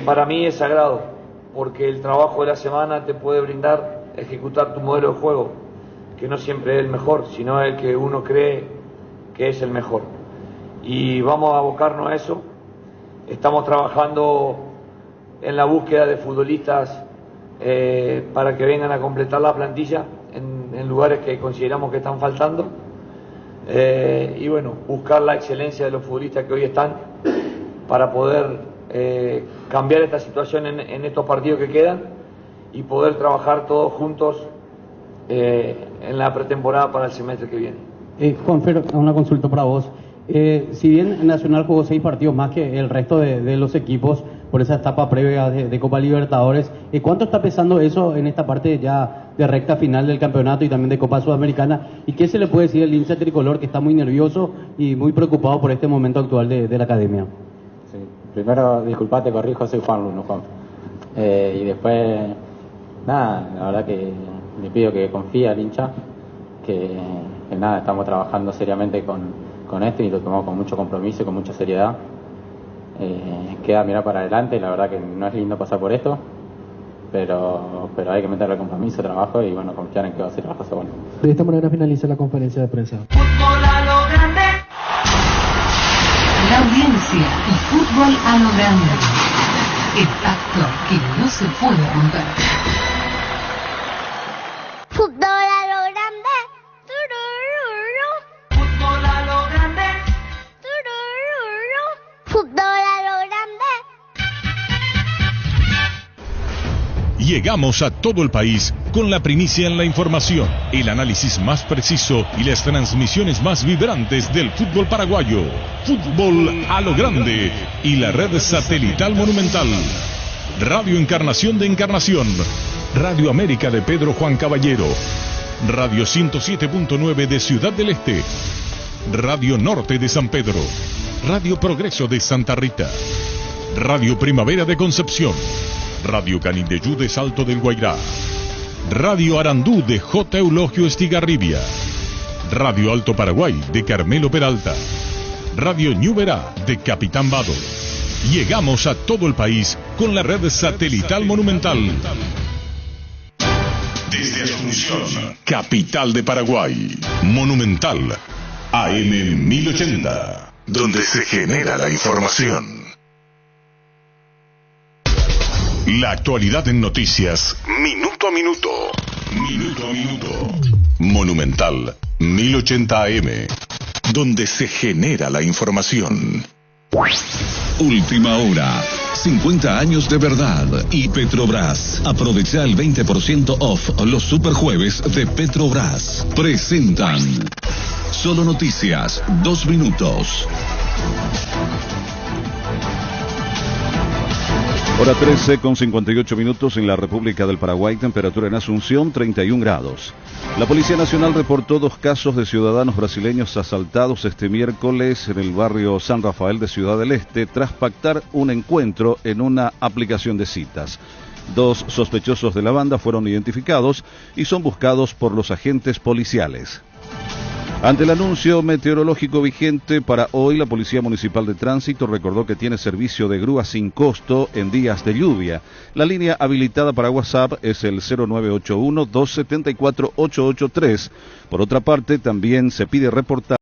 para mí es sagrado, porque el trabajo de la semana te puede brindar ejecutar tu modelo de juego, que no siempre es el mejor, sino el que uno cree que es el mejor. Y vamos a abocarnos a eso. Estamos trabajando en la búsqueda de futbolistas para que vengan a completar la plantilla en lugares que consideramos que están faltando. Y bueno, buscar la excelencia de los futbolistas que hoy están para poder cambiar esta situación en estos partidos que quedan y poder trabajar todos juntos en la pretemporada para el semestre que viene. Juanfer, una consulta para vos. Si bien Nacional jugó 6 partidos más que el resto de los equipos por esa etapa previa de Copa Libertadores, ¿cuánto está pesando eso en esta parte ya de recta final del campeonato y también de Copa Sudamericana? ¿Y qué se le puede decir al hincha tricolor que está muy nervioso y muy preocupado por este momento actual de la academia? Sí. Primero, disculpate, corrijo, soy Juan Luno, Juan. Y después, nada, la verdad que le pido que confíe al hincha, que nada, estamos trabajando seriamente con esto y lo tomamos con mucho compromiso y con mucha seriedad. Queda mirar para adelante, la verdad que no es lindo pasar por esto, pero hay que meterle compromiso, trabajo y bueno, confiar en que va a ser la cosa buena. De esta manera finaliza la conferencia de prensa. Fútbol a lo grande. La audiencia y fútbol a lo grande. El pacto que no se puede romper. Fútbol a lo grande. Fútbol a lo grande. Fútbol a lo grande. Llegamos a todo el país con la primicia en la información, el análisis más preciso y las transmisiones más vibrantes del fútbol paraguayo. Fútbol a lo grande y la red satelital Monumental. Radio Encarnación de Encarnación, Radio América de Pedro Juan Caballero, Radio 107.9 de Ciudad del Este, Radio Norte de San Pedro, Radio Progreso de Santa Rita, Radio Primavera de Concepción, Radio Canindeyú de Salto del Guairá, Radio Arandú de J. Eulogio Estigarribia, Radio Alto Paraguay de Carmelo Peralta, Radio Ñuberá de Capitán Vado. Llegamos a todo el país con la red satelital Monumental. Desde Asunción, capital de Paraguay, Monumental, AM 1080, donde se genera la información. La actualidad en noticias, minuto a minuto, minuto a minuto. Monumental 1080 AM, donde se genera la información. Última hora. 50 años de verdad y Petrobras. Aprovecha el 20% off los superjueves de Petrobras. Presentan Solo Noticias, 2 minutos. Hora 13 con 58 minutos en la República del Paraguay, temperatura en Asunción 31 grados. La Policía Nacional reportó 2 casos de ciudadanos brasileños asaltados este miércoles en el barrio San Rafael de Ciudad del Este tras pactar un encuentro en una aplicación de citas. 2 sospechosos de la banda fueron identificados y son buscados por los agentes policiales. Ante el anuncio meteorológico vigente para hoy, la Policía Municipal de Tránsito recordó que tiene servicio de grúa sin costo en días de lluvia. La línea habilitada para WhatsApp es el 0981-274-883. Por otra parte, también se pide reportar